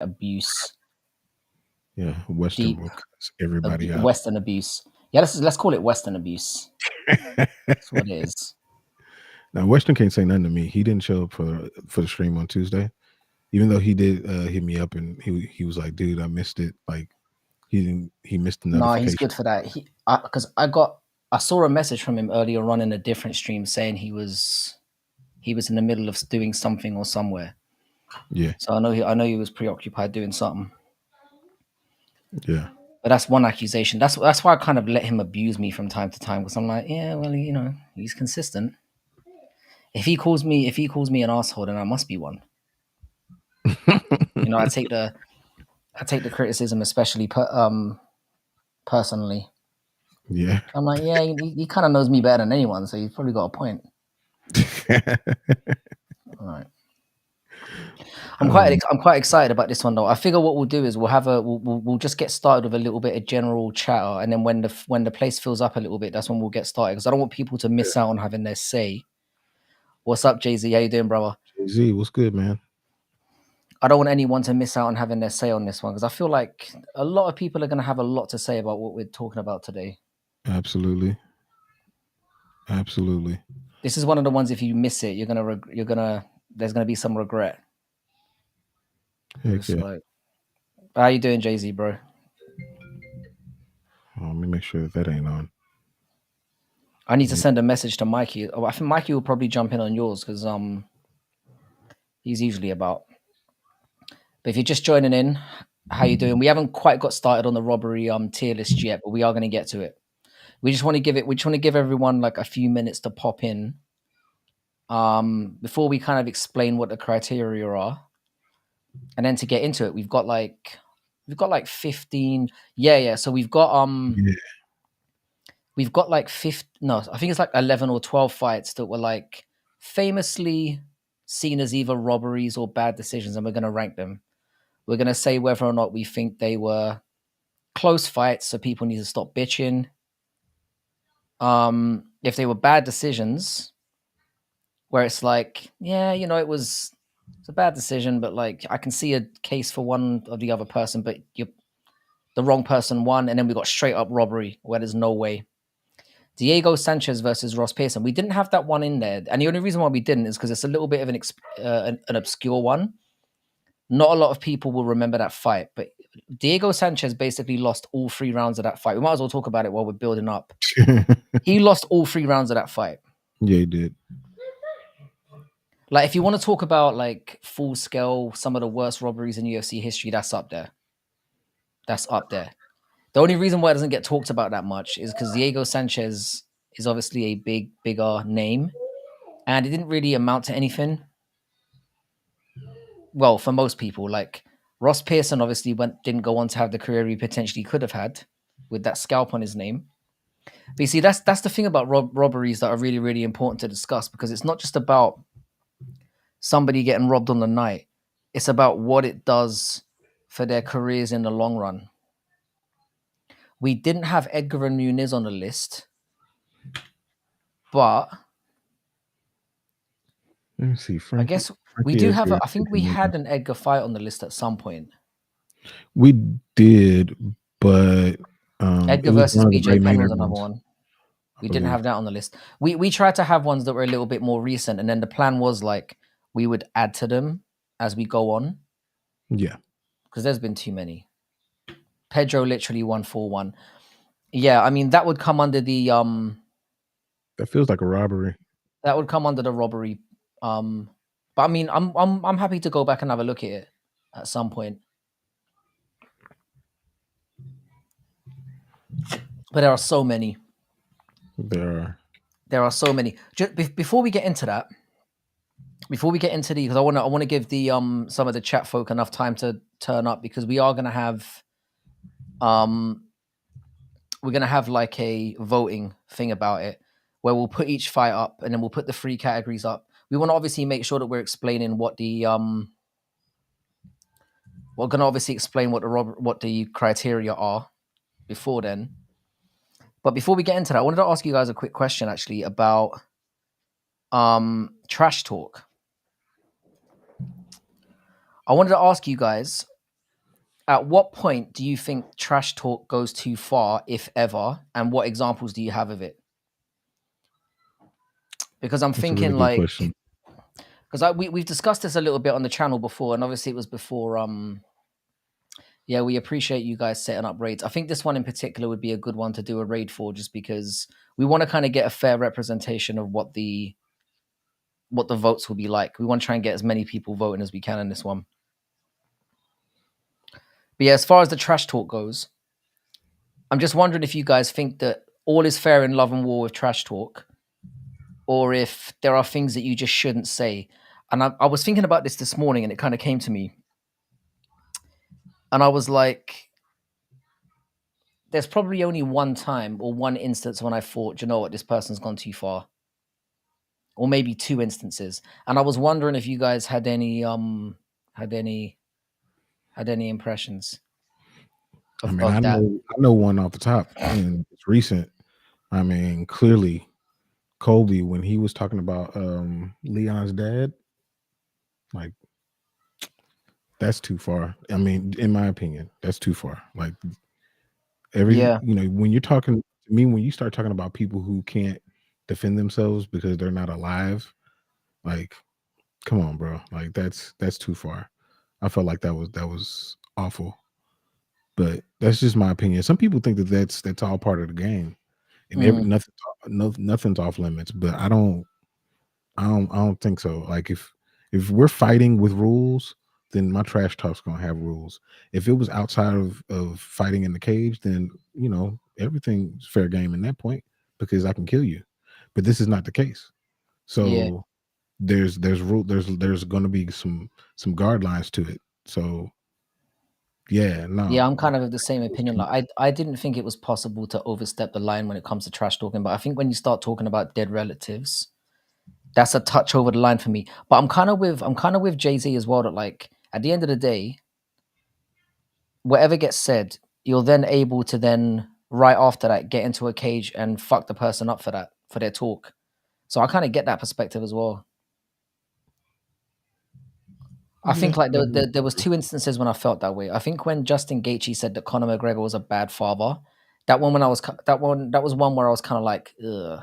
abuse. Yeah, Western Deep will cuss everybody out. Western abuse. Yeah, let's call it Western abuse. That's what it is. Now, Western can't say nothing to me. He didn't show up for the stream on Tuesday, even though he did hit me up and he was like, "Dude, I missed it." Like he missed the notification. No, he's good for that. Because I saw a message from him earlier on in a different stream saying he was in the middle of doing something or somewhere. Yeah. So I know he was preoccupied doing something. Yeah. But that's one accusation. That's why I kind of let him abuse me from time to time, because I'm like, yeah, well, he's consistent. If he calls me an asshole, then I must be one. I take the criticism, especially personally. Yeah. I'm like, yeah, he kind of knows me better than anyone, so he's probably got a point. All right. I'm quite excited about this one though. I figure what we'll do is we'll just get started with a little bit of general chatter, and then when the place fills up a little bit, that's when we'll get started, because I don't want people to miss out on having their say. What's up, Jay-Z? How you doing, brother? Jay-Z, what's good, man? I don't want anyone to miss out on having their say on this one, because I feel like a lot of people are going to have a lot to say about what we're talking about today. Absolutely. This is one of the ones, if you miss it, there's gonna be some regret. Heck yeah. Like, how you doing, Jay-Z, bro? Let me make sure that ain't on. I need to send a message to Mikey. I think Mikey will probably jump in on yours, because he's usually about. But if you're just joining in, how you doing? We haven't quite got started on the robbery tier list yet, but we are going to get to it. We just want to give everyone like a few minutes to pop in before we kind of explain what the criteria are, and then to get into it. We've got like 15. Yeah. So we've got we've got like 50. No, I think it's like 11 or 12 fights that were like famously seen as either robberies or bad decisions, and we're going to rank them. We're going to say whether or not we think they were close fights, so people need to stop bitching. If they were bad decisions, where it's like, yeah, it's a bad decision, but like I can see a case for one or the other person, but the wrong person won. And then we got straight up robbery, where there's no way. Diego Sanchez versus Ross Pearson. We didn't have that one in there, and the only reason why we didn't is because it's a little bit of an obscure one. Not a lot of people will remember that fight, but Diego Sanchez basically lost all 3 rounds of that fight. We might as well talk about it while we're building up. He lost all 3 rounds of that fight. Yeah, he did. Like, if you want to talk about like full scale, some of the worst robberies in UFC history, that's up there. The only reason why it doesn't get talked about that much is because Diego Sanchez is obviously a bigger name, and it didn't really amount to anything. Well, for most people, like Ross Pearson obviously didn't go on to have the career he potentially could have had with that scalp on his name. But you see, that's the thing about robberies that are really, really important to discuss, because it's not just about somebody getting robbed on the night. It's about what it does for their careers in the long run. We didn't have Edgar and Muniz on the list, but let me see. Frankie, I guess we do have. I think we had an Edgar fight on the list at some point. We did, but Edgar versus BJ Penn was another one. We didn't have that on the list. We tried to have ones that were a little bit more recent, and then the plan was like we would add to them as we go on. Yeah, because there's been too many. Pedro literally won 4-1. Yeah, I mean that would come under the That feels like a robbery. That would come under the robbery. But I mean, I'm happy to go back and have a look at it at some point. But there are so many. There are so many. Just before we get into that, because I want to give the some of the chat folk enough time to turn up, because we are gonna have like a voting thing about it, where we'll put each fight up and then we'll put the 3 categories up. We want to obviously make sure that we're explaining what the we're gonna obviously explain what the criteria are before then. But before we get into that, I wanted to ask you guys a quick question actually about trash talk. I wanted to ask you guys, At what point do you think trash talk goes too far, if ever, and what examples do you have of it? Because I'm That's a thinking really good question. because we've discussed this a little bit on the channel before, and obviously it was before. Yeah, we appreciate you guys setting up raids. I think this one in particular would be a good one to do a raid for, just because we want to kind of get a fair representation of what the votes will be like. We want to try and get as many people voting as we can in this one. But yeah, as far as the trash talk goes, I'm just wondering if you guys think that all is fair in love and war with trash talk, or if there are things that you just shouldn't say. And I was thinking about this morning, and it kind of came to me. And I was like, there's probably only one time or one instance when I thought, you know what, this person's gone too far. Or maybe two instances. And I was wondering if you guys had any impressions I of, mean, of that. I know one off the top, and it's recent. I mean, clearly, Colby, when he was talking about Leon's dad, like, that's too far. I mean, in my opinion, that's too far. Like, Yeah. when you're talking to me, when you start talking about people who can't defend themselves because they're not alive, like, come on, bro. Like, that's too far. I felt like that was awful. But that's just my opinion. Some people think that that's all part of the game, and Mm, nothing's off limits. But I don't think so. Like, if we're fighting with rules, then my trash talk's gonna have rules. If it was outside of fighting in the cage, then everything's fair game in that point because I can kill you. But this is not the case. yeah. So there's going to be some guard lines to it. So yeah, Yeah, no. I'm kind of the same opinion. Like I didn't think it was possible to overstep the line when it comes to trash talking, but I think when you start talking about dead relatives, that's a touch over the line for me. But I'm kind of with Jay-Z as well, that like at the end of the day, whatever gets said, you're then able to then right after that get into a cage and fuck the person up for their talk. So I kind of get that perspective as well. I Yeah, think like I mean, there was two instances when I felt that way. I think when Justin Gaethje said that Conor McGregor was a bad father, that one when I was that was one where I was kind of like, ugh,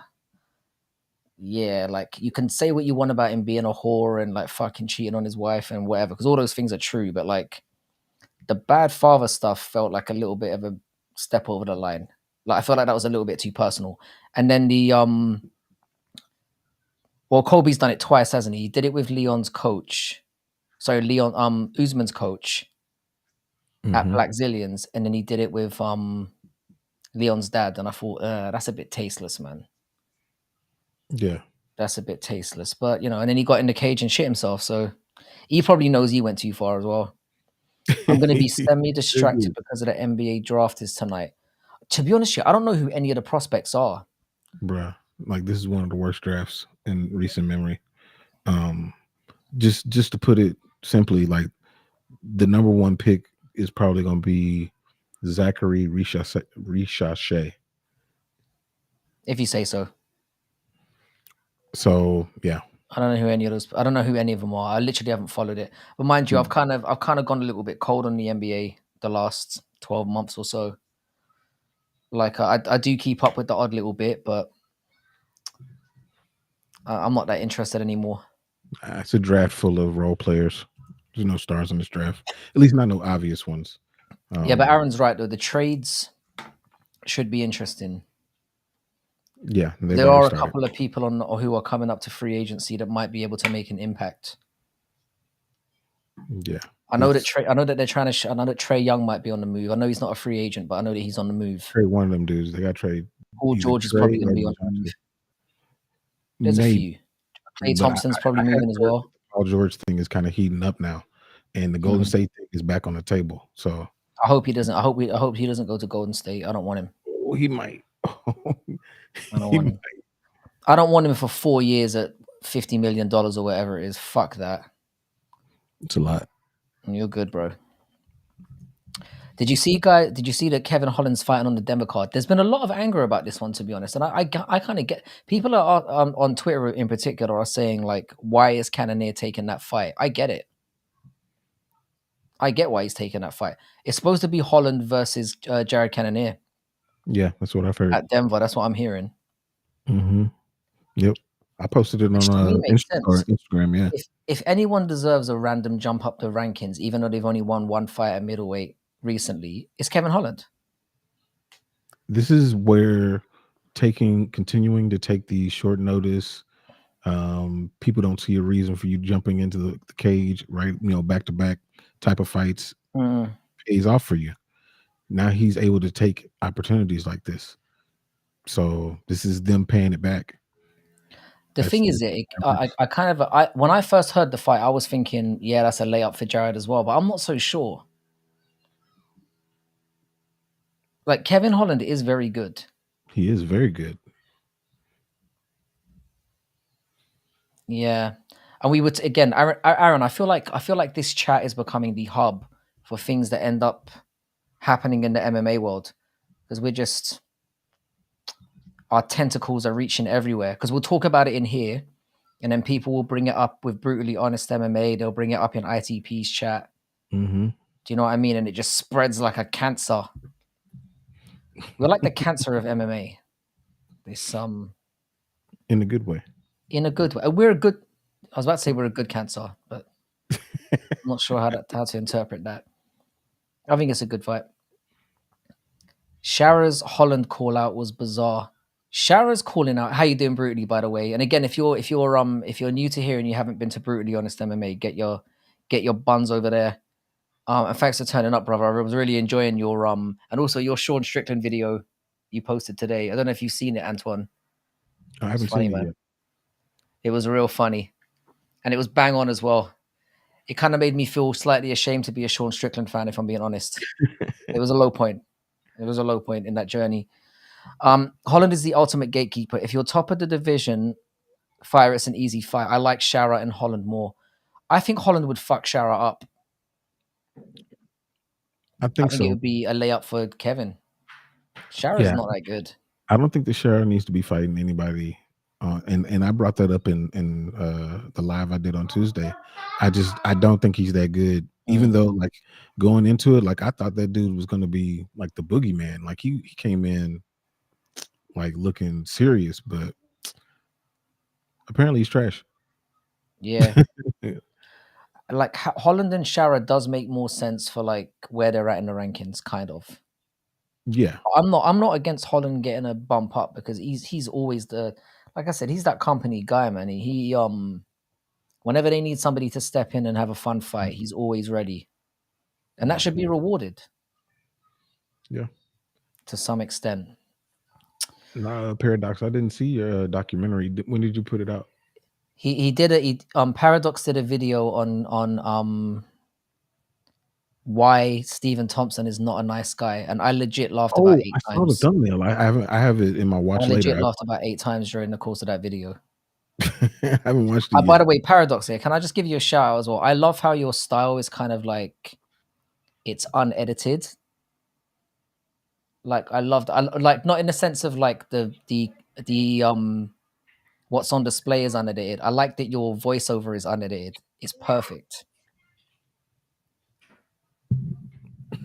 yeah, like you can say what you want about him being a whore and like fucking cheating on his wife and whatever, because all those things are true. But like the bad father stuff felt like a little bit of a step over the line. Like I felt like that was a little bit too personal. And then well, Colby's done it twice, hasn't he? He did it with Leon's coach. Sorry, Usman's coach at mhm. Black Zillions, and then he did it with Leon's dad, and I thought that's a bit tasteless, man. Yeah. That's a bit tasteless, but and then he got in the cage and shit himself, so he probably knows he went too far as well. I'm going to be semi-distracted because of the NBA draft is tonight. To be honest, I don't know who any of the prospects are. Bruh, like this is one of the worst drafts in recent memory. Um, just to put it simply, like the number one pick is probably going to be Zachary Richachet. If you say so. So yeah, I don't know who any of those. I don't know who any of them are. I literally haven't followed it. But mind you, I've kind of gone a little bit cold on the NBA the last 12 months or so. Like I do keep up with the odd little bit, but I'm not that interested anymore. it's a draft full of role players. There's no stars in this draft, at least not no obvious ones. Yeah, but Aaron's right though. The trades should be interesting. Yeah, they've There already are a started. couple of people who are coming up to free agency that might be able to make an impact. Yeah, I know that they're trying to. I know that Trey Young might be on the move. I know he's not a free agent, but I know that he's on the move. trade one of them dudes. They got trade Paul either George is probably Trey going to or be on the move. Johnson. There's a Maybe, few. Clay but Thompson's probably I have moving as heard well. the Paul George thing is kind of heating up now, and the Golden State thing is back on the table. So I hope he doesn't. I hope he doesn't go to Golden State. I don't want him. he might. I don't He want him. I don't want him for 4 years at $50 million or whatever it is. Fuck that. It's a lot. You're good, bro. Did you see that Kevin Holland's fighting on the Denver card? There's been a lot of anger about this one, to be honest. And I kind of get people are on Twitter in particular are saying like, why is Cannonier taking that fight? I get it. I get why he's taking that fight. It's supposed to be Holland versus Jared Cannonier Yeah, that's what I've heard. at Denver. That's what I'm hearing. Mm-hmm. Yep. I posted it Which to me on makes sense. Instagram. Yeah. If anyone deserves a random jump up the rankings, even though they've only won one fight at middleweight recently, it's Kevin Holland. This is where continuing to take the short notice. People don't see a reason for you jumping into the cage, right? Back to back type of fights pays off for you. Now he's able to take opportunities like this. So this is them paying it back. The thing is, when I first heard the fight, I was thinking, yeah, that's a layup for Jared as well, but I'm not so sure. Like, Kevin Holland is very good. He is very good. Yeah. And we would, again, Aaron, I feel like this chat is becoming the hub for things that end up happening in the MMA world, because our tentacles are reaching everywhere, because we'll talk about it in here, and then people will bring it up with Brutally Honest MMA. They'll bring it up in ITP's chat. Mm-hmm. Do you know what I mean? And it just spreads like a cancer. We're like the cancer of MMA. This in a good way. In a good way. We're a good. I was about to say we're a good cancer, but I'm not sure how to interpret that. I think it's a good fight. Shara's Holland call out was bizarre. Shara's calling out. How you doing, Brutally? By the way, and again, if you're new to here and you haven't been to Brutally Honest MMA, get your buns over there. And thanks for turning up, brother. I was really enjoying your and also your Sean Strickland video you posted today. I don't know if you've seen it, Antoine. I haven't seen it yet. It was real funny, and it was bang on as well. It kind of made me feel slightly ashamed to be a Sean Strickland fan, if I'm being honest. It was a low point. It was a low point in that journey. Holland is the ultimate gatekeeper. If you're top of the division, fire, it's an easy fight. I like Shara and Holland more. I think Holland would fuck Shara up. I think so. It would be a layup for Kevin. Shara's not that good. I don't think the Shara needs to be fighting anybody. And I brought that up in the live I did on Tuesday. I don't think he's that good. Even though, like, going into it, like, I thought that dude was going to be like the boogeyman. Like, he came in like looking serious, but apparently he's trash. Yeah. Like, Holland and Shara does make more sense for like where they're at in the rankings, kind of. Yeah. I'm not against Holland getting a bump up, because he's always like I said, he's that company guy, man. He whenever they need somebody to step in and have a fun fight, he's always ready. And that should be rewarded. Yeah. To some extent. Nah, Paradox, I didn't see your documentary. When did you put it out? He did Paradox did a video on why Stephen Thompson is not a nice guy, and I legit laughed about 8 times. I saw the thumbnail. I have it in my watch later. I legit laughed about 8 times during the course of that video. I haven't watched it yet. By the way, Paradox here, can I just give you a shout out as well? I love how your style is kind of like, it's unedited. Like, I like, not in the sense of like the what's on display is unedited. I like that your voiceover is unedited. It's perfect.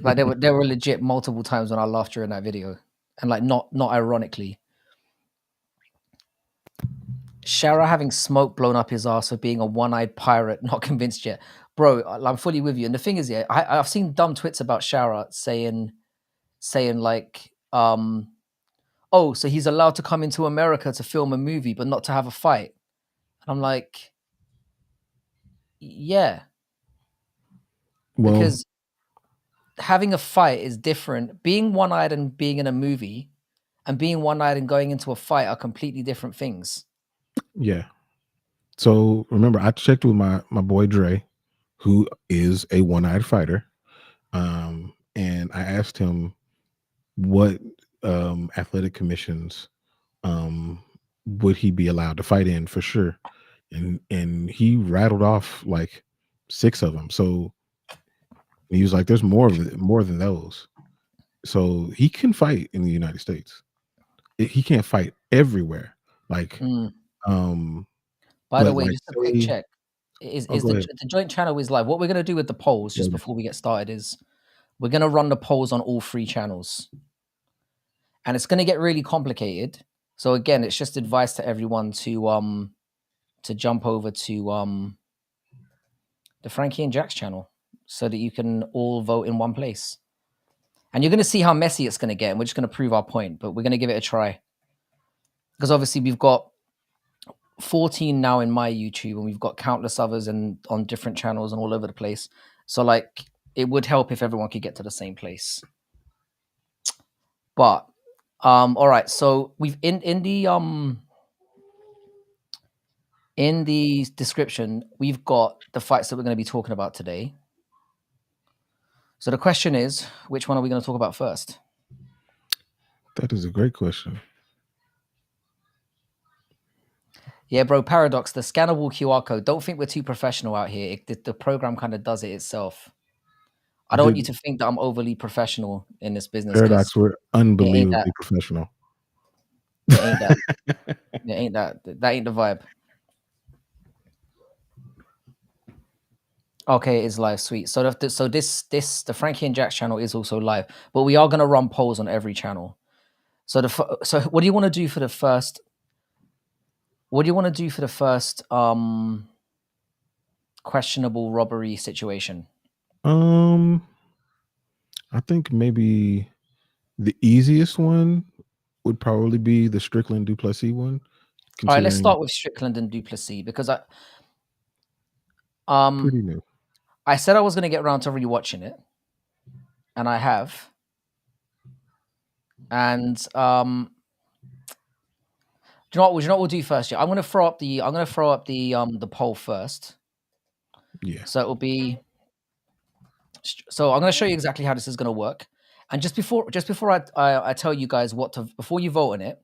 Like, there were legit multiple times when I laughed during that video, and like not ironically. Shara having smoke blown up his ass for being a one-eyed pirate, not convinced yet. Bro, I'm fully with you. And the thing is, yeah, I've seen dumb twits about Shara saying like, oh, so he's allowed to come into America to film a movie, but not to have a fight. And I'm like, yeah. Well, because having a fight is different. Being one-eyed and being in a movie, and being one-eyed and going into a fight are completely different things. Yeah. So remember, I checked with my boy Dre, who is a one-eyed fighter, and I asked him what athletic commissions would he be allowed to fight in for sure, and he rattled off like 6 of them. So he was like, "There's more than those." So he can fight in the United States. He can't fight everywhere. Like, by the way, like, just a quick check. the joint channel is live. What we're gonna do with the polls, just before we get started, is we're gonna run the polls on all 3 channels, and it's gonna get really complicated. So again, it's just advice to everyone to jump over to the Frankie and Jax channel so that you can all vote in one place. And you're going to see how messy it's going to get, and we're just going to prove our point, but we're going to give it a try. Because obviously we've got 14 now in my YouTube, and we've got countless others and on different channels and all over the place. So like, it would help if everyone could get to the same place. But all right, so we've in the description, we've got the fights that we're going to be talking about today. So the question is, which one are we going to talk about first? That is a great question. Yeah, bro, Paradox, the scannable QR code. Don't think we're too professional out here. The program kind of does it itself. I don't want you to think that I'm overly professional in this business. Paradox, we're unbelievably professional. It ain't that. It ain't that. That ain't the vibe. Okay, it is live. Sweet. So the Frankie and Jax channel is also live, but we are going to run polls on every channel. So what do you want to do for the first? What do you want to do for the first questionable robbery situation? I think maybe the easiest one would probably be the Strickland Duplessis one. All right, let's start with Strickland and Duplessis, because pretty new. I said I was going to get around to rewatching it, and I have. And do you know what we'll do first? Yeah, I'm going to throw up the poll first. Yeah. So it will be. So I'm going to show you exactly how this is going to work. And just before I tell you guys before you vote on it,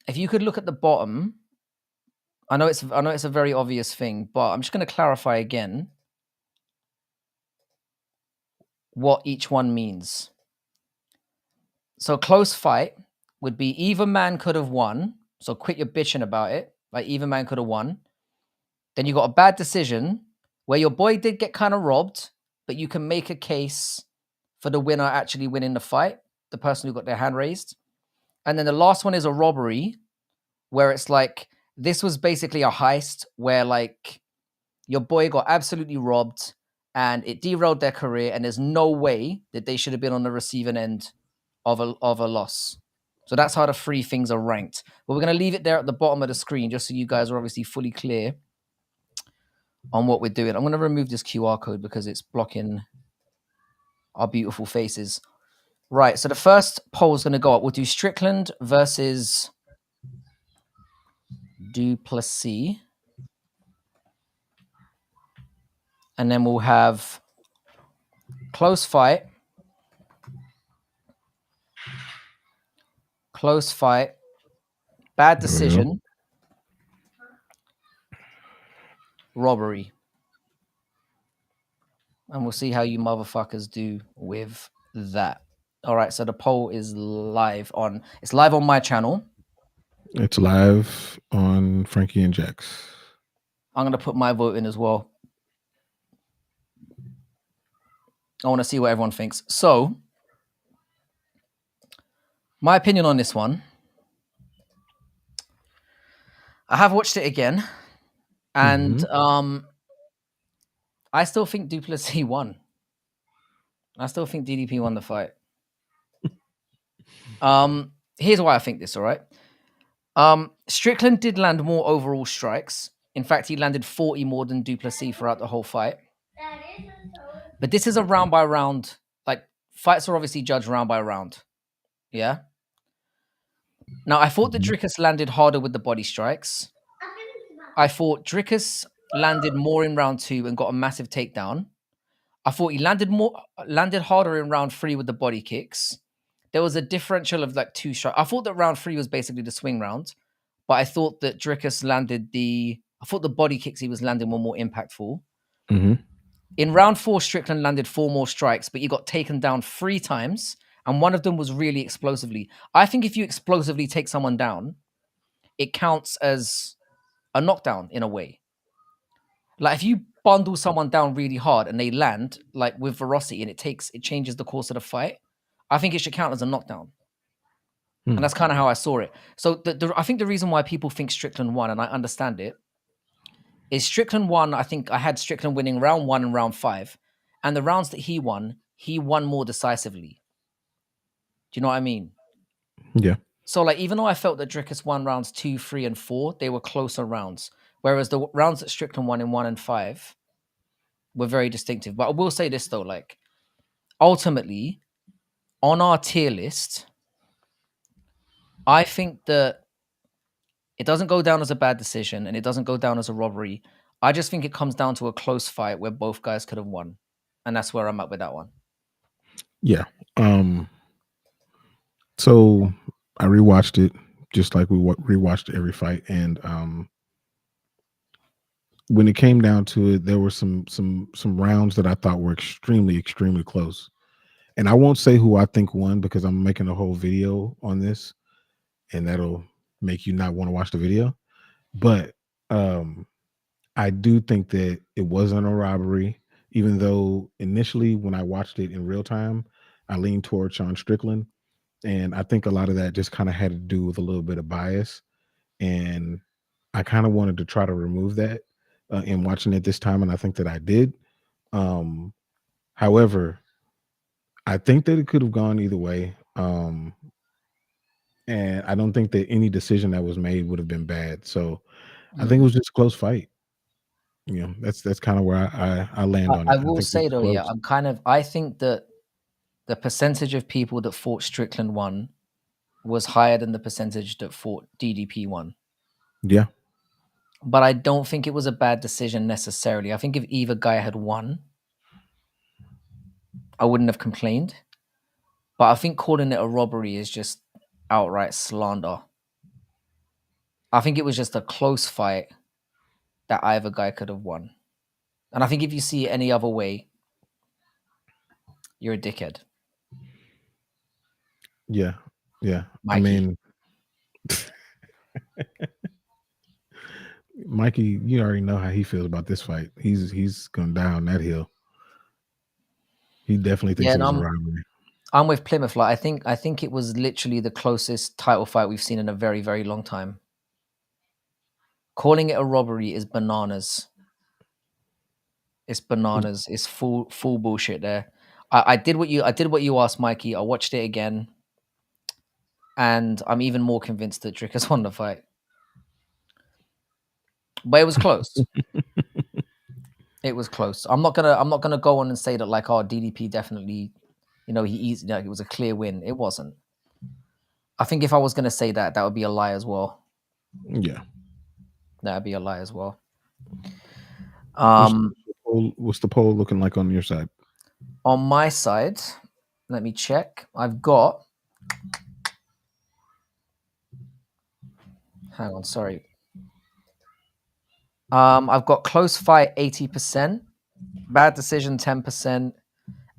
if you could look at the bottom, I know it's a very obvious thing, but I'm just going to clarify again what each one means. So close fight would be either man could have won. So quit your bitching about it. Like either man could have won. Then you got a bad decision where your boy did get kind of robbed, but you can make a case for the winner actually winning the fight, the person who got their hand raised. And then the last one is a robbery, where it's like, this was basically a heist where like your boy got absolutely robbed and it derailed their career, and there's no way that they should have been on the receiving end of a loss. So that's how the 3 things are ranked. But we're going to leave it there at the bottom of the screen just so you guys are obviously fully clear on what we're doing. I'm going to remove this QR code because it's blocking our beautiful faces. Right, so the first poll is going to go up. We'll do Strickland versus Duplessis. And then we'll have close fight, bad decision, robbery. And we'll see how you motherfuckers do with that. All right, so the poll is live on my channel. It's live on Frankie and Jax. I'm going to put my vote in as well. I want to see what everyone thinks. So, my opinion on this one. I have watched it again, and I still think Duplessis won. I still think DDP won the fight. Here's why I think this, all right? Strickland did land more overall strikes. In fact, he landed 40 more than Duplessis throughout the whole fight. But this is a round by round, like fights are obviously judged round by round. Yeah. Now, I thought that Dricus landed harder with the body strikes. I thought Dricus landed more in round 2 and got a massive takedown. I thought he landed harder in round 3 with the body kicks. There was a differential of like 2 shots. I thought that round 3 was basically the swing round, but I thought that Dricus I thought the body kicks he was landing were more impactful. In round 4, Strickland landed 4 more strikes, but he got taken down 3 times, and one of them was really explosively. I think if you explosively take someone down, it counts as a knockdown in a way. Like if you bundle someone down really hard and they land like with ferocity and it changes the course of the fight, I think it should count as a knockdown. And that's kind of how I saw it. So I think the reason why people think Strickland won, and I understand it, is Strickland won. I think I had Strickland winning round 1 and round 5. And the rounds that he won more decisively. Do you know what I mean? Yeah. So like, even though I felt that Drickus won rounds 2, 3, and 4, they were closer rounds. Whereas the rounds that Strickland won in 1 and 5 were very distinctive. But I will say this though, like, ultimately, on our tier list, I think that it doesn't go down as a bad decision and it doesn't go down as a robbery. I just think it comes down to a close fight where both guys could have won. And that's where I'm at with that one. Yeah. So I rewatched it just like we rewatched every fight. And when it came down to it, there were some rounds that I thought were extremely close. And I won't say who I think won because I'm making a whole video on this, and that'll make you not want to watch the video. But I do think that it wasn't a robbery, even though initially when I watched it in real time, I leaned towards Sean Strickland. And I think a lot of that just kind of had to do with a little bit of bias. And I kind of wanted to try to remove that in watching it this time. And I think that I did. However, I think that it could have gone either way. And I don't think that any decision that was made would have been bad. So I think it was just a close fight. You know, that's kind of where I land on it. I will think say it's though, yeah, close. I think that the percentage of people that thought Strickland won was higher than the percentage that thought DDP won. Yeah. But I don't think it was a bad decision necessarily. I think if either guy had won, I wouldn't have complained. But I think calling it a robbery is just outright slander. I think it was just a close fight that either guy could have won. And I think if you see it any other way, you're a dickhead. Yeah. Yeah. Mikey. I mean, Mikey, you already know how he feels about this fight. He's gone down that hill. He definitely thinks it was a robbery. I'm with Plymouth. Like, I think it was literally the closest title fight we've seen in a very, very long time. Calling it a robbery is bananas. It's bananas. It's full bullshit there. I did what you asked, Mikey. I watched it again, and I'm even more convinced that Drickus won the fight. But it was close. It was close. I'm not gonna go on and say that like, oh, DDP definitely, it was a clear win. It wasn't. I think if I was gonna say that, that would be a lie as well. Yeah, that'd be a lie as well. What's the poll looking like on your side? On my side, let me check. I've got. Hang on, sorry. I've got close fight 80%, bad decision 10%,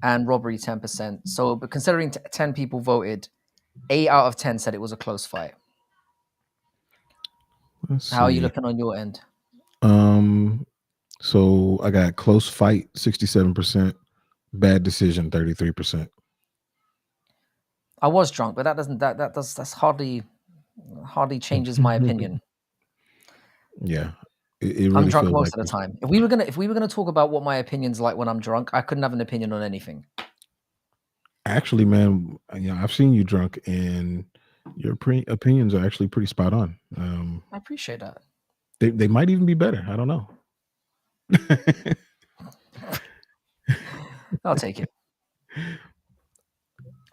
and robbery 10%. So, but considering 10 people voted, 8 out of 10 said it was a close fight. How are you looking on your end? So I got close fight 67%, bad decision 33%. I was drunk, but that's hardly changes my opinion. Yeah. It really I'm drunk most of the time. If we were gonna talk about what my opinion's like when I'm drunk, I couldn't have an opinion on anything. Actually, man, I've seen you drunk, and your opinions are actually pretty spot on. I appreciate that. They might even be better. I don't know. I'll take it.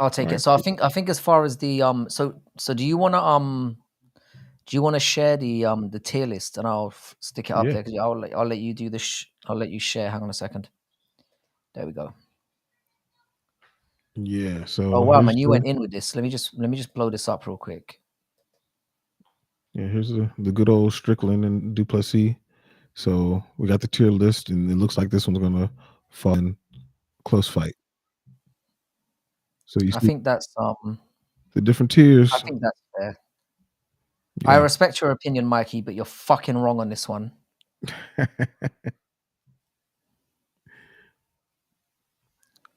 I'll take it. So I think as far as the so do you want to share the tier list, and I'll stick it up there, because I'll let you do this. I'll let you share. Hang on a second. There we go. Yeah. So oh wow, man, you went in with this. Let me just blow this up real quick. Yeah, here's the good old Strickland and Duplessis. So we got the tier list, and it looks like this one's gonna fall in close fight. So you I think that's the different tiers. I think that's fair. I Yeah. respect your opinion, Mikey, but you're fucking wrong on this one.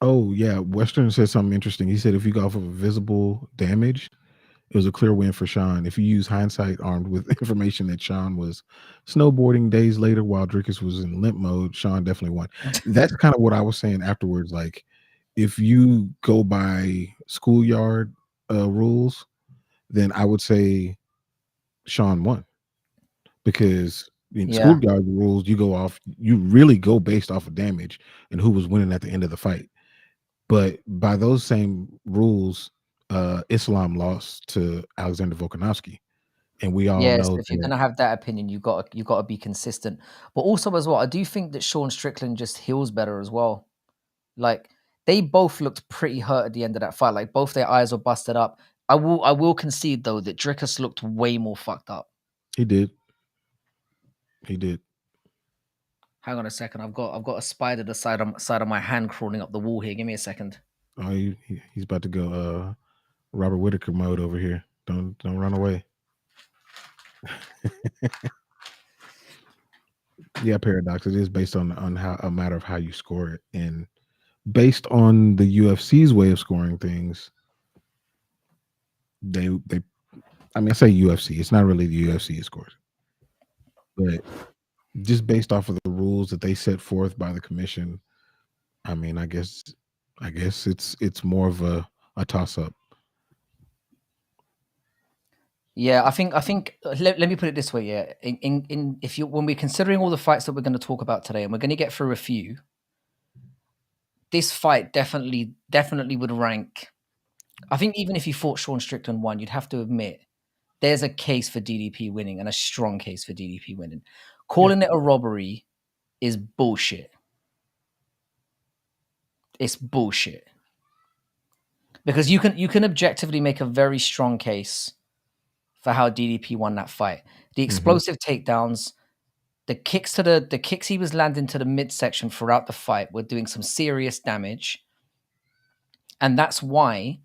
Oh yeah, Western said something interesting. He said if you go off of visible damage, it was a clear win for Sean. If you use hindsight armed with information that Sean was snowboarding days later while Drickus was in limp mode, Sean definitely won. That's kind of what I was saying afterwards. Like, if you go by schoolyard rules, then I would say Sean won, because in Yeah. schoolyard rules, you really go based off of damage and who was winning at the end of the fight. But by those same rules, Islam lost to Alexander Volkanovski, and we all Yes, know if you're that gonna have that opinion, you gotta be consistent. But also as well, I do think that Sean Strickland just heals better as well. Like, they both looked pretty hurt at the end of that fight. Like, both their eyes were busted up. I will concede though that Drickus looked way more fucked up. he did. He did. Hang on a second. I've got a spider the side of my hand crawling up the wall here. Give me a second. Oh, he's about to go Robert Whitaker mode over here. Don't run away. Yeah, Paradox. It is based on how a matter of how you score it, and based on the UFC's way of scoring things, they I mean, I say UFC. It's not really the UFC scores, but just based off of the rules that they set forth by the commission, I mean, I guess it's more of a toss up. Yeah, I think let me put it this way. Yeah, in if you when we're considering all the fights that we're going to talk about today, and we're going to get through a few, this fight definitely would rank. I think even if you fought Sean Strickland 1, you'd have to admit there's a case for DDP winning and a strong case for DDP winning. Calling it a robbery is bullshit. It's bullshit. Because you can objectively make a very strong case for how DDP won that fight. The explosive takedowns, the kicks he was landing to the midsection throughout the fight were doing some serious damage. And that's why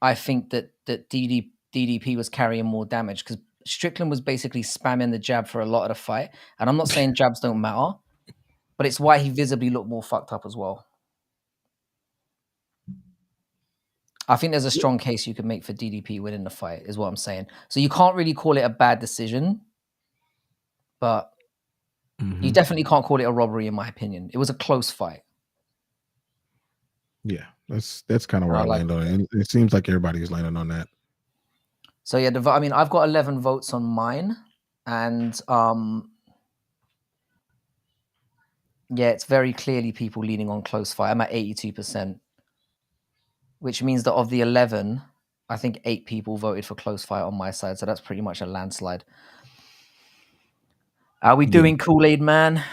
I think that DDP was carrying more damage, because Strickland was basically spamming the jab for a lot of the fight. And I'm not saying jabs don't matter, but it's why he visibly looked more fucked up as well. I think there's a strong case you could make for DDP winning the fight, is what I'm saying. So you can't really call it a bad decision, but you definitely can't call it a robbery, in my opinion. It was a close fight. Yeah, that's kind of where I land on it. It seems like everybody's landing on that. So yeah, I mean, I've got 11 votes on mine, and yeah, it's very clearly people leaning on close fight. I'm at 82%, which means that of the 11, I think 8 people voted for close fight on my side. So that's pretty much a landslide. Are we doing Kool-Aid Man?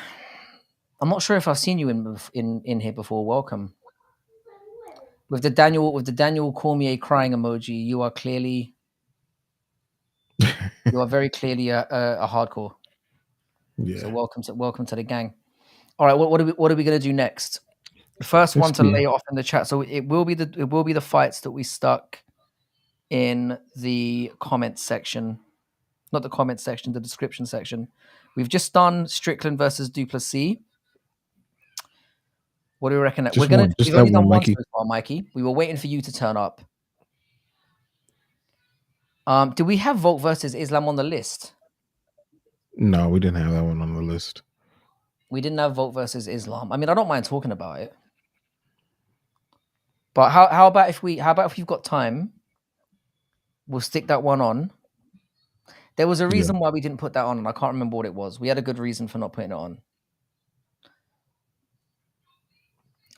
I'm not sure if I've seen you in here before. Welcome. With the Daniel Cormier crying emoji, you are very clearly a hardcore. Yeah. So welcome to the gang. All right, what are we gonna do next? The first one to lay off in the chat. So it will be the fights that we stuck in the comment section, not the comment section, the description section. We've just done Strickland versus Duplessis. What do we reckon? We've only done one so far, Mikey. We were waiting for you to turn up. Do we have Volk versus Islam on the list? No, we didn't have that one on the list. We didn't have Volk versus Islam. I mean, I don't mind talking about it. But how about if you've got time, we'll stick that one on. There was a reason why we didn't put that on, and I can't remember what it was. We had a good reason for not putting it on.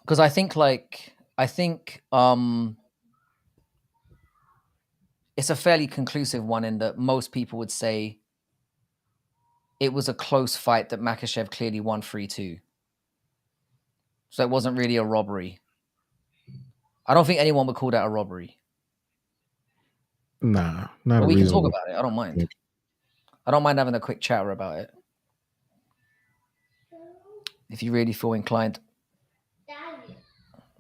Because I think it's a fairly conclusive one in that most people would say it was a close fight that Makhachev clearly won 3-2. So it wasn't really a robbery. I don't think anyone would call that a robbery. Nah, not. But we can talk about it. I don't mind. I don't mind having a quick chatter about it. If you really feel inclined.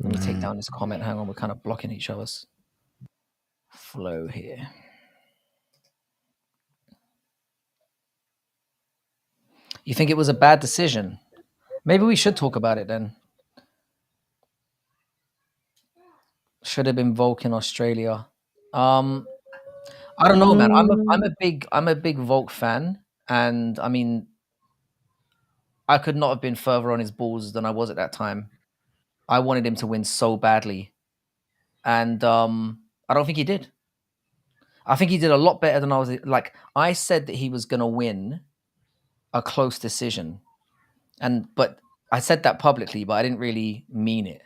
Let me take down this comment. Hang on, we're kind of blocking each other's flow here. You think it was a bad decision? Maybe we should talk about it then. Should have been Volk in Australia. I don't know, man. I'm a big Volk fan, and I mean, I could not have been further on his balls than I was at that time. I wanted him to win so badly, and I don't think he did. I think he did a lot better than I was. Like I said that he was going to win a close decision, but I said that publicly, but I didn't really mean it.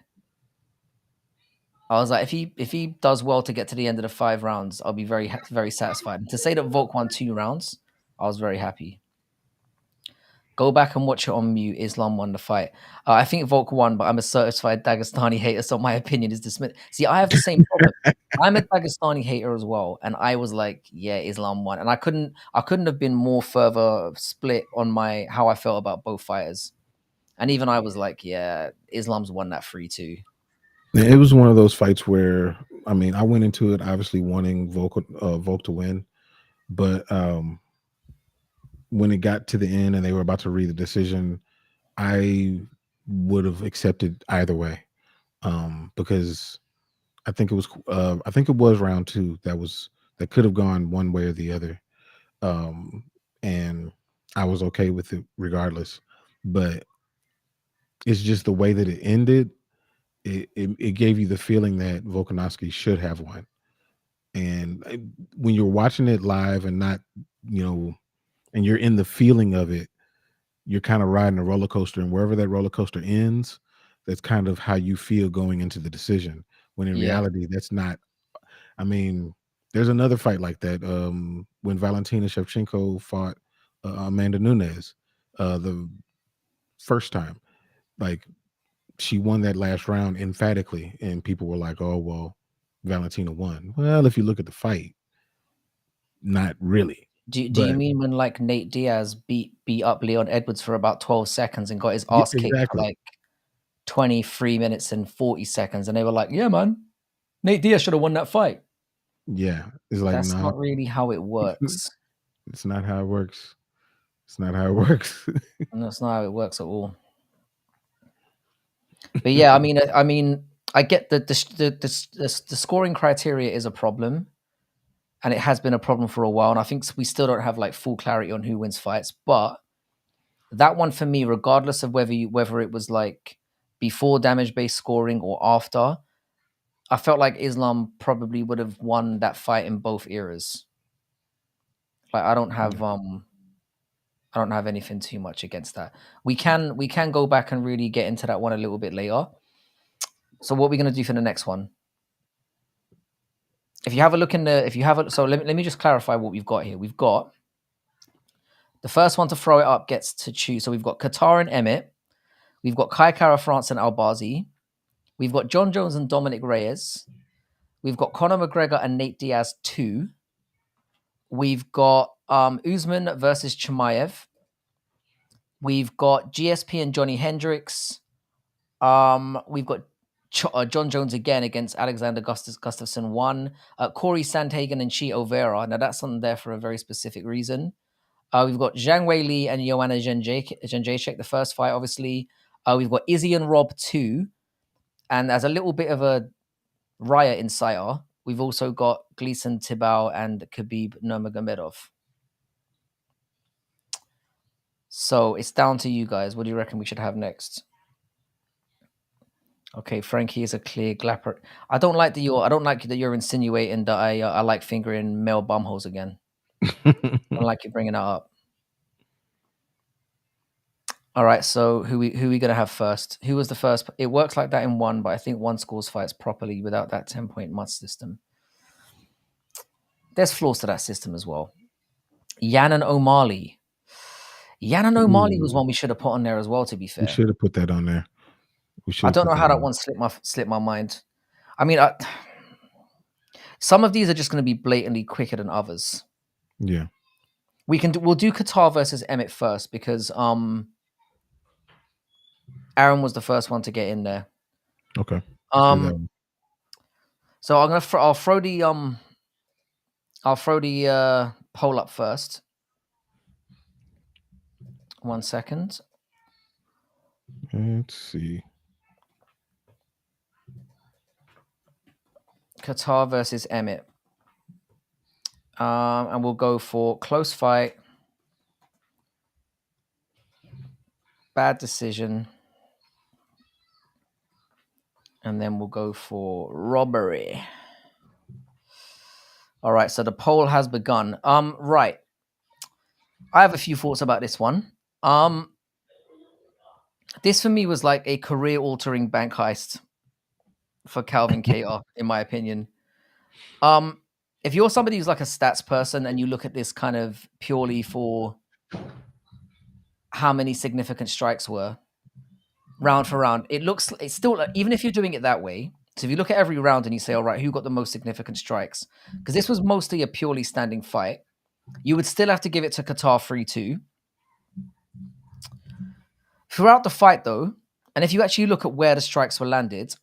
I was like, if he does well to get to the end of the 5 rounds, I'll be very satisfied. And to say that Volk won 2 rounds, I was very happy. Go back and watch it on mute. Islam won the fight. I think Volk won, but I'm a certified Dagestani hater, so my opinion is dismissed. See, I have the same problem. I'm a Dagestani hater as well, and I was like, yeah, Islam won, and I couldn't have been more further split on my how I felt about both fighters, and even I was like, yeah, Islam's won that 3-2. It was one of those fights where, I mean, I went into it obviously wanting Volk to win, but when it got to the end and they were about to read the decision, I would have accepted either way, because I think it was round 2 that could have gone one way or the other, and I was okay with it regardless. But it's just the way that it ended. It gave you the feeling that Volkanovski should have won. And when you're watching it live and not, and you're in the feeling of it, you're kind of riding a roller coaster, and wherever that roller coaster ends, that's kind of how you feel going into the decision. When in reality, that's not. I mean, there's another fight like that. When Valentina Shevchenko fought Amanda Nunes, the first time, like, she won that last round emphatically, and people were like, "Oh, well, Valentina won." Well, if you look at the fight, not really. Do you But mean when like Nate Diaz beat up Leon Edwards for about 12 seconds and got his yeah, ass kicked for exactly. like 23 minutes and 40 seconds, and they were like, "Yeah, man, Nate Diaz should have won that fight." Yeah, it's like, That's no, not really how it works. it's not how it works. It's not how it works. And that's not how it works at all. But yeah, I mean, I get that the scoring criteria is a problem, and it has been a problem for a while. And I think we still don't have like full clarity on who wins fights. But that one for me, regardless of whether it was like before damage based scoring or after, I felt like Islam probably would have won that fight in both eras. Like I don't have anything too much against that. We can go back and really get into that one a little bit later. So what are we gonna do for the next one? If you have a look so let me just clarify what we've got here. We've got the first one to throw it up gets to choose. So we've got Kattar and Emmett. We've got Kai Kara France and Albazi. We've got John Jones and Dominick Reyes. We've got Conor McGregor and Nate Diaz 2. We've got Usman versus Chimaev. We've got GSP and Johnny Hendricks. We've got John Jones again against Alexander Gustaffson 1. Cory Sandhagen and Chito Vera. Now that's on there for a very specific reason. We've got Zhang Weili and Joanna Jędrzejczyk, the first fight, obviously. We've got Izzy and Rob 2. And as a little bit of a Riot insider, we've also got Gleison, Tibau, and Khabib Nurmagomedov. So it's down to you guys. What do you reckon we should have next? Okay, Frankie is a clear glapper. I don't like that you're insinuating that I like fingering male bumholes again. I don't like you bringing that up. All right, so who we gonna have first? Who was the first? It works like that in one, but I think one scores fights properly without that 10-point mud system. There's flaws to that system as well. Yan and O'Malley. Yan and O'Malley was one we should have put on there as well, to be fair. We should have put that on there. I don't know how that one slipped my mind. I mean, some of these are just going to be blatantly quicker than others. Yeah. We'll do Kattar versus Emmett first because Aaron was the first one to get in there. Okay. So I'll throw the poll up first. 1 second. Let's see. Kattar versus Emmett. And we'll go for close fight, bad decision, and then we'll go for robbery. All right, so the poll has begun. Right. I have a few thoughts about this one. This for me was like a career-altering bank heist for Calvin Kattar, in my opinion. If you're somebody who's like a stats person and you look at this kind of purely for how many significant strikes were round for round, it's still, even if you're doing it that way, so if you look at every round and you say, all right, who got the most significant strikes? Because this was mostly a purely standing fight. You would still have to give it to Kattar 3-2. Throughout the fight, though, and if you actually look at where the strikes were landed,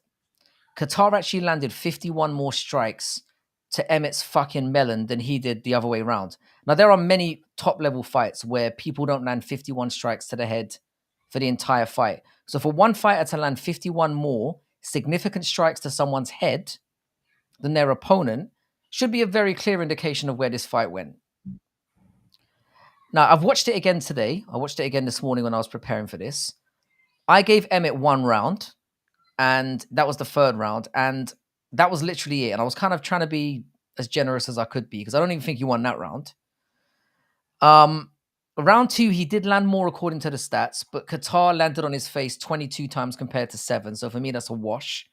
Kattar actually landed 51 more strikes to Emmett's fucking melon than he did the other way around. Now, there are many top-level fights where people don't land 51 strikes to the head for the entire fight. So for one fighter to land 51 more significant strikes to someone's head than their opponent should be a very clear indication of where this fight went. Now, I've watched it again today. I watched it again this morning when I was preparing for this. I gave Emmett 1 round, and that was the 3rd round, and that was literally it. And I was kind of trying to be as generous as I could be because I don't even think he won that round. Round 2, he did land more according to the stats, but Kattar landed on his face 22 times compared to 7. So for me, that's a wash.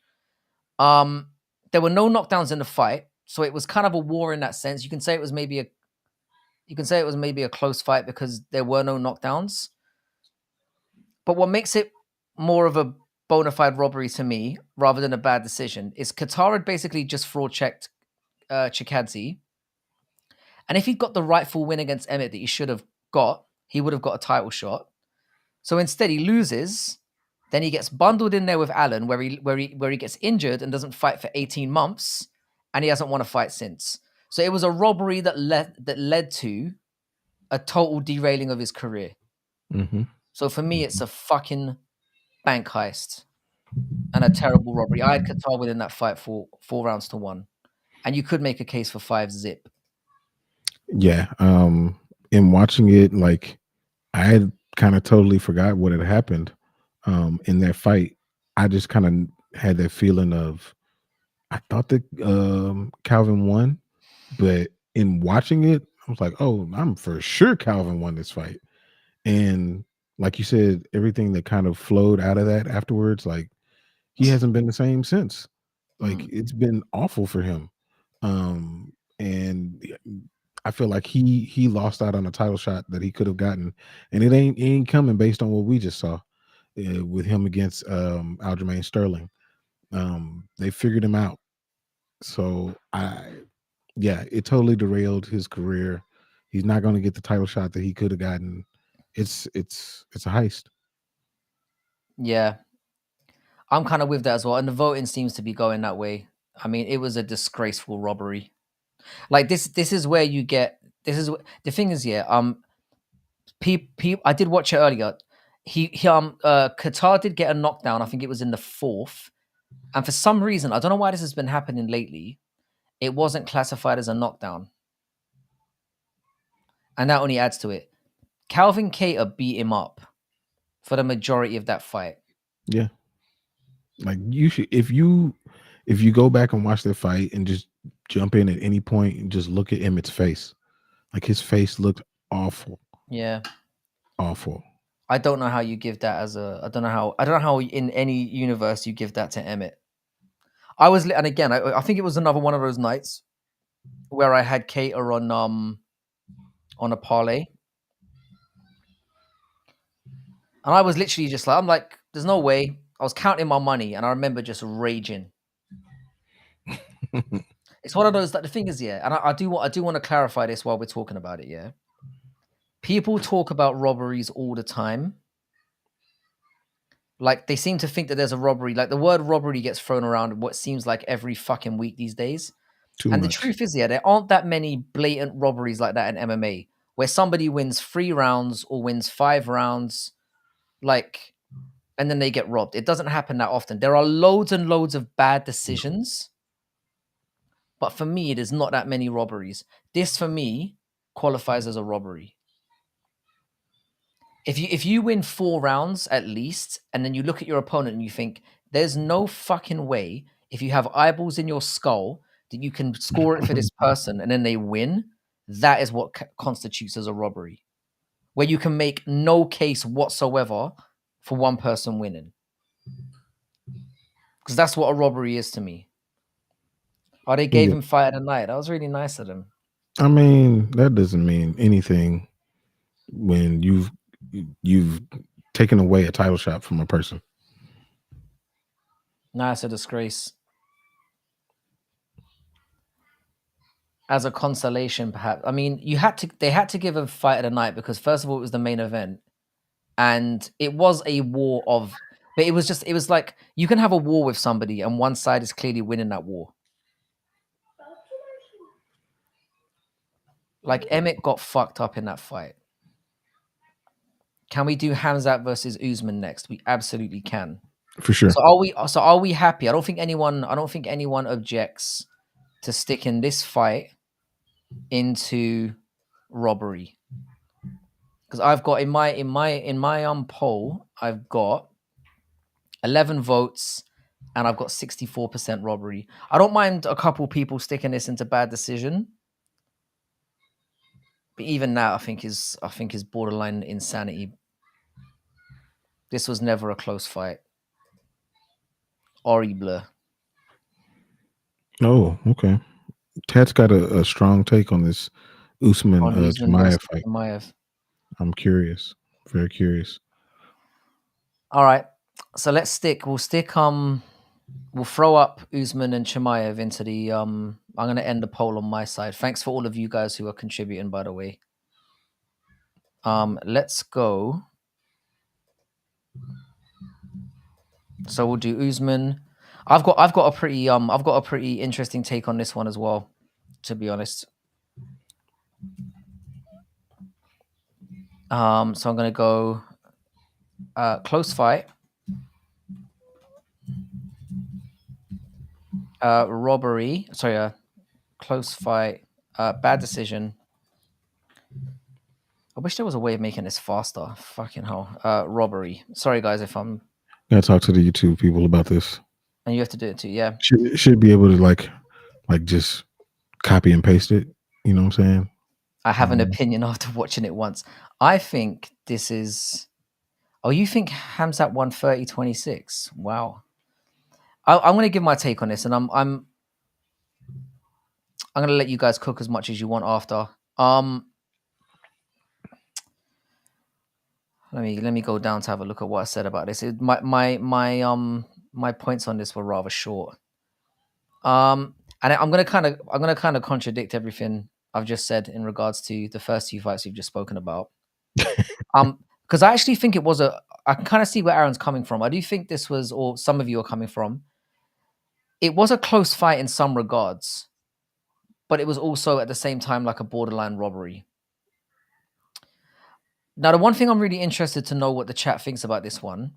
There were no knockdowns in the fight, so it was kind of a war in that sense. You can say it was maybe a close fight because there were no knockdowns. But what makes it more of a bona fide robbery to me, rather than a bad decision, is Kattar had basically just fraud checked Chikadze. And if he'd got the rightful win against Emmett that he should have got, he would have got a title shot. So instead he loses, then he gets bundled in there with Allen, where he gets injured and doesn't fight for 18 months, and he hasn't won a fight since. So it was a robbery that led to a total derailing of his career. Mm-hmm. So for me, it's a fucking bank heist and a terrible robbery. I had Kattar winning that fight for 4 rounds to 1, and you could make a case for 5 zip. Yeah. In watching it, like I had kind of totally forgot what had happened in that fight. I just kind of had that feeling of I thought that Calvin won, but in watching it, I was like, oh, I'm for sure Calvin won this fight. And like you said, everything that kind of flowed out of that afterwards, like he hasn't been the same since. Like it's been awful for him. And I feel like he lost out on a title shot that he could have gotten, and it ain't coming based on what we just saw with him against Aljamain Sterling. They figured him out. So it totally derailed his career. He's not going to get the title shot that he could have gotten. It's a heist. Yeah, I'm kind of with that as well, and the voting seems to be going that way. I mean, it was a disgraceful robbery. Like this is where you get. The thing is, yeah. I did watch it earlier. Kattar did get a knockdown. I think it was in the 4th, and for some reason, I don't know why this has been happening lately. It wasn't classified as a knockdown, and that only adds to it. Calvin Kattar beat him up for the majority of that fight. Yeah, like you should if you go back and watch the fight and just jump in at any point and just look at Emmett's face. Like his face looked awful. Yeah. Awful. I don't know how you give that I don't know how in any universe you give that to Emmett. And again, I think it was another one of those nights where I had Kattar on a parlay. And I was literally just like, I'm like, there's no way. I was counting my money and I remember just raging. It's one of those that the thing is, yeah, and I do want to clarify this while we're talking about it, yeah. People talk about robberies all the time. Like they seem to think that there's a robbery. Like the word robbery gets thrown around what seems like every fucking week these days. Too much. The truth is, yeah, there aren't that many blatant robberies like that in MMA. where somebody wins 3 rounds or wins 5 rounds, like, and then they get robbed. It doesn't happen that often. There are loads and loads of bad decisions, but for me, there's not that many robberies. This, for me, qualifies as a robbery. If you win 4 rounds at least, and then you look at your opponent and you think, there's no fucking way, if you have eyeballs in your skull, that you can score it for this person and then they win, that is what constitutes as a robbery. Where you can make no case whatsoever for one person winning. Because that's what a robbery is to me. Oh, they gave him fight of the night. That was really nice of them. I mean, that doesn't mean anything when you've taken away a title shot from a person. Nah, it's a disgrace. As a consolation, perhaps. I mean, they had to give a fight of the night because first of all, it was the main event. And it was a war of, but it was like, you can have a war with somebody and one side is clearly winning that war. Like Emmett got fucked up in that fight. Can we do Khamzat versus Usman next? We absolutely can. For sure. So are we happy? I don't think anyone objects to sticking this fight into robbery. Because I've got in my poll, I've got 11 votes and I've got 64% robbery. I don't mind a couple people sticking this into bad decision. But even that I think is borderline insanity. This was never a close fight. Horrible. Oh, okay. Ted's got a strong take on this Usman Chimaev fight. Chimaev. I'm curious. Very curious. All right. So we'll throw up Usman and Chimaev into the I'm gonna end the poll on my side. Thanks for all of you guys who are contributing, by the way. Let's go. So we'll do Usman. I've got a pretty interesting take on this one as well, to be honest. So I'm gonna go close fight. Robbery. Sorry, close fight. Bad decision. I wish there was a way of making this faster. Fucking hell. Robbery. Sorry guys if I'm gotta talk to the YouTube people about this. And you have to do it too, yeah. Should be able to like just copy and paste it. You know what I'm saying? I have an opinion after watching it once. I think this is. Oh, you think Khamzat won 30-26? Wow. I'm going to give my take on this, and I'm going to let you guys cook as much as you want after. Let me go down to have a look at what I said about this. My points on this were rather short. And I'm gonna kind of contradict everything I've just said in regards to the first 2 fights we've just spoken about. Because I actually think I can kind of see where Aaron's coming from. I do think this was, or some of you are coming from. It was a close fight in some regards, but it was also at the same time like a borderline robbery. Now, the one thing I'm really interested to know what the chat thinks about this one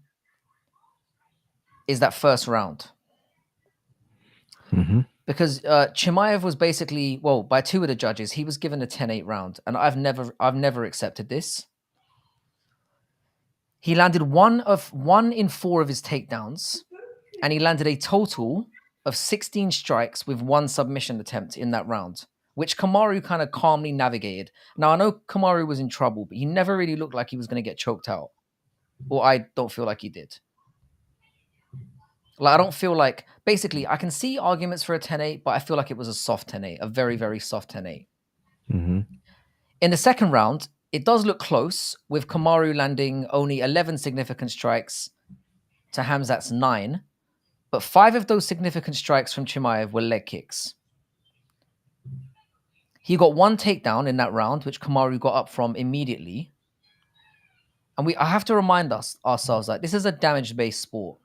is that first round. Mm-hmm. Because Chimaev was basically, well, by 2 of the judges, he was given a 10-8 round, and I've never accepted this. He landed 1 in 4 of his takedowns, and he landed a total of 16 strikes with 1 submission attempt in that round, which Kamaru kind of calmly navigated. Now, I know Kamaru was in trouble, but he never really looked like he was going to get choked out. Or I don't feel like he did. Like, I don't feel like... Basically, I can see arguments for a 10-8, but I feel like it was a soft 10-8, a very, very soft 10-8. Mm-hmm. In the second round, it does look close, with Kamaru landing only 11 significant strikes to Khamzat's 9, but 5 of those significant strikes from Chimaev were leg kicks. He got 1 takedown in that round, which Kamaru got up from immediately. And I have to remind ourselves that this is a damage-based sport.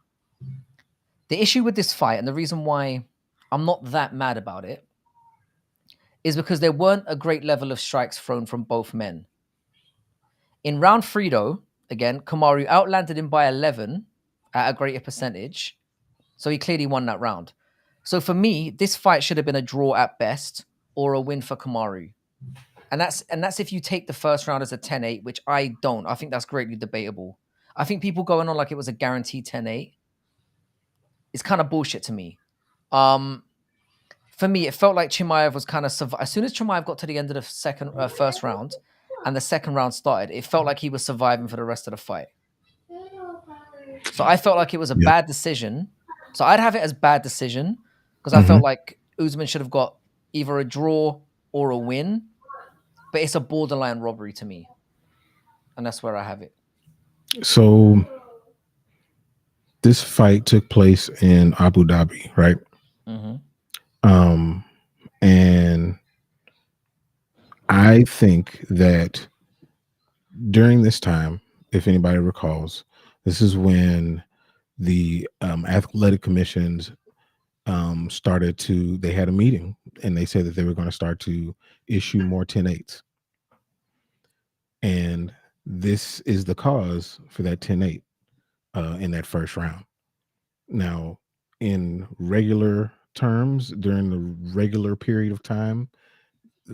The issue with this fight, and the reason why I'm not that mad about it, is because there weren't a great level of strikes thrown from both men. In round 3, though, again, Kamaru outlanded him by 11 at a greater percentage, so he clearly won that round. So for me, this fight should have been a draw at best or a win for Kamaru. And that's if you take the first round as a 10-8, which I don't. I think that's greatly debatable. I think people going on like it was a guaranteed 10-8 is kind of bullshit to me. For me, it felt like Chimaev was kind of as soon as Chimaev got to the end of the first round and the second round started, it felt like he was surviving for the rest of the fight. So I felt like it was a bad decision. So I'd have it as bad decision because I felt like Usman should have got either a draw or a win, but it's a borderline robbery to me. And that's where I have it. So this fight took place in Abu Dhabi, right? And I think that during this time, if anybody recalls, this is when the athletic commissions they had a meeting and they said that they were going to start to issue more 10-8s. And this is the cause for that 10-8 in that first round. Now, in regular terms, during the regular period of time,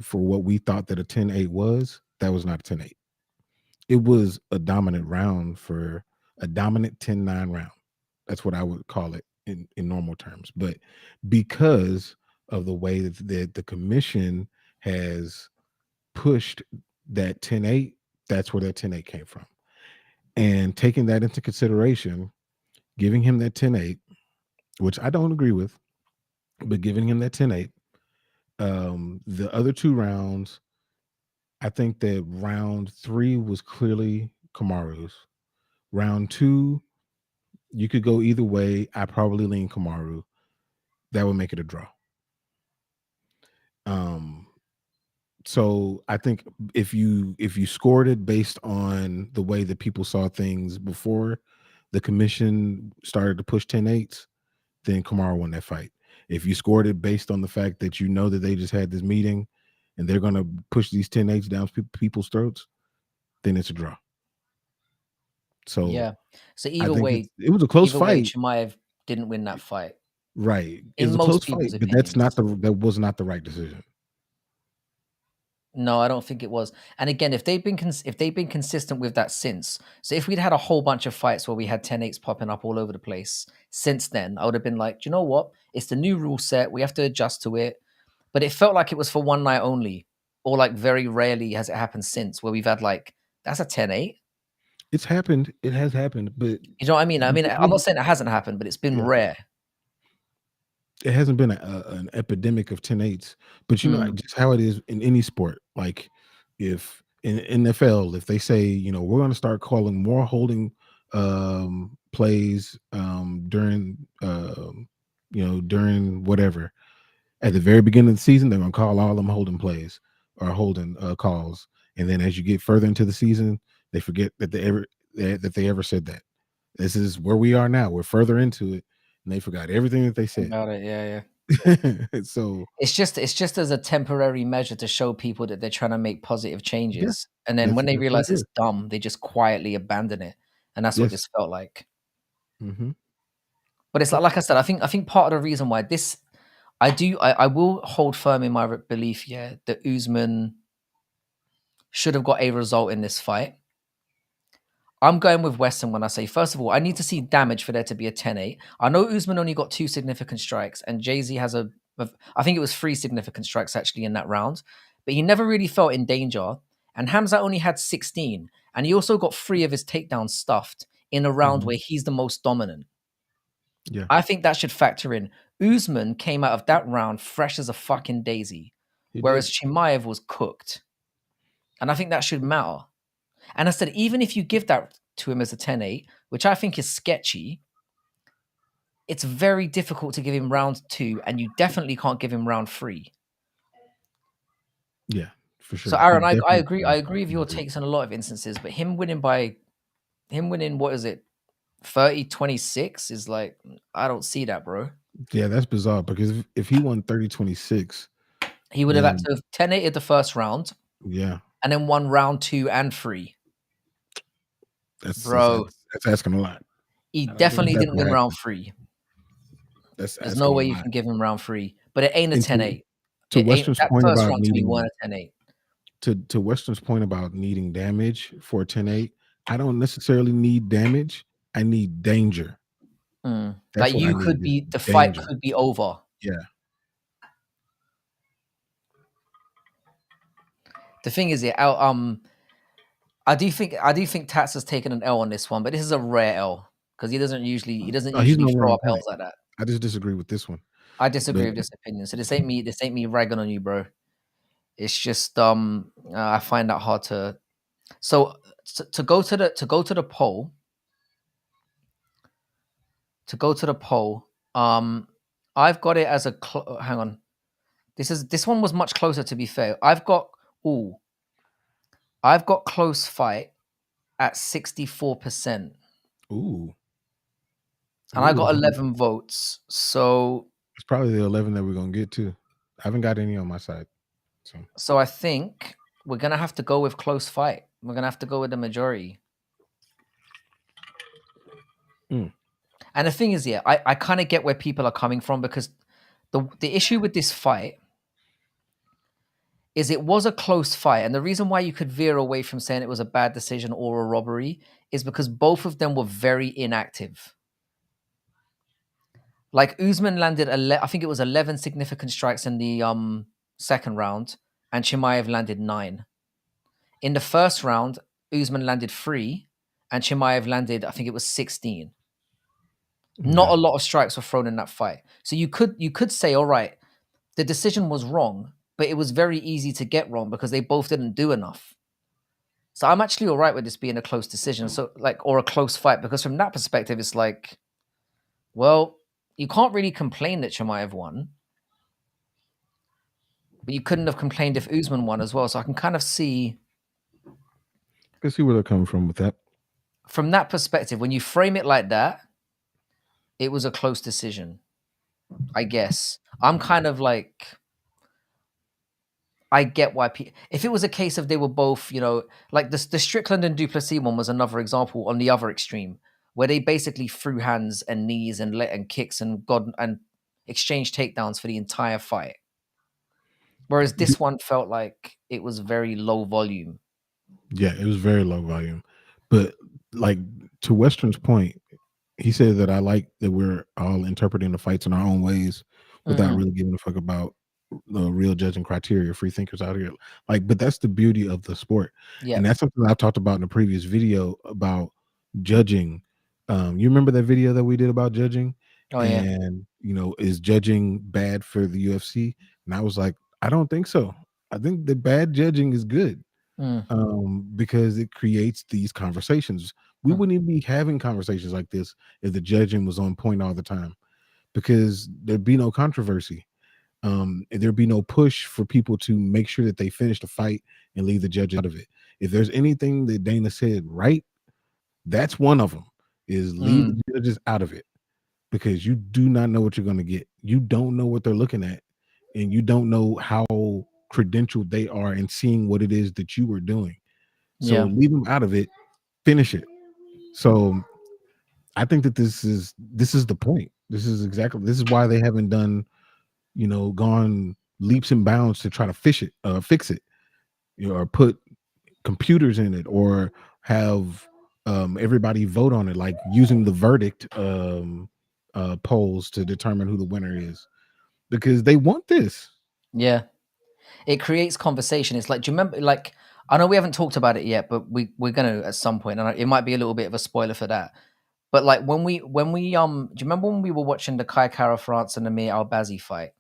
for what we thought that a 10-8 was, that was not a 10-8. It was a dominant round for a dominant 10-9 round. That's what I would call it in normal terms. But because of the way that the commission has pushed that 10-8, that's where that 10-8 came from. And taking that into consideration, giving him that 10-8, which I don't agree with, but giving him that 10-8, the other two rounds, I think that round 3 was clearly Kamaru's. Round 2, you could go either way. I probably lean Kamaru. That would make it a draw. So I think if you scored it based on the way that people saw things before the commission started to push 10-8s, then Kamaru won that fight. If you scored it based on the fact that you know that they just had this meeting and they're going to push these 10-8s down people's throats, then it's a draw. So yeah. So either way, it was a close fight. Chimaev didn't win that fight. Right. It was a close fight, but that was not the right decision. No, I don't think it was. And again, if they've been consistent with that since, so if we'd had a whole bunch of fights where we had 10-8s popping up all over the place since then, I would have been like, do you know what? It's the new rule set. We have to adjust to it. But it felt like it was for one night only, or like very rarely has it happened since where we've had like, that's a 10-8. It's happened. It has happened, but you know what I mean? I mean, I'm not saying it hasn't happened, but it's been rare. It hasn't been an epidemic of 10-8s, but you know just how it is in any sport. Like if in NFL, if they say, you know, we're going to start calling more holding plays during during whatever, at the very beginning of the season, they're going to call all them holding plays or holding calls, and then as you get further into the season, they forget that they ever said that. This is where we are now. We're further into it. And they forgot everything that they said about it. Yeah. So it's just as a temporary measure to show people that they're trying to make positive changes. And then when they realize it's dumb, they just quietly abandon it. And that's what this felt like. But it's like I said, I think part of the reason why this, I will hold firm in my belief, that Usman should have got a result in this fight. I'm going with Weston when I say, first of all, I need to see damage for there to be a 10-8. I know Usman only got 2 significant strikes, and Jay-Z has I think it was 3 significant strikes actually in that round, but he never really felt in danger. And Hamza only had 16, and he also got 3 of his takedowns stuffed in a round where he's the most dominant. Yeah, I think that should factor in. Usman came out of that round fresh as a fucking daisy, whereas Chimaev was cooked. And I think that should matter. And I said, even if you give that to him as a 10-8, which I think is sketchy, it's very difficult to give him round 2, and you definitely can't give him round 3. Yeah, for sure. So Aaron, I agree with your takes in a lot of instances, but him winning, what is it, 30-26 is like, I don't see that, bro. Yeah, that's bizarre, because if he won 30-26, He would have had And to have 10-8'd the first round yeah, and then won round 2 and 3. that's Bro, asking a lot. he I don't think definitely that's didn't what win round happened. 3. That's There's no asking a way you lot. can give him round 3, but it ain't a And 10-8. to It ain't Western's that point first about round to me needing weren't a 10-8. to Western's point about needing damage for a 10-8, I don't necessarily need damage. I need danger. That's Like what I you need. could be, the fight Danger. could be over. Yeah. The thing is, I do think Tats has taken an L on this one, but this is a rare L because he doesn't usually No, he's nowhere throw on up point. L's like that. I just disagree with this one. I disagree But with this opinion. So this ain't me ragging on you, bro. It's just I find that hard to. So to go to the poll, I've got it as a hang on. This one was much closer, to be fair. I've got close fight at 64%. ooh. And I got Ooh. 11 votes. So It's probably the 11 that we're gonna get to. I haven't got any on my side. so I think we're gonna have to go with close fight. We're gonna have to go with the majority. Mm. And the thing is, yeah, I kind of get where people are coming from because the issue with this fight is it was a close fight. And the reason why you could veer away from saying it was a bad decision or a robbery is because both of them were very inactive. Like Usman landed, I think it was 11 significant strikes in the second round, and Chimaev landed 9. In the first round, Usman landed 3, and Chimaev landed, I think it was 16. Not Yeah. a lot of strikes were thrown in that fight. So you could say, all right, the decision was wrong, but it was very easy to get wrong because they both didn't do enough. So I'm actually all right with this being a close decision, so like, or a close fight, because from that perspective, it's like, well, you can't really complain that Chimaev won, but you couldn't have complained if Usman won as well. So I can kind of see I can see where they're coming from with that. from that perspective, when you frame it like that, it was a close decision, I guess. I'm kind of like, I get why people. If it was a case of they were both, like the Strickland and Duplessis one was another example on the other extreme, where they basically threw hands and knees and kicks and exchanged takedowns for the entire fight. Whereas this one felt like it was very low volume. Yeah, it was very low volume. But like, to Western's point, he said that I like that we're all interpreting the fights in our own ways without really giving a fuck about the real judging criteria, free thinkers out here. Like, but that's the beauty of the sport. Yeah. And that's something I've talked about in a previous video about judging. You remember that video that we did about judging? Oh yeah. And is judging bad for the UFC? And I was like, I don't think so. I think the bad judging is good. Because it creates these conversations. We wouldn't even be having conversations like this if the judging was on point all the time, because there'd be no controversy. There'd be no push for people to make sure that they finish the fight and leave the judges out of it. If there's anything that Dana said right, that's one of them, is leave the judges out of it, because you do not know what you're going to get. You don't know what they're looking at, and you don't know how credentialed they are in seeing what it is that you were doing. So leave them out of it, finish it. So I think that this is the point. This is why they haven't gone leaps and bounds to try to fix it, or put computers in it, or have everybody vote on it, like using the verdict polls to determine who the winner is, because they want this. Yeah. It creates conversation. It's like, do you remember, like, I know we haven't talked about it yet, but we're going to at some point, and it might be a little bit of a spoiler for that. But like when we do you remember when we were watching the Kara France and the Amir Albazi fight?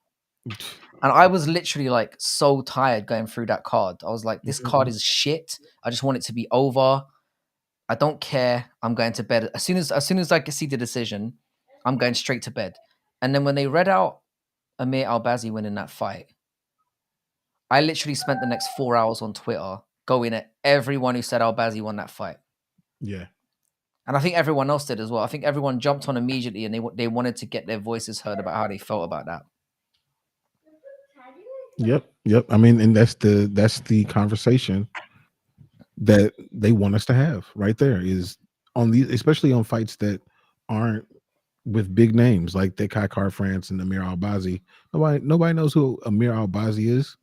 And I was literally like so tired going through that card. I was like, this card is shit. I just want it to be over. I don't care. I'm going to bed. As soon as I can see the decision, I'm going straight to bed. And then when they read out Amir Albazi winning that fight, I literally spent the next 4 hours on Twitter going at everyone who said Albazi won that fight. Yeah. And I think everyone else did as well. I think everyone jumped on immediately, and they wanted to get their voices heard about how they felt about that. Yep. I mean, and that's the conversation that they want us to have right there is on these, especially on fights that aren't with big names like the Kattar France and Amir Albazi. Nobody knows who Amir Albazi is,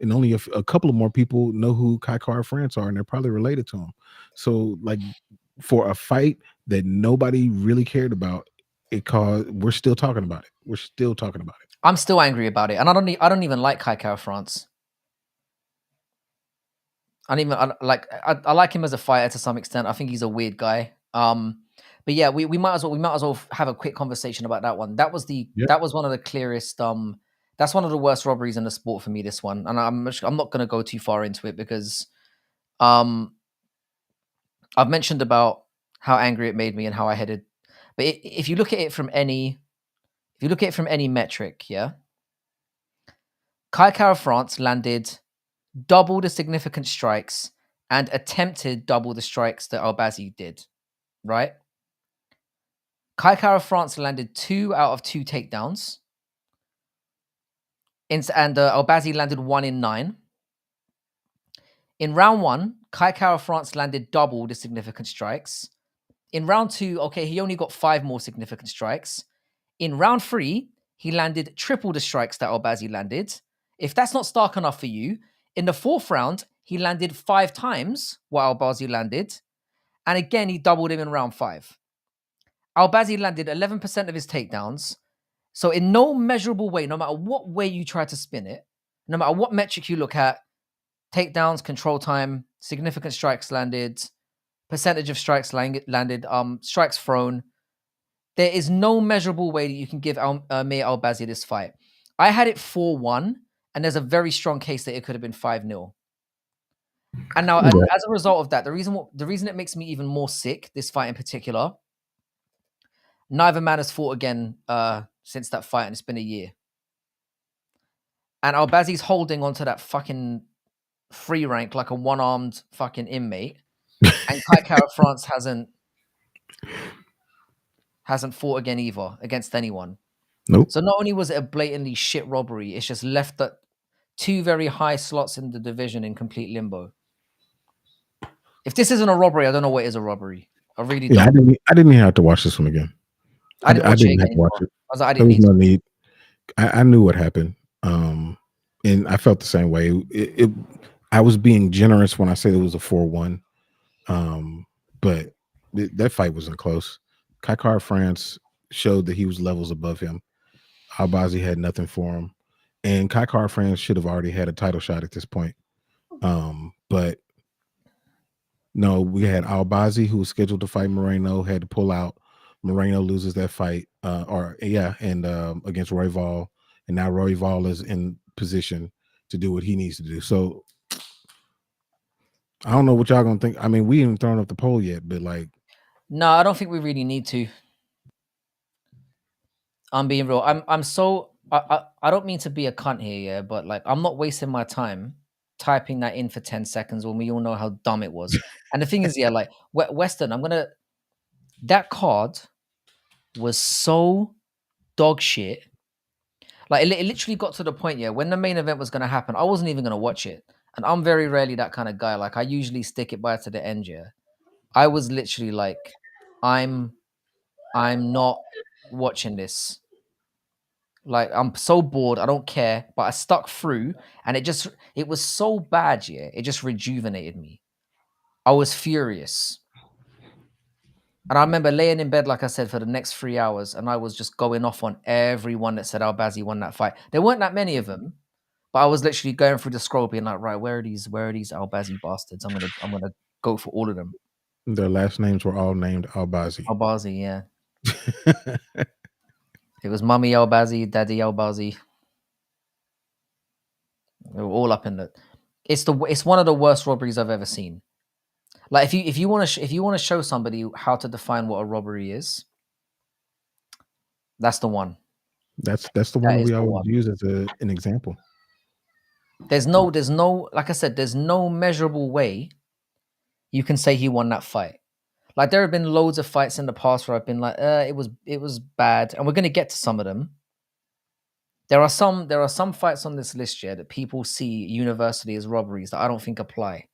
and only a couple of more people know who Kattar France are, and they're probably related to him. So, like, for a fight that nobody really cared about, we're still talking about it. We're still talking about it. I'm still angry about it, and I don't even like Kai France. I like him as a fighter to some extent. I think he's a weird guy. But yeah, we might as well have a quick conversation about that one. That was one of the clearest. That's one of the worst robberies in the sport for me. This one, and I'm not going to go too far into it because I've mentioned about how angry it made me and how I headed. But if you look at it from any metric, yeah, Kai France landed double the significant strikes and attempted double the strikes that Albazi did, right? Kai France landed 2 out of 2 takedowns. And Albazi landed 1 in 9. In round 1, Kai France landed double the significant strikes. In round 2, okay, he only got 5 more significant strikes. In round 3, he landed triple the strikes that Albazi landed. If that's not stark enough for you, in the 4th round, he landed 5 times what Albazi landed. And again, he doubled him in round 5. Albazi landed 11% of his takedowns. So in no measurable way, no matter what way you try to spin it, no matter what metric you look at, takedowns, control time, significant strikes landed, percentage of strikes landed, strikes thrown, there is no measurable way that you can give Amir Albazi this fight. I had it 4-1, and there's a very strong case that it could have been 5-0. And now, as a result of that, the reason it makes me even more sick, this fight in particular, neither man has fought again since that fight, and it's been a year. And Albazi's holding onto that fucking free rank like a one-armed fucking inmate. And Kai France hasn't fought again either against anyone. Nope. So not only was it a blatantly shit robbery, it's just left that 2 very high slots in the division in complete limbo. If this isn't a robbery, I don't know what is a robbery. I really don't. I didn't even have to watch this one again. I didn't have to watch it. I didn't need no need. I knew what happened. And I felt the same way. I was being generous when I said it was a 4-1. But that fight wasn't close. Kattar France showed that he was levels above him. Albazi had nothing for him. And Kattar France should have already had a title shot at this point. But no, we had Albazi, who was scheduled to fight Moreno, had to pull out. Moreno loses that fight, against Royval, and now Royval is in position to do what he needs to do. So I don't know what y'all gonna think. I mean, we haven't thrown up the poll yet, but like, no, I don't think we really need to. I'm being real. I don't mean to be a cunt here, yeah, but like, I'm not wasting my time typing that in for 10 seconds when we all know how dumb it was. And the thing is, yeah, like Western, that card was so dog shit. Like it literally got to the point, yeah, when the main event was going to happen, I wasn't even going to watch it. And I'm very rarely that kind of guy. Like I usually stick it by to the end, yeah. I was literally like, I'm not watching this. Like I'm so bored, I don't care, but I stuck through, and it was so bad, yeah. It just rejuvenated me. I was furious. And I remember laying in bed, like I said, for the next 3 hours, and I was just going off on everyone that said Albazi won that fight. There weren't that many of them, but I was literally going through the scroll, being like, right, where are these Albazi bastards? I'm gonna go for all of them. their last names were all named Albazi. Albazi, yeah. It was Mummy Albazi, Daddy Albazi. They were all up in the. It's one of the worst robberies I've ever seen. Like if you want to show somebody how to define what a robbery is, that's the one. That's the one we always use as an example. There's no like I said, there's no measurable way you can say he won that fight. Like there have been loads of fights in the past where I've been like, it was bad, and we're gonna get to some of them. There are some fights on this list here that people see universally as robberies that I don't think apply.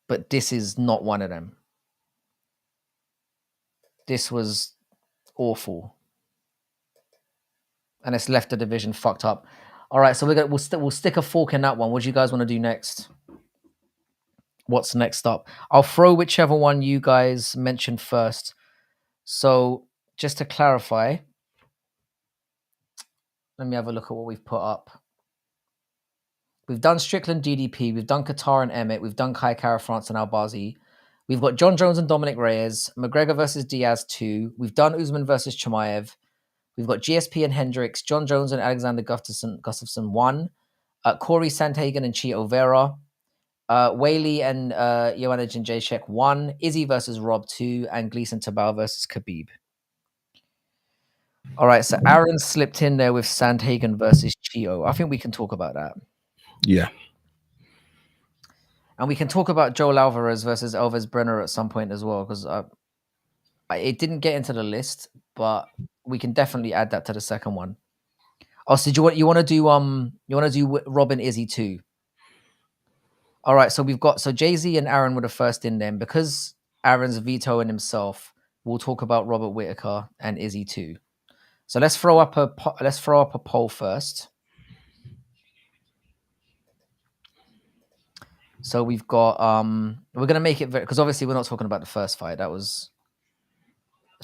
But this is not one of them. This was awful, and it's left the division fucked up. All right, so we'll stick a fork in that one. What do you guys want to do next? What's next up? I'll throw whichever one you guys mentioned first. So just to clarify, let me have a look at what we've put up. We've done Strickland DDP. We've done Kattar and Emmett. We've done Kattar, France, and Albazi. We've got John Jones and Dominick Reyes. McGregor versus Diaz 2. We've done Usman versus Chimaev. We've got GSP and Hendricks. John Jones and Alexander Gustaffson 1. Cory, Sandhagen, and Chito Vera. Weili and Joanna Jędrzejczyk 1. Izzy versus Rob 2. And Gleison Tibau versus Khabib. All right, so Aaron slipped in there with Sandhagen versus Chito. I think we can talk about that. Yeah. And we can talk about Joel Alvarez versus Elvis Brenner at some point as well, because it didn't get into the list, but we can definitely add that to the second one. Oh, so you want to do Robin Izzy too? All right, so we've got Jay-Z and Aaron were the first in them. Because Aaron's vetoing himself, we'll talk about Robert Whittaker and Izzy too. So let's throw up a poll first. So we've got we're gonna make it very, because obviously we're not talking about the first fight. That was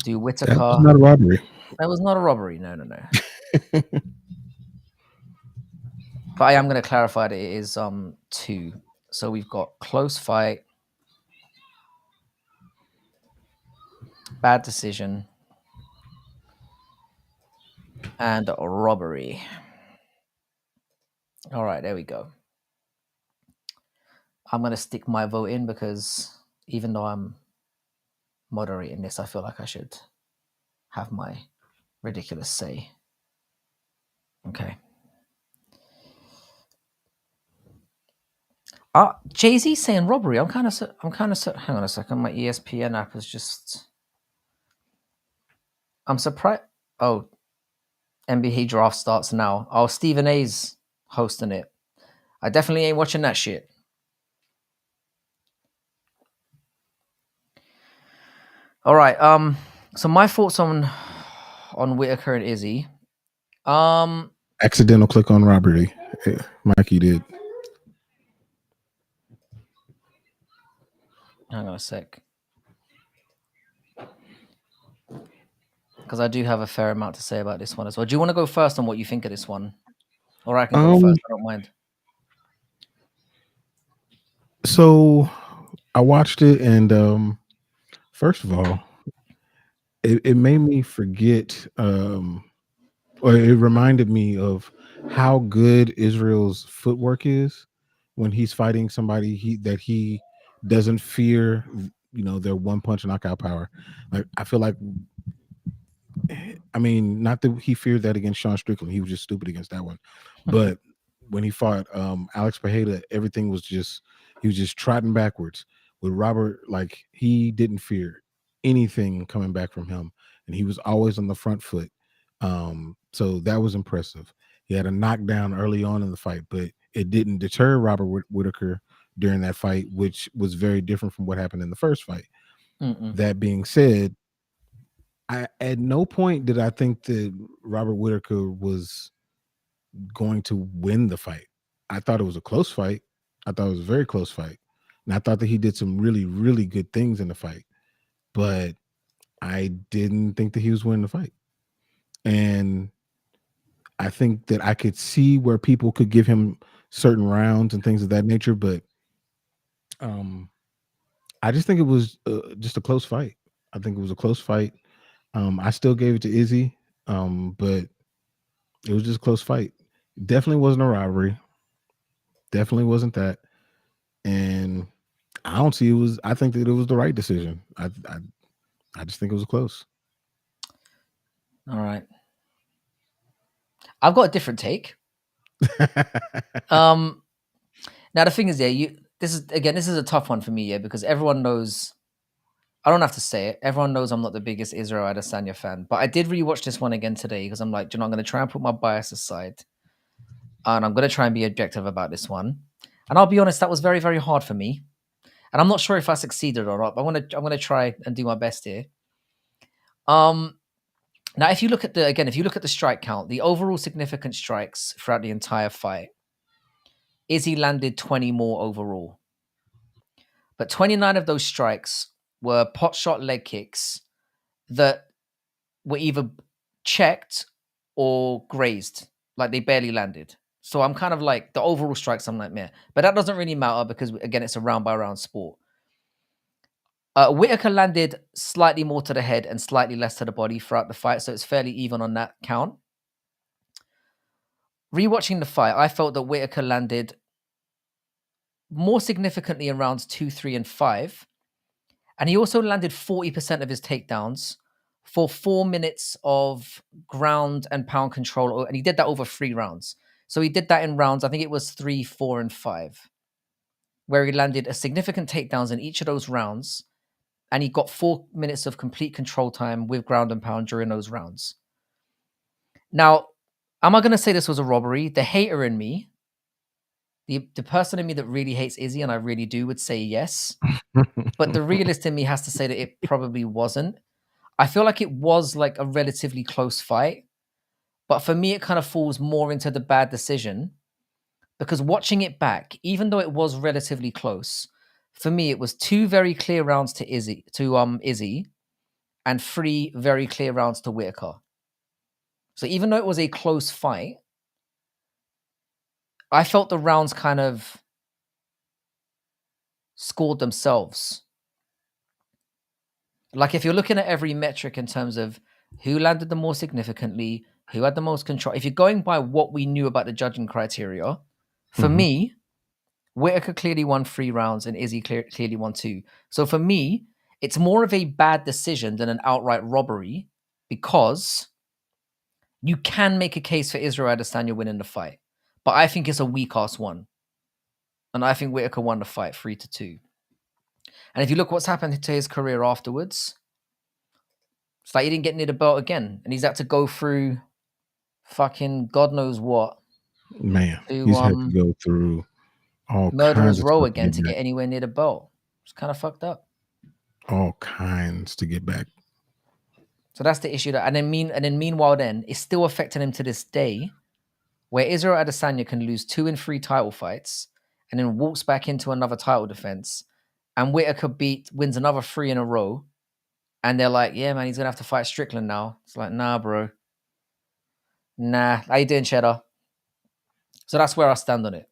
Whittaker. That was not a robbery. That was not a robbery. No. But I am gonna clarify that it is 2. So we've got close fight, bad decision, and a robbery. All right, there we go. I'm gonna stick my vote in because even though I'm moderating this, I feel like I should have my ridiculous say. Okay. Jay-Z saying robbery. I'm kind of hang on a second. My ESPN app is just. I'm surprised. Oh, NBA draft starts now. Oh, Stephen A's hosting it. I definitely ain't watching that shit. All right. So my thoughts on Whittaker and Izzy. Accidental click on robbery. Mikey did. Hang on a sec. Because I do have a fair amount to say about this one as well. Do you want to go first on what you think of this one? Or I can go first. I don't mind. So I watched it, and first of all, it made me forget, or it reminded me of how good Israel's footwork is when he's fighting somebody that he doesn't fear, their one punch knockout power. Like, I feel like, I mean, not that he feared that against Sean Strickland. He was just stupid against that one. But when he fought Alex Pereira, everything was just, he was just trotting backwards. With Robert, like, he didn't fear anything coming back from him, and he was always on the front foot. So that was impressive. He had a knockdown early on in the fight, but it didn't deter Robert Whittaker during that fight, which was very different from what happened in the first fight. That being said, at no point did I think that Robert Whittaker was going to win the fight. I thought it was a close fight. I thought it was a very close fight. And I thought that he did some really, really good things in the fight. But I didn't think that he was winning the fight. And I think that I could see where people could give him certain rounds and things of that nature. But I just think it was just a close fight. I think it was a close fight. I still gave it to Izzy, but it was just a close fight. Definitely wasn't a robbery. Definitely wasn't that. And I don't see it was. I think that it was the right decision. I just think it was close. All right. I've got a different take. Now the thing is, this is a tough one for me, because everyone knows I don't have to say it. Everyone knows I'm not the biggest Israel Adesanya fan, but I did rewatch this one again today because I'm like, you know, I'm going to try and put my bias aside, and I'm going to try and be objective about this one. And I'll be honest, that was very, very hard for me, and I'm not sure if I succeeded or not. But I'm going to try and do my best here. Now, if you look at the strike count, the overall significant strikes throughout the entire fight, Izzy landed 20 more overall, but 29 of those strikes were pot shot leg kicks that were either checked or grazed, like they barely landed. So I'm kind of like, the overall strikes, I'm like, meh. But that doesn't really matter because, again, it's a round by round sport. Whitaker landed slightly more to the head and slightly less to the body throughout the fight, so it's fairly even on that count. Rewatching the fight, I felt that Whitaker landed more significantly in rounds 2, 3, and 5. And he also landed 40% of his takedowns for 4 minutes of ground and pound control. And he did that over 3 rounds. So he did that in rounds, I think it was 3, 4, and 5, where he landed a significant takedowns in each of those rounds. And he got 4 minutes of complete control time with ground and pound during those rounds. Now, am I going to say this was a robbery? The hater in me, the person in me that really hates Izzy, and I really do, would say yes. But the realist in me has to say that it probably wasn't. I feel like it was like a relatively close fight. But for me, it kind of falls more into the bad decision. Because watching it back, even though it was relatively close, for me, it was 2 very clear rounds to Izzy, and 3 very clear rounds to Whitaker. So even though it was a close fight, I felt the rounds kind of scored themselves. Like, if you're looking at every metric in terms of who landed the more significantly, who had the most control, if you're going by what we knew about the judging criteria, for me, Whitaker clearly won 3 rounds and Izzy clearly won 2. So for me, it's more of a bad decision than an outright robbery, because you can make a case for Israel Adesanya winning the fight. But I think it's a weak-ass one. And I think Whitaker won the fight 3-2. And if you look what's happened to his career afterwards, it's like he didn't get near the belt again. And he's had to go through fucking God knows what. Man, he's had to go through all Murderer's kinds of Row stuff again to get anywhere near the belt. It's kind of fucked up. All kinds to get back. So that's the issue. And then meanwhile, it's still affecting him to this day, where Israel Adesanya can lose 2 in 3 title fights and then walks back into another title defense, and Whitaker wins another 3 in a row, and they're like, yeah, man, he's gonna have to fight Strickland now. It's like, nah, bro. Nah. How you doing, Cheddar? So that's where I stand on it.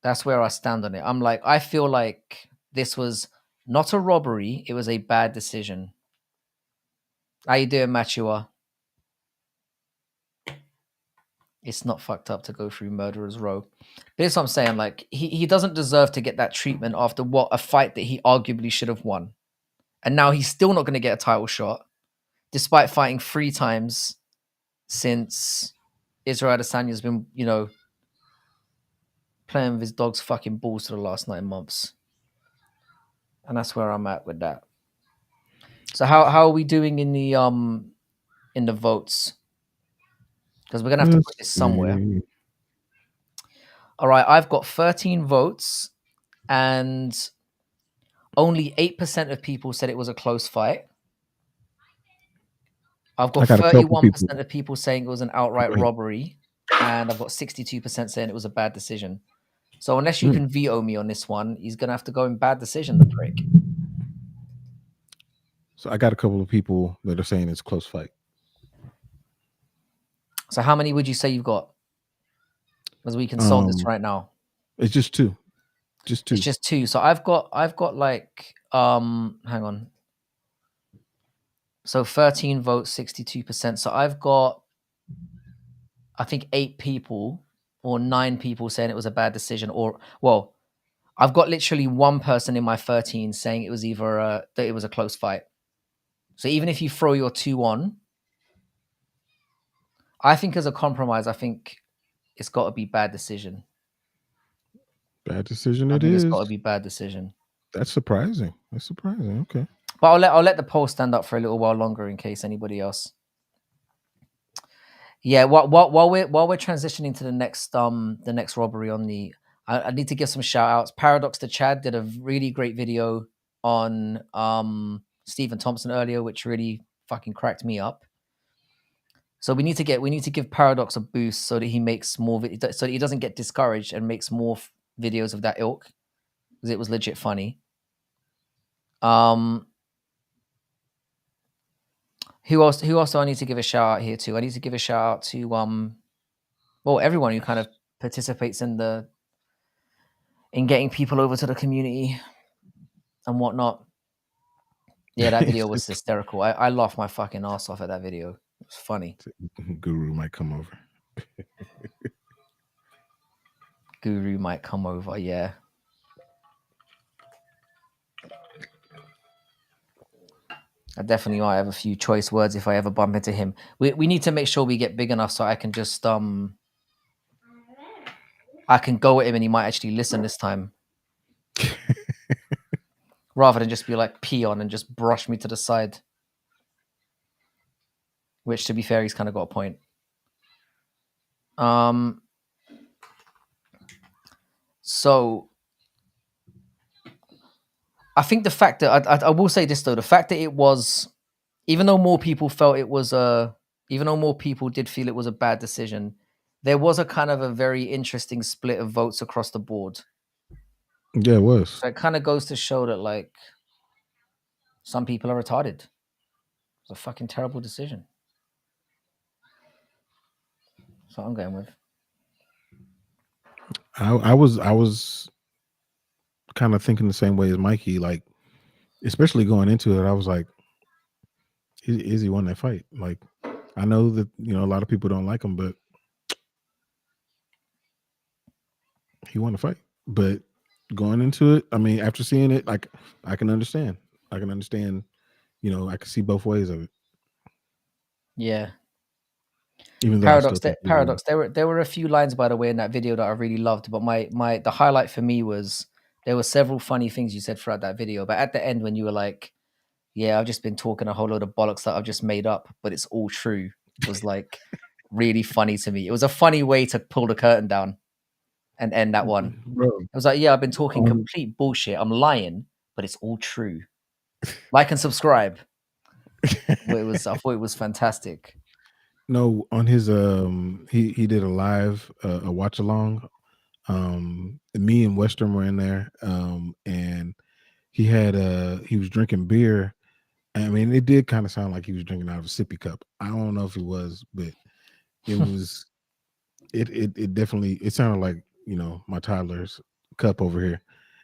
I'm like, I feel like this was not a robbery. It was a bad decision. How you doing, Machua? It's not fucked up to go through Murderer's Row. But that's what I'm saying. Like, he doesn't deserve to get that treatment after what a fight that he arguably should have won. And now he's still not going to get a title shot, despite fighting 3 times since Israel Adesanya's been, playing with his dog's fucking balls for the last 9 months. And that's where I'm at with that. So how are we doing in the votes? Because we're gonna have to put this somewhere. All right, I've got 13 votes, and only 8% of people said it was a close fight. I've got 31% of people saying it was an outright robbery, and I've got 62% saying it was a bad decision. So unless you can veto me on this one, he's gonna have to go in bad decision, the prick. So I got a couple of people that are saying it's a close fight. So how many would you say you've got? Because we can solve this right now. It's just 2. It's just 2. So I've got like hang on. So 13 votes, 62%. So I've got, I think, 8 people or 9 people saying it was a bad decision, or, well, I've got literally 1 person in my 13 saying it was either that it was a close fight. So even if you throw your 2 on, I think as a compromise, I think it's got to be bad decision. Bad decision it is. It's got to be bad decision. That's surprising. That's surprising. Okay. But I'll let the poll stand up for a little while longer in case anybody else. Yeah, while we're transitioning to the next robbery on the, I need to give some shout outs. Paradox to Chad did a really great video on Stephen Thompson earlier, which really fucking cracked me up. So we need to give Paradox a boost so that he makes more so that he doesn't get discouraged and makes more videos of that ilk, because it was legit funny. Who else do I need to give a shout out here to? I need to give a shout out to well, everyone who kind of participates in getting people over to the community and whatnot. Yeah, that video was hysterical. I laughed my fucking ass off at that video. It was funny. Guru might come over. Guru might come over, yeah. I definitely might have a few choice words if I ever bump into him. We need to make sure we get big enough so I can just I can go at him and he might actually listen this time. Rather than just be like peon and just brush me to the side. Which, to be fair, he's kind of got a point. So I think the fact that I will say this though, the fact that it was, even though more people felt it was even though more people did feel it was a bad decision, there was a kind of a very interesting split of votes across the board. Yeah, it was. So it kind of goes to show that like some people are retarded. It's a fucking terrible decision. That's what I'm going with. I was kind of thinking the same way as Mikey, like, especially going into it, I was like, Izzy won that fight. Like, I know that, you know, a lot of people don't like him, but he won the fight. But going into it, I mean, after seeing it, like, I can understand. You know, I can see both ways of it. Yeah. Even though Paradox. There were a few lines, by the way, in that video that I really loved. But the highlight for me was there were several funny things you said throughout that video. But at the end, when you were like, "Yeah, I've just been talking a whole load of bollocks that I've just made up, but it's all true," was like really funny to me. It was a funny way to pull the curtain down and end that one. Bro, I was like, "Yeah, I've been talking complete bullshit. I'm lying, but it's all true." Like and subscribe. I thought it was fantastic. No, on his he did a live a watch along. Me and Western were in there, and he was drinking beer. I mean, it did kind of sound like he was drinking out of a sippy cup. I don't know if he was, but it was it definitely, it sounded like, you know, my toddler's cup over here.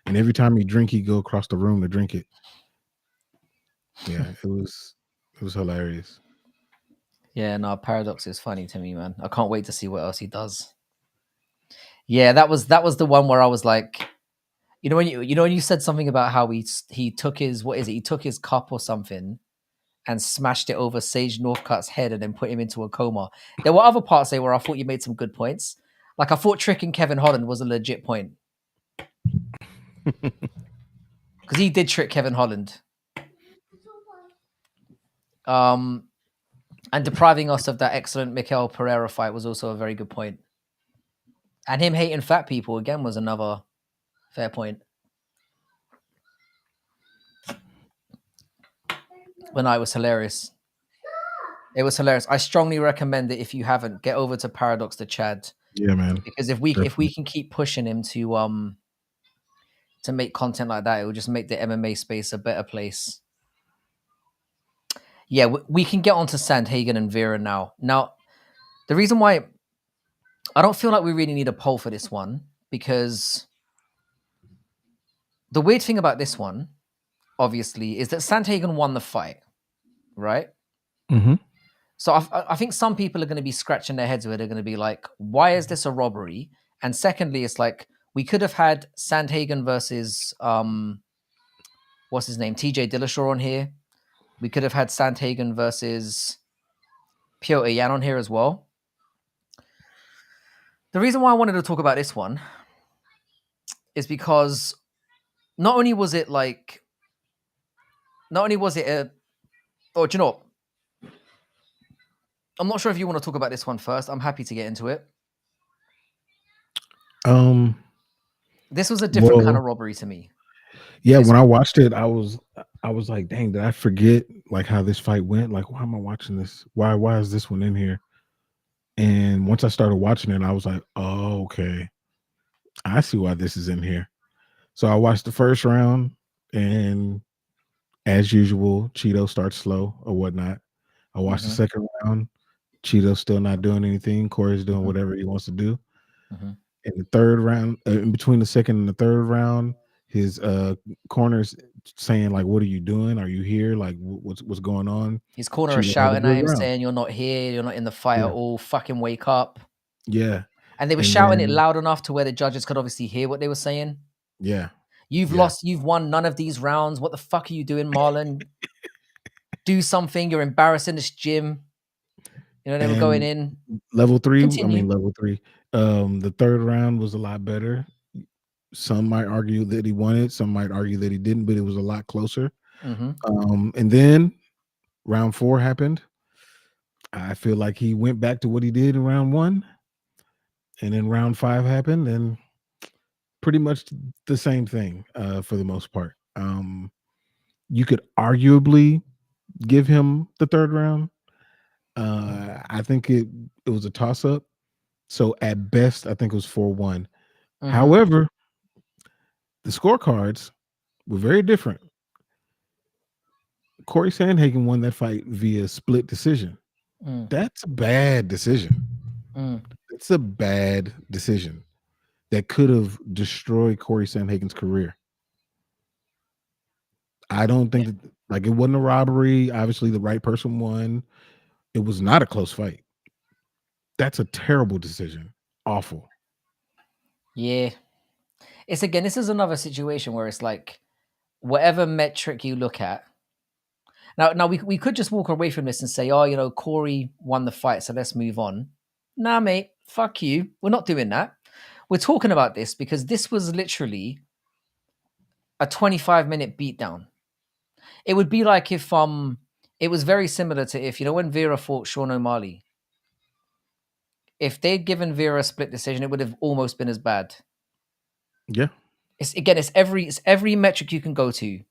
And every time he drink, he'd go across the room to drink it. Yeah, it was hilarious. Yeah, no, Paradox is funny to me, man. I can't wait to see what else he does. Yeah, that was the one where I was like, when you said something about how he took his, what is it? He took his cup or something and smashed it over Sage Northcutt's head and then put him into a coma. There were other parts there where I thought you made some good points. Like I thought tricking Kevin Holland was a legit point. Because he did trick Kevin Holland. And depriving us of that excellent Mikael Pereira fight was also a very good point. And him hating fat people again was another fair point. When it was hilarious. It was hilarious. I strongly recommend it if you haven't. Get over to Paradox to Chad. Yeah, man. Because if we can keep pushing him to make content like that, it will just make the MMA space a better place. Yeah, we can get onto Sandhagen and Vera now. Now, the reason why I don't feel like we really need a poll for this one, because the weird thing about this one, obviously, is that Sandhagen won the fight, right? Mm-hmm. So I think some people are going to be scratching their heads with it. They're going to be like, why is this a robbery? And secondly, it's like, we could have had Sandhagen versus, what's his name? TJ Dillashaw on here. We could have had Sandhagen versus Piotr Yan on here as well. The reason why I wanted to talk about this one is because not only was it like not only was it a, oh, do you know what? I'm not sure if you want to talk about this one first. I'm happy to get into it. This was a different kind of robbery to me. Yeah, when I watched it, I was like, dang, did I forget like how this fight went? Like, why am I watching this? Why is this one in here? And once I started watching it, I was like, oh, okay. I see why this is in here. So I watched the first round, and as usual, Chito starts slow or whatnot. I watched the second round. Chito's still not doing anything. Cory's doing whatever he wants to do. In the third round, in between the second and the third round, his corner's saying like, "What are you doing? Are you here? Like, what's going on?" His corner is shouting at him, saying, "You're not here. You're not in the fight at all. Fucking wake up!" Yeah, and they were shouting it loud enough to where the judges could obviously hear what they were saying. Yeah, you've lost. You've won none of these rounds. What the fuck are you doing, Marlon? Do something. You're embarrassing this gym. You know, they were going in. Level 3. Continue. I mean, level 3. The third round was a lot better. Some might argue that he won it. Some might argue that he didn't, but it was a lot closer. And then round 4 happened. I feel like he went back to what he did in round 1. And then round 5 happened, and pretty much the same thing for the most part. You could arguably give him the third round. I think it was a toss-up. So at best, I think it was 4-1. However, the scorecards were very different. Cory Sandhagen won that fight via split decision. That's a bad decision. It's a bad decision that could have destroyed Cory Sandhagen's career. I don't think that, like, it wasn't a robbery. Obviously, the right person won. It was not a close fight. That's a terrible decision. Awful. Yeah. This is another situation where it's like, whatever metric you look at. Now we could just walk away from this and say, oh, you know, Cory won the fight, so let's move on. Nah, mate, fuck you. We're not doing that. We're talking about this because this was literally a 25-minute beatdown. It would be like if it was very similar to if, you know, when Vera fought Sean O'Malley. If they'd given Vera a split decision, it would have almost been as bad. Yeah. It's every metric you can go to.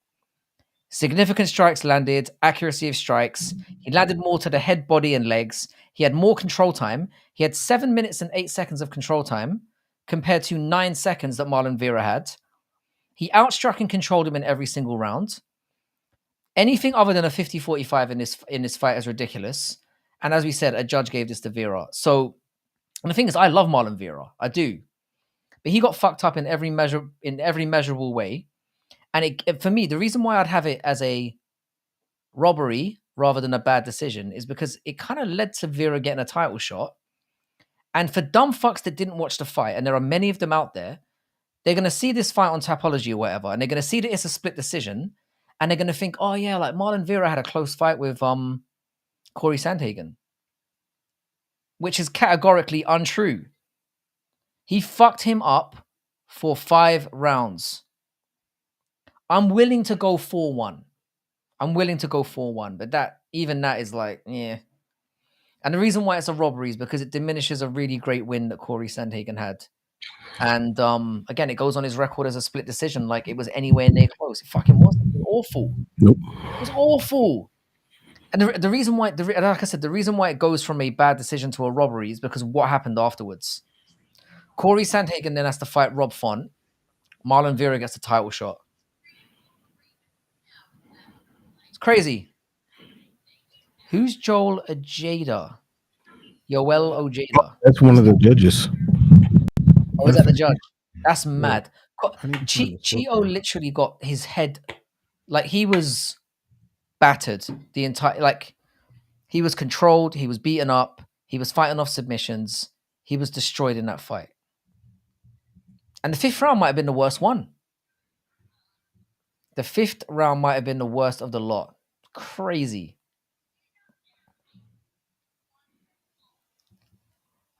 Significant strikes landed, accuracy of strikes. He landed more to the head, body, and legs. He had more control time. He had 7 minutes and 8 seconds of control time compared to 9 seconds that Marlon Vera had. He outstruck and controlled him in every single round. Anything other than a 50-45 in this fight is ridiculous. And as we said, a judge gave this to Vera. So, and the thing is, I love Marlon Vera. I do. But he got fucked up in every measurable way. And for me, the reason why I'd have it as a robbery rather than a bad decision is because it kind of led to Vera getting a title shot. And for dumb fucks that didn't watch the fight, and there are many of them out there, they're going to see this fight on Tapology or whatever, and they're going to see that it's a split decision, and they're going to think, oh yeah, like Marlon Vera had a close fight with Cory Sandhagen, which is categorically untrue. He fucked him up for 5 rounds. I'm willing to go 4-1. But that is like, yeah. And the reason why it's a robbery is because it diminishes a really great win that Cory Sandhagen had. And again, it goes on his record as a split decision, like it was anywhere near close. It fucking wasn't. It was awful. Nope. It was awful. And the reason why, like I said, the reason why it goes from a bad decision to a robbery is because of what happened afterwards. Cory Sandhagen then has to fight Rob Font. Marlon Vera gets the title shot. It's crazy. Who's Joel Ojeda? Yoel Ojeda. That's one of the judges. Oh, is that the judge? That's mad. Chito literally got his head, like he was battered the entire, like he was controlled, he was beaten up, he was fighting off submissions, he was destroyed in that fight. And the 5th round might have been the worst one. The 5th round might have been the worst of the lot. Crazy.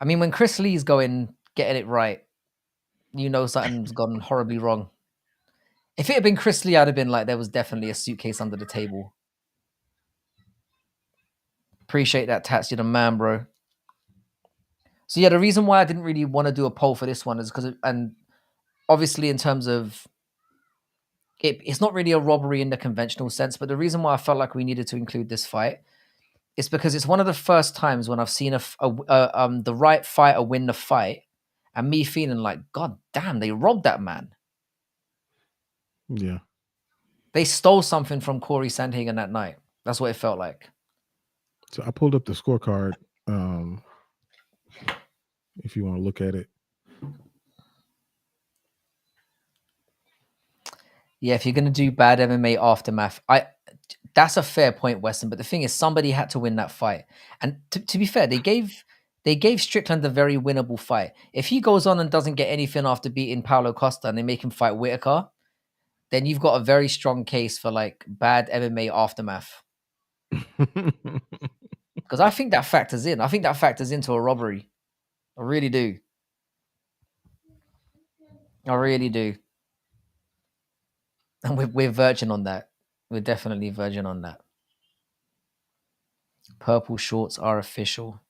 I mean, when Chris Lee's getting it right, you know something's gone horribly wrong. If it had been Chris Lee, I'd have been like, there was definitely a suitcase under the table. Appreciate that, Tats. You're the man, bro. So yeah, the reason why I didn't really want to do a poll for this one is because, and obviously in terms of it's not really a robbery in the conventional sense, but the reason why I felt like we needed to include this fight is because it's one of the first times when I've seen the right fighter win the fight, and me feeling like, God damn, they robbed that man. Yeah. They stole something from Cory Sandhagen that night. That's what it felt like. So I pulled up the scorecard. If you want to look at it. Yeah, if you're gonna do bad MMA aftermath, that's a fair point, Weston. But the thing is, somebody had to win that fight. And to be fair, they gave Strickland a very winnable fight. If he goes on and doesn't get anything after beating Paulo Costa and they make him fight Whitaker, then you've got a very strong case for like bad MMA aftermath. Because I think that factors in. I think that factors into a robbery. I really do. I really do. And we're verging on that. We're definitely verging on that. Purple shorts are official.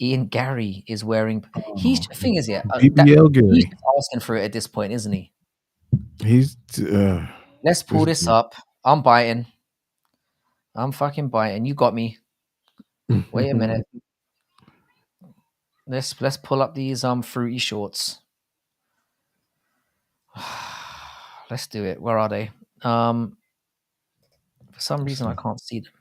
Ian Gary is wearing. He's the thing is, yeah, BBL Gary. He's asking for it at this point, isn't he? He's. Let's pull this up. I'm biting. I'm fucking biting. You got me. Wait a minute. Let's pull up these fruity shorts. Let's do it. Where are they? For some reason I can't see them.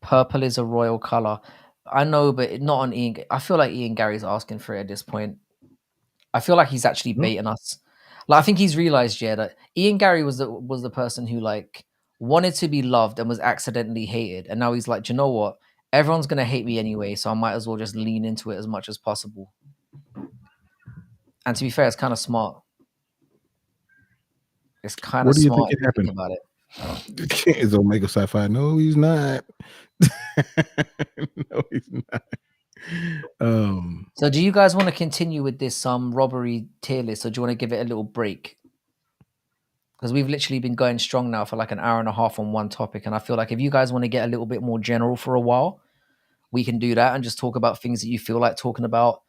Purple is a royal color. I know, but not on Ian. I feel like Ian Gary's asking for it at this point. I feel like he's actually baiting us. Like I think he's realized, yeah, that Ian Gary was the person who like wanted to be loved and was accidentally hated, and now he's like, do you know what? Everyone's gonna hate me anyway, so I might as well just lean into it as much as possible. And to be fair, it's kind of smart. It's kind of smart. What do you think happened about it? Is Omega Sci-Fi? No, he's not. No, he's not. So do you guys want to continue with this robbery tier list, or do you want to give it a little break? Because we've literally been going strong now for like an hour and a half on one topic, and I feel like if you guys want to get a little bit more general for a while, we can do that and just talk about things that you feel like talking about,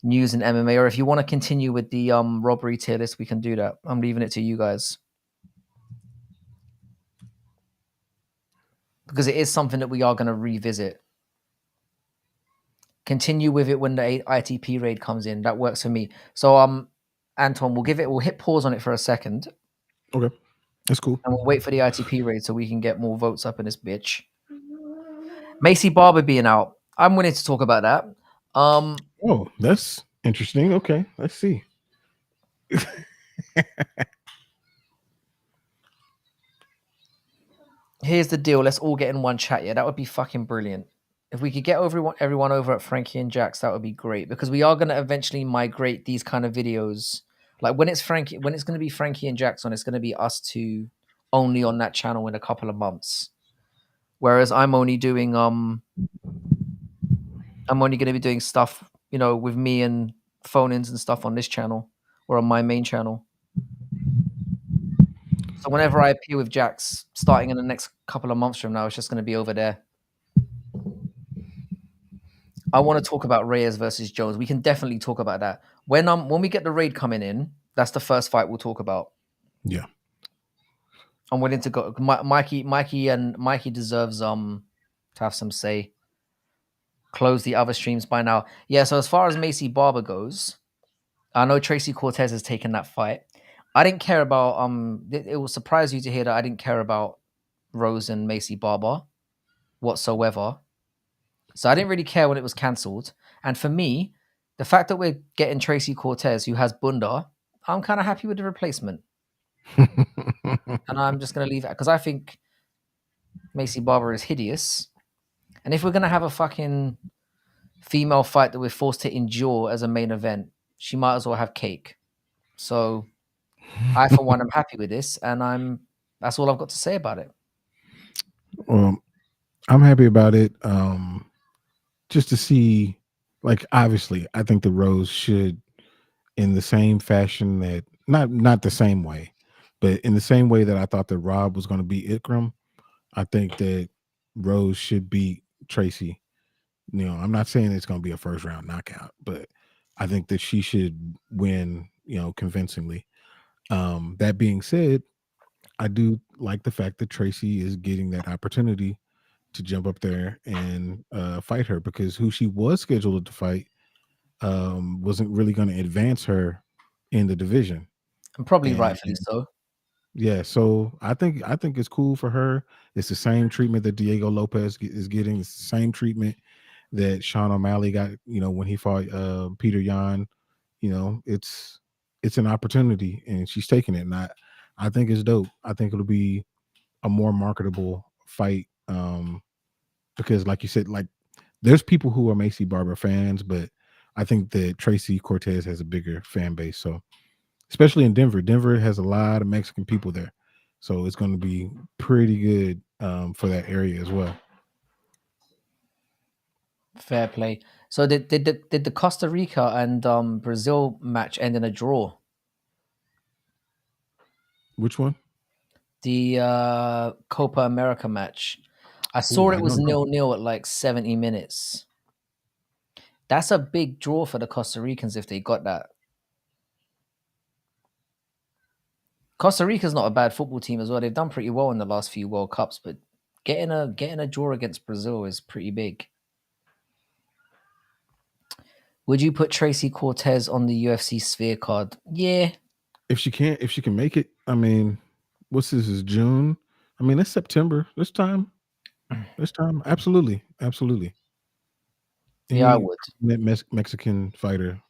news and MMA. Or if you want to continue with the robbery tier list, we can do that. I'm leaving it to you guys. Because it is something that we are going to revisit. Continue with it when the ITP raid comes in. That works for me. So Anton, we'll hit pause on it for a second. Okay. That's cool. And we'll wait for the ITP raid so we can get more votes up in this bitch. Macy Barber being out. I'm willing to talk about that. Oh, that's interesting. Okay, let's see. Here's the deal. Let's all get in one chat. Yeah, that would be fucking brilliant. If we could get everyone over at Frankie and Jax, that would be great, because we are going to eventually migrate these kind of videos. Like when it's going to be Frankie and Jax on, it's going to be us two only on that channel in a couple of months. Whereas I'm only doing going to be doing stuff, with me and phone-ins and stuff on this channel or on my main channel. So whenever I appear with Jax, starting in the next couple of months from now, it's just going to be over there. I want to talk about Reyes versus Jones. We can definitely talk about that when we get the raid coming in. That's the first fight we'll talk about. Yeah, I'm willing to go. Mikey deserves to have some say. Close the other streams by now. Yeah. So as far as Macy Barber goes, I know Tracy Cortez has taken that fight. I didn't care about It will surprise you to hear that I didn't care about Rose and Macy Barber whatsoever. So I didn't really care when it was cancelled. And for me, the fact that we're getting Tracy Cortez, who has Bunda, I'm kind of happy with the replacement. And I'm just going to leave it because I think Macy Barber is hideous. And if we're going to have a fucking female fight that we're forced to endure as a main event, she might as well have cake. So I, for one, am happy with this. And that's all I've got to say about it. I'm happy about it. Just to see, like obviously, I think the Rose should, in the same fashion that not the same way, but in the same way that I thought that Rob was going to beat Ikram, I think that Rose should beat Tracy. I'm not saying it's going to be a first round knockout, but I think that she should win, convincingly. That being said, I do like the fact that Tracy is getting that opportunity to jump up there and fight her, because who she was scheduled to fight wasn't really going to advance her in the division. And probably And rightfully so. yeah, so I think it's cool for her. It's the same treatment that Diego Lopez is getting. It's the same treatment that Sean O'Malley got, when he fought Peter Yan. It's an opportunity, and she's taking it. And I think it's dope. I think it'll be a more marketable fight, because, like you said, like there's people who are Macy Barber fans, but I think that Tracy Cortez has a bigger fan base. So, especially in Denver, Denver has a lot of Mexican people there, so it's going to be pretty good for that area as well. Fair play. So did the Costa Rica and Brazil match end in a draw? Which one? The Copa America match. I saw it was 0-0 at like 70 minutes. That's a big draw for the Costa Ricans if they got that. Costa Rica's not a bad football team as well. They've done pretty well in the last few World Cups, but getting a draw against Brazil is pretty big. Would you put Tracy Cortez on the UFC Sphere card? Yeah. If she can make it. I mean, what's this? Is June? I mean, it's September. This time. Absolutely. Yeah, I would. Mexican fighter.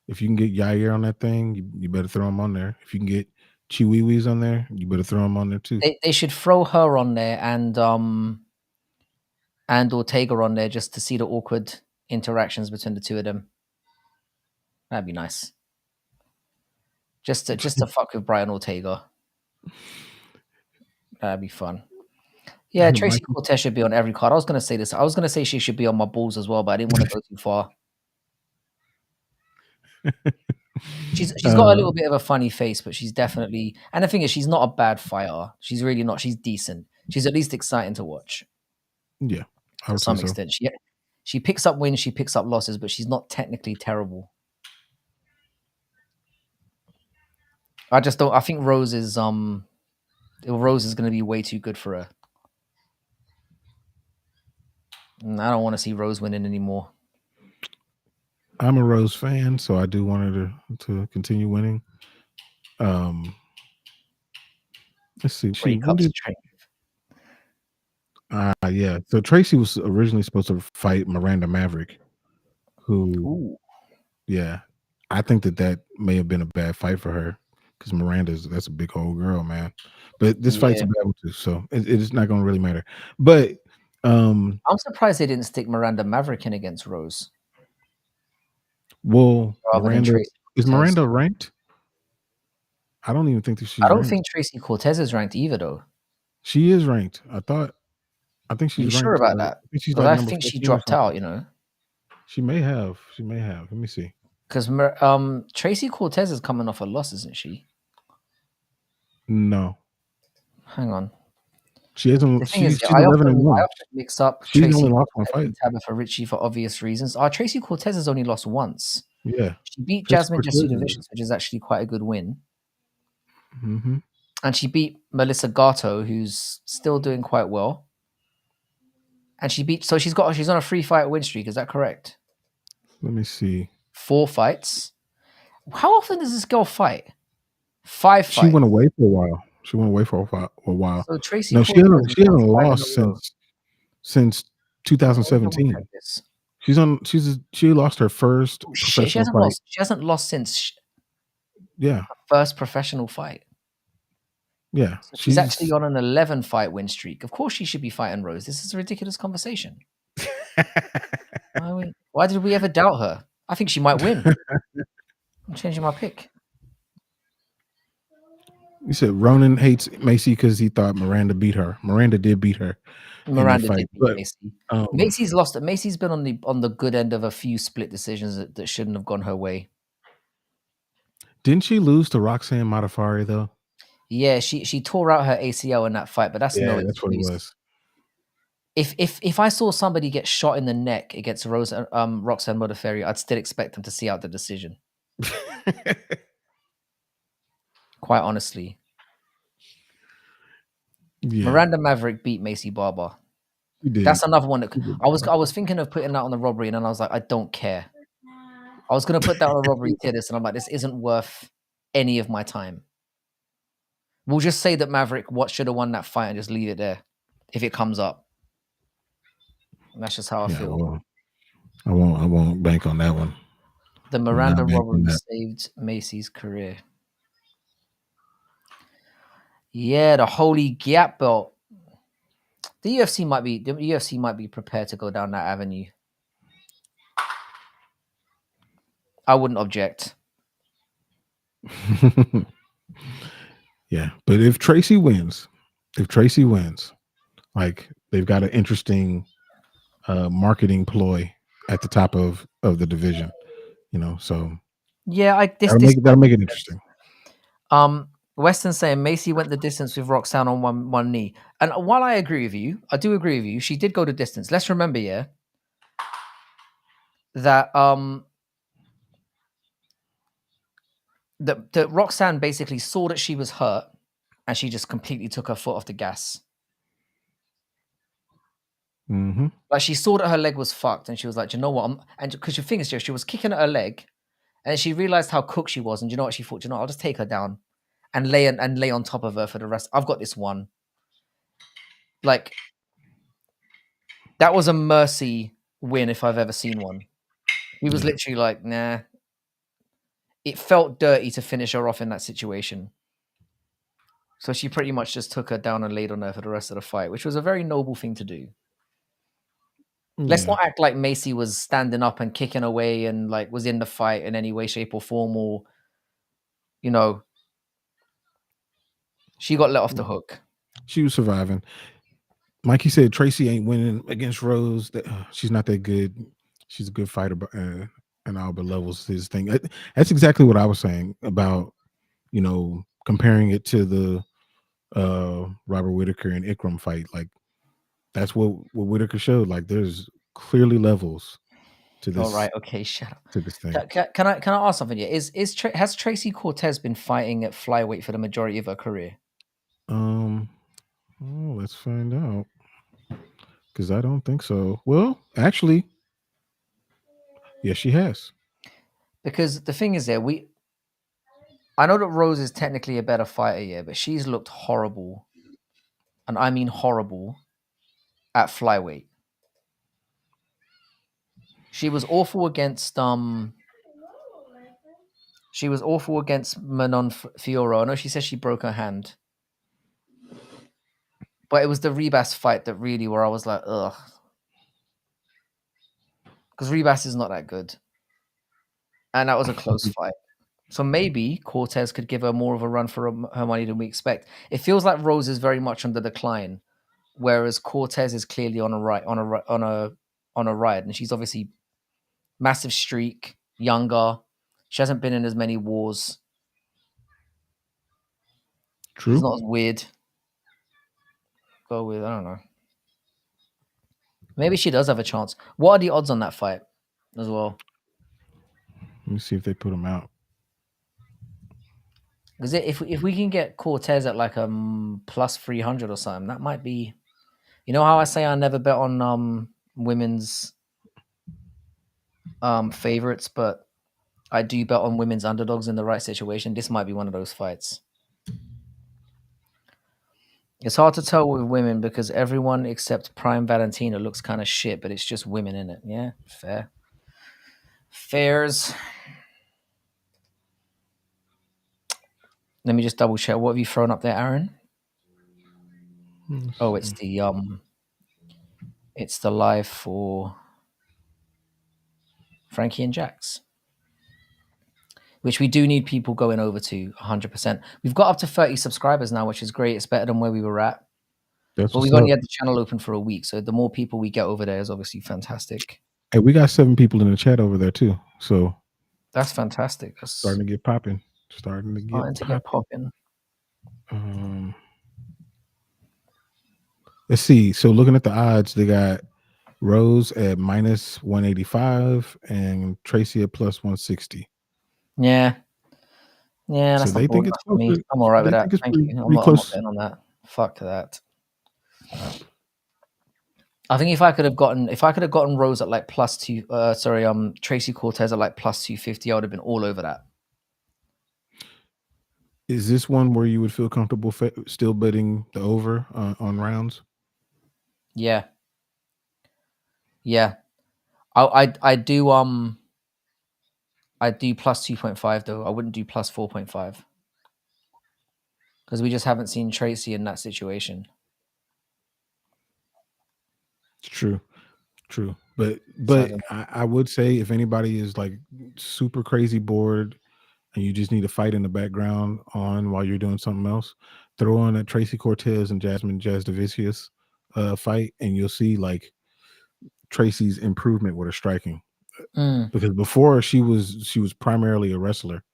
If you can get Yair on that thing, you better throw him on there. If you can get Chiwiwis on there, you better throw him on there too. They should throw her on there and Ortega on there just to see the awkward interactions between the two of them. That'd be nice. Just to fuck with Brian Ortega. That'd be fun. Yeah, Tracy Cortez should be on every card. I was gonna say this. I was gonna say she should be on my balls as well, but I didn't want to go too far. She's got a little bit of a funny face, but she's definitely, and the thing is, she's not a bad fighter. She's really not. She's decent. She's at least exciting to watch. Yeah, to some extent. She picks up wins, she picks up losses, but she's not technically terrible. I just don't. I think Rose is going to be way too good for her. And I don't want to see Rose winning anymore. I'm a Rose fan, so I do want her to continue winning. Let's see. Yeah. So Tracy was originally supposed to fight Miranda Maverick, who, yeah, I think that may have been a bad fight for her, because that's a big old girl, man. But this fight's a bad one too, so it's not going to really matter. But I'm surprised they didn't stick Miranda Maverick in against Rose. Well, is Miranda ranked? I don't even think that she's. I don't think Tracy Cortez is ranked either, though. She is ranked. I think she's ranked. Sure about that? I think she dropped out. She may have. Let me see. Because Tracy Cortez is coming off a loss, isn't she? No. Hang on. She hasn't. She's I 11-1. often mix up She's Tracy only lost one fight. and Tabitha Ritchie for obvious reasons. Tracy Cortez has only lost once. Yeah. She beat Jasmine Jasudavicius, which is actually quite a good win. Mm-hmm. And she beat Melissa Gatto, who's still doing quite well. And she's on a 3-fight win streak. Is that correct? Let me see. 4 fights. How often does this girl fight? 5 fights. She went away for a while. A while. So Tracy, no, she hasn't lost since 2017. She lost her first professional fight. She hasn't lost since. Yeah. Her first professional fight. Yeah. So she's actually on an 11-fight win streak. Of course, she should be fighting Rose. This is a ridiculous conversation. Why did we ever doubt her? I think she might win. I'm changing my pick. You said Ronan hates Macy because he thought Miranda beat her. Miranda did beat her. in that Miranda fight. did beat But Macy. um, Macy's lost it. Macy's been on the good end of a few split decisions that shouldn't have gone her way. didn't she lose to Roxanne Modafferi though? Yeah, she tore out her ACL in that fight, but that's no Yeah, that's what it excuse. was. If I saw somebody get shot in the neck against Roxanne Modafferi, I'd still expect them to see out the decision. Quite honestly, Yeah, Miranda Maverick beat Macy Barber. you did. That's another one that I was thinking of putting that on the robbery, and then I was like, I don't care. I was gonna put that on a robbery tier list, and I'm like, this isn't worth any of my time. We'll just say that Maverick should have won that fight and just leave it there if it comes up. And that's just how I feel. Well, I won't bank on that one. The Miranda robbery saved Macy's career. Yeah, the holy gap belt. The UFC might be prepared to go down that avenue. I wouldn't object. Yeah, but if Tracy wins, like they've got an interesting marketing ploy at the top of the division, so yeah, that'll make it interesting. Weston saying Macy went the distance with Roxanne on one knee, and while I agree with you, I do agree with you, she did go the distance. Let's remember, yeah, that that Roxanne basically saw that she was hurt, and she just completely took her foot off the gas. Mm-hmm. Like she saw that her leg was fucked, and she was like, "Do you know what?" And because your fingers, she was kicking at her leg, and she realized how cooked she was, and do you know what she thought? Do you know, I'll just take her down and lay on top of her for the rest. I've got this one. Like that was a mercy win if I've ever seen one. He was literally like, nah. It felt dirty to finish her off in that situation. So she pretty much just took her down and laid on her for the rest of the fight, which was a very noble thing to do. Let's not act like Macy was standing up and kicking away and like was in the fight in any way, shape, or form, or she got let off the hook. She was surviving. Mikey said Tracy ain't winning against Rose. She's not that good. She's a good fighter, and all, but levels his thing. That's exactly what I was saying about comparing it to the Robert Whittaker and Ikram fight. Like that's what Whittaker showed. Like there's clearly levels to this. All right, okay, shut up. To this thing. Can I ask something here? Has Tracy Cortez been fighting at flyweight for the majority of her career? Let's find out. Because I don't think so. Well, actually, yes, she has. Because the thing is, I know that Rose is technically a better fighter, yeah, but she's looked horrible, and I mean horrible, at flyweight. She was awful against Manon Fiorot. I know she says she broke her hand, but it was the Rebus fight that really where I was like, ugh, because Rebus is not that good, and that was a close fight. So maybe Cortez could give her more of a run for her money than we expect. It feels like Rose is very much on the decline, whereas Cortez is clearly on a ride, and she's obviously massive streak, younger. She hasn't been in as many wars. True. It's not as weird. Go with, I don't know. Maybe she does have a chance. What are the odds on that fight as well? Let me see if they put them out. Because if we can get Cortez at like plus 300 or something, that might be. You know how I say I never bet on women's favorites, but I do bet on women's underdogs in the right situation. This might be one of those fights. It's hard to tell with women because everyone except Prime Valentina looks kind of shit, but it's just women in it. Yeah, fair. Fairs. Let me just double check. What have you thrown up there, Aaron? Oh, it's the live for Frankie and Jax, which we do need people going over to 100%. We've got up to 30 subscribers now, which is great. It's better than where we were at. That's But what's we've only up. had the channel open for a week, so the more people we get over there is obviously fantastic. Hey, we got 7 people in the chat over there too. So That's fantastic. That's starting to get popping. Starting to get popping. Let's see. So looking at the odds, they got Rose at minus 185 and Tracy at plus 160. Yeah. Yeah, So that's they not think bold it's enough for close. me. I'm all right with They that. think it's Thank pretty, you. I'm pretty not close. betting on that. Fuck that. I think if I could have gotten Rose at like Tracy Cortez at like plus 250, I would have been all over that. Is this one where you would feel comfortable still betting the over on rounds? Yeah. Yeah. I do plus 2.5 though. I wouldn't do plus 4.5. Because we just haven't seen Tracy in that situation. True. But I would say if anybody is like super crazy bored and you just need a fight in the background on while you're doing something else, throw on a Tracy Cortez and Jasmine Jasdavicius fight, and you'll see like Tracy's improvement with her striking. Because before she was primarily a wrestler,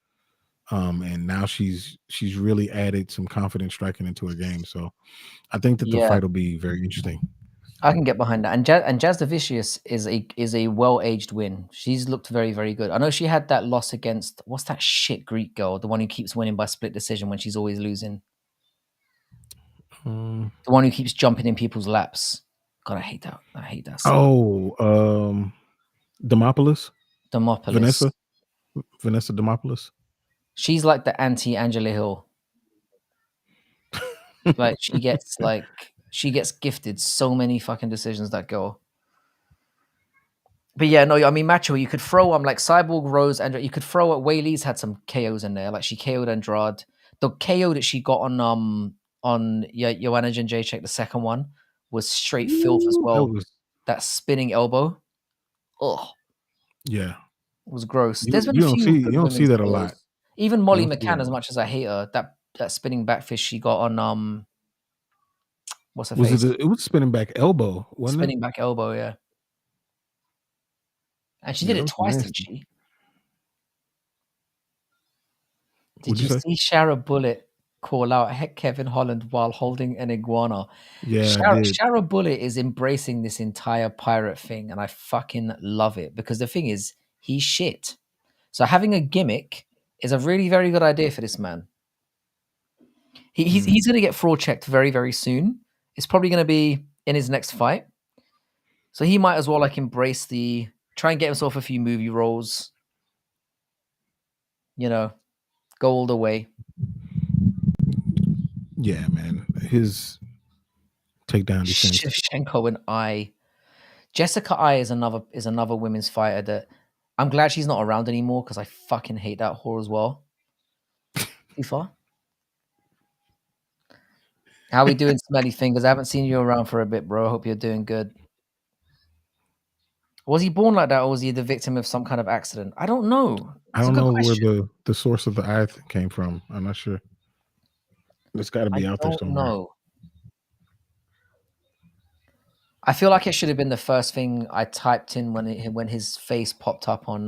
and now she's really added some confident striking into her game. So I think that the fight will be very interesting. I can get behind that. And Jasdavicius is a well-aged win. She's looked very, very good. I know she had that loss against, what's that shit Greek girl, the one who keeps winning by split decision when she's always losing. The one who keeps jumping in people's laps. God, I hate that. I hate that. Demopoulos. Vanessa Demopoulos. She's like the anti-Angela Hill. Like she gets gifted so many fucking decisions, that girl. But yeah, no, I mean, Macho, you could throw like Cyborg, Rose, and you could throw at Weili's had some KOs in there. Like she KO'd Andrade. The KO that she got on Joanna Jędrzejczyk, the second one, was straight filth as well. That spinning elbow. Oh. Yeah. It was gross. You don't see that a lot. Even Molly McCann, as much as I hate her, that spinning back fist she got on what's her face? It was spinning back elbow, wasn't it? Spinning back elbow, yeah. And she did it twice, didn't she? Did you see Shara Bullet call out Kevin Holland while holding an iguana? Yeah, Shara Bullet is embracing this entire pirate thing, and I fucking love it because the thing is, he's shit. So having a gimmick is a really very good idea for this man. He's going to get fraud checked very, very soon. It's probably going to be in his next fight. So he might as well like try and get himself a few movie roles. You know, go all the way. Yeah, man. His takedown defense. Shevchenko and I. Jessica I is another women's fighter that I'm glad she's not around anymore because I fucking hate that whore as well. Tifa? How we doing, Smelly Fingers? I haven't seen you around for a bit, bro. I hope you're doing good. Was he born like that, or was he the victim of some kind of accident? I don't know. I don't know where the source of the eye came from. I'm not sure. It's got to be out there somewhere. No. I feel like it should have been the first thing I typed in when his face popped up on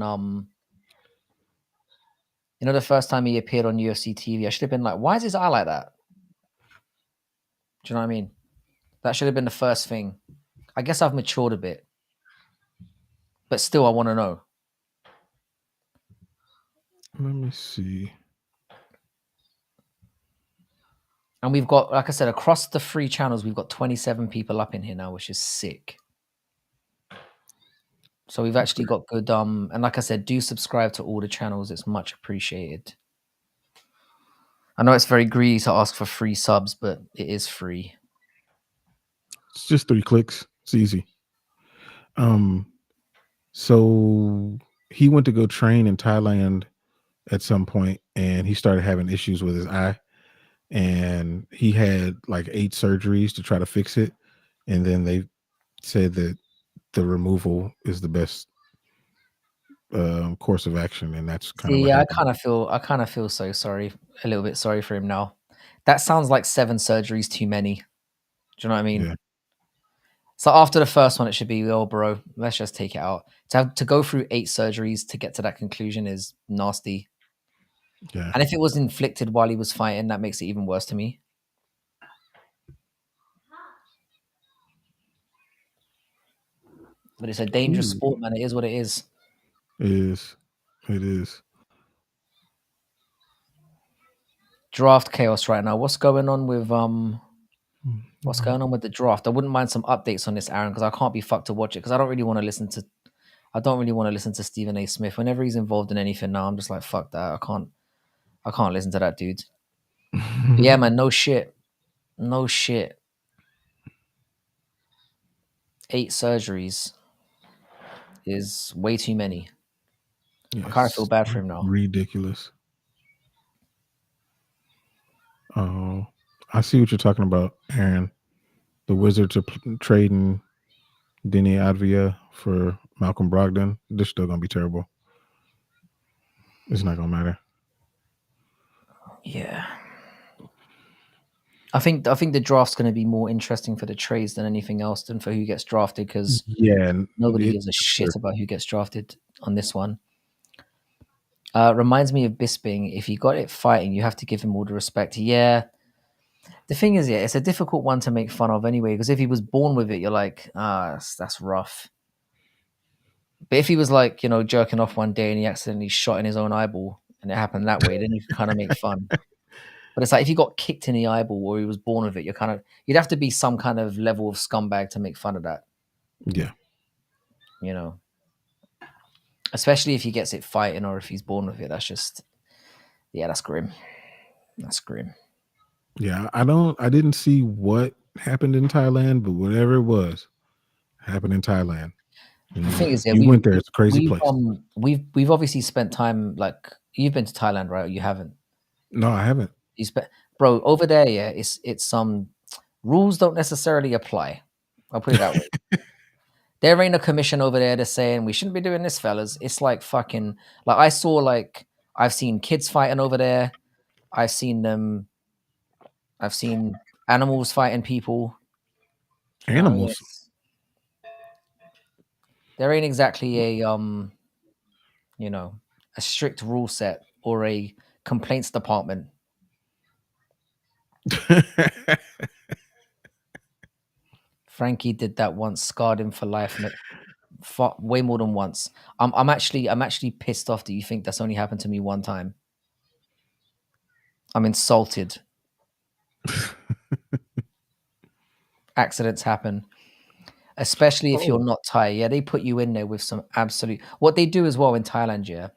the first time he appeared on UFC TV. I should have been like, why is his eye like that? Do you know what I mean? That should have been the first thing. I guess I've matured a bit. But still, I want to know. Let me see. And we've got, like I said, across the 3 channels, we've got 27 people up in here now, which is sick. So we've actually got good, and like I said, do subscribe to all the channels. It's much appreciated. I know it's very greedy to ask for free subs, but it is free. It's just 3 clicks. It's easy. So he went to go train in Thailand at some point, and he started having issues with his eye, and he had like 8 surgeries to try to fix it, and then they said that the removal is the best course of action, and that's kind of I kind of feel so sorry, a little bit sorry for him now. That sounds like 7 surgeries too many. Do you know what I mean? Yeah. So after the first one, it should be, oh, bro, let's just take it out. To go through 8 surgeries to get to that conclusion is nasty. Yeah. And if it was inflicted while he was fighting, that makes it even worse to me. But it's a dangerous sport, man. It is what it is. It is. It is. Draft chaos right now. What's going on with the draft? I wouldn't mind some updates on this, Aaron, because I can't be fucked to watch it because I don't really want to listen to Stephen A. Smith. Whenever he's involved in anything now, I'm just like, fuck that. I can't listen to that dude. Yeah, man, no shit. No shit. 8 surgeries is way too many. Yes. I kind of feel bad for him now. Ridiculous. Oh, I see what you're talking about, Aaron. The Wizards are trading Denny Advia for Malcolm Brogdon. This is still gonna be terrible. It's not gonna matter. Yeah. I think the draft's going to be more interesting for the trades than anything else than for who gets drafted because nobody gives a shit about who gets drafted on this one. Reminds me of Bisping. If you got it fighting, you have to give him all the respect. Yeah. The thing is, it's a difficult one to make fun of anyway because if he was born with it, you're like, that's rough. But if he was like, jerking off one day and he accidentally shot in his own eyeball and it happened that way, then you can kind of make fun. But it's like if he got kicked in the eyeball or he was born with it, you'd have to be some kind of level of scumbag to make fun of that. Yeah. Especially if he gets it fighting or if he's born with it. That's just, that's grim. That's grim. Yeah, I didn't see what happened in Thailand, but whatever it was happened in Thailand. The thing is, you went there. It's a crazy place. We've obviously spent time, like, you've been to Thailand, right? Or you haven't? No, I haven't. Bro, over there, yeah, it's rules don't necessarily apply. I'll put it that way. There ain't a commission over there that's saying we shouldn't be doing this, fellas. It's like fucking, like I've seen kids fighting over there. I've seen animals fighting people. Animals. There ain't exactly a strict rule set or a complaints department. Frankie did that once, scarred him for life, and way more than once. I'm actually pissed off that you think that's only happened to me one time. I'm insulted. Accidents happen, especially if you're not Thai. Yeah, they put you in there with some absolute. What they do as well in Thailand, yeah,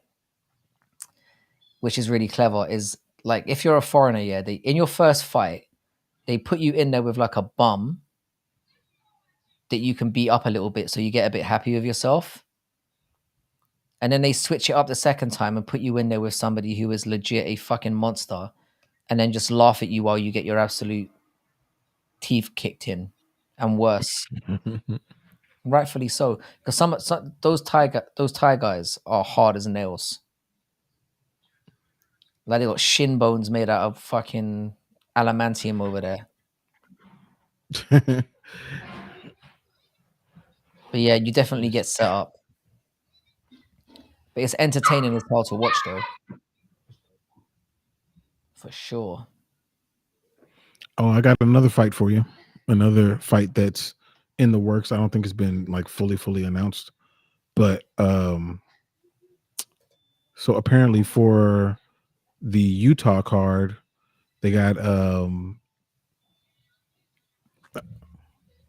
which is really clever, is like if you're a foreigner, yeah, in your first fight, they put you in there with like a bum that you can beat up a little bit, so you get a bit happy with yourself. And then they switch it up the second time and put you in there with somebody who is legit a fucking monster, and then just laugh at you while you get your absolute teeth kicked in, and worse. Rightfully so, because some those Thai guys are hard as nails. Like they got shin bones made out of fucking adamantium over there. But yeah, you definitely get set up. But it's entertaining as hell to watch, though. For sure. Oh, I got another fight for you. Another fight that's in the works. I don't think it's been like fully announced. But so apparently for the Utah card, they got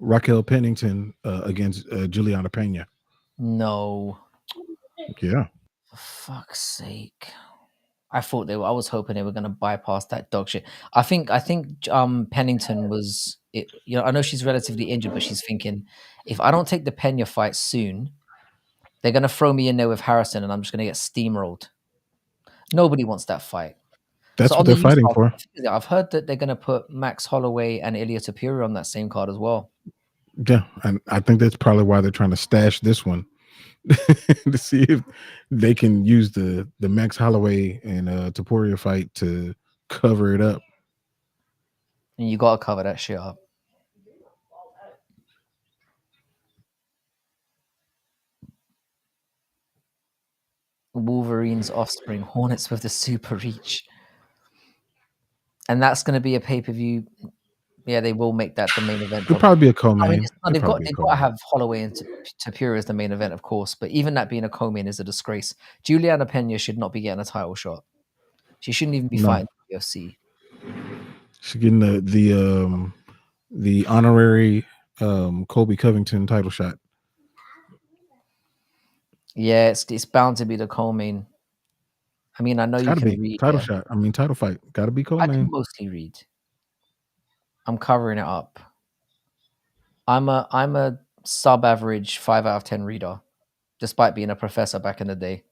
Raquel Pennington against Juliana Pena. No. Yeah. For fuck's sake. I was hoping they were going to bypass that dog shit. I think Pennington was it. I know she's relatively injured, but she's thinking, if I don't take the Pena fight soon, they're going to throw me in there with Harrison, and I'm just going to get steamrolled. Nobody wants that fight. That's what they're fighting for. I've heard that they're going to put Max Holloway and Ilia Topuria on that same card as well. Yeah, and I think that's probably why they're trying to stash this one to see if they can use the Max Holloway and Topuria fight to cover it up. And you got to cover that shit up. Wolverine's offspring, Hornets with the super reach. And that's going to be a pay-per-view. Yeah, they will make that the main event. It'll probably be a co-main. I mean, they've got to have Holloway and Tapia as the main event, of course. But even that being a co-main is a disgrace. Juliana Pena should not be getting a title shot. She shouldn't even be fighting the UFC. She's getting the honorary Colby Covington title shot. Yeah, it's bound to be the co-main. I mean, I know you can read title shot. I mean, title fight. Got to be co-main. I can mostly read. I'm covering it up. I'm a sub-average 5 out of 10 reader, despite being a professor back in the day.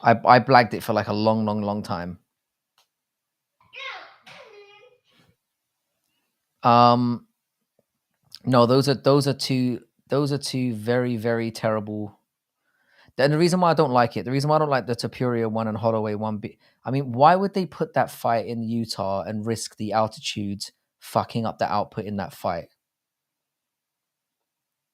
I blagged it for like a long time. No, those are two very, very terrible. And the reason why I don't like it, the reason why I don't like the Tapuria one and Holloway one, I mean, why would they put that fight in Utah and risk the altitude fucking up the output in that fight?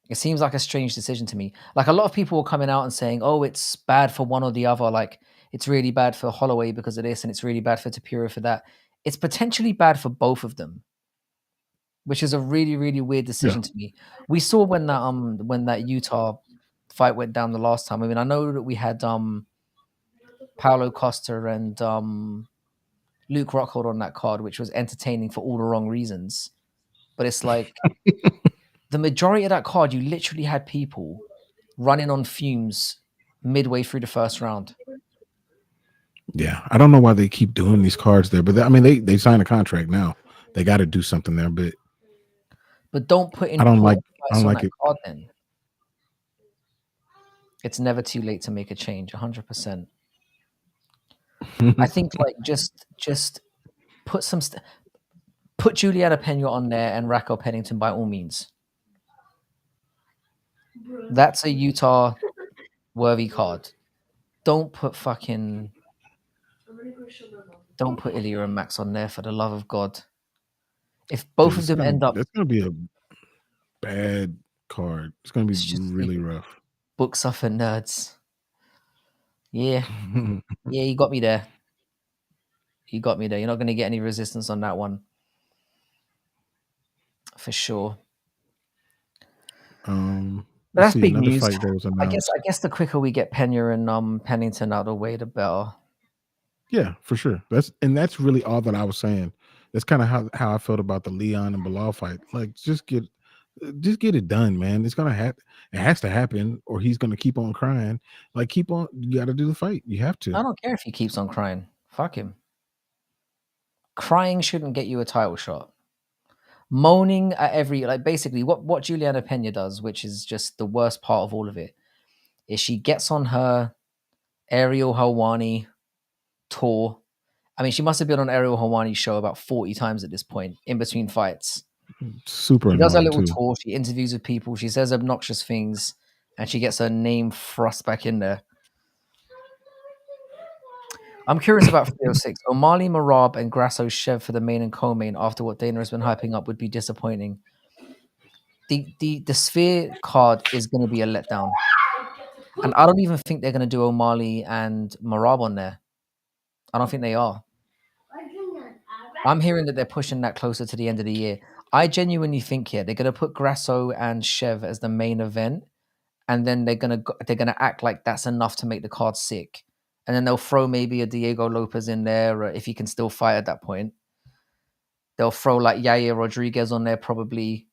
It seems like a strange decision to me. Like, a lot of people were coming out and saying, oh, it's bad for one or the other. Like, it's really bad for Holloway because of this, and it's really bad for Tapuria for that. It's potentially bad for both of them, which is a really, really weird decision to me. We saw when that Utah fight went down the last time. I mean, I know that we had Paulo Costa and Luke Rockhold on that card, which was entertaining for all the wrong reasons. But it's like the majority of that card, you literally had people running on fumes midway through the first round. Yeah, I don't know why they keep doing these cards there, but I mean, they signed a contract now. They got to do something there, but don't put in. I don't like it. Card, then it's never too late to make a change. 100%. I think like just put put Juliana Pena on there and Raquel Pennington by all means. That's a Utah worthy card. Don't put Ilya and Max on there, for the love of God. If both of them end up, that's gonna be a bad card. It's gonna be really rough. Books are for nerds. Yeah. Yeah, you got me there. You're not going to get any resistance on that one. For sure. But that's big news. I guess the quicker we get Pena and Pennington out of the way, the better. Yeah, for sure. That's really all that I was saying. That's kind of how I felt about the Leon and Bilal fight. Like, just get it done, man. It's gonna happen. It has to happen, or he's gonna keep on crying. Like, keep on. You got to do the fight. You have to. I don't care if he keeps on crying. Fuck him. Crying shouldn't get you a title shot. Moaning at basically what Juliana Pena does, which is just the worst part of all of it, is she gets on her Ariel Helwani tour. I mean, she must have been on Ariel Helwani's show about 40 times at this point, in between fights. Super. She does a little tour. She interviews with people. She says obnoxious things, and she gets her name thrust back in there. I'm curious about 306. O'Malley, Merab, and Grasso Chev for the main and co-main after what Dana has been hyping up would be disappointing. The Sphere card is going to be a letdown. And I don't even think they're going to do O'Malley and Merab on there. I don't think they are. I'm hearing that they're pushing that closer to the end of the year. I genuinely think they're going to put Grasso and Chev as the main event, and then they're going to act like that's enough to make the card sick. And then they'll throw maybe a Diego Lopez in there, or if he can still fight at that point. They'll throw like Yair Rodriguez on there probably.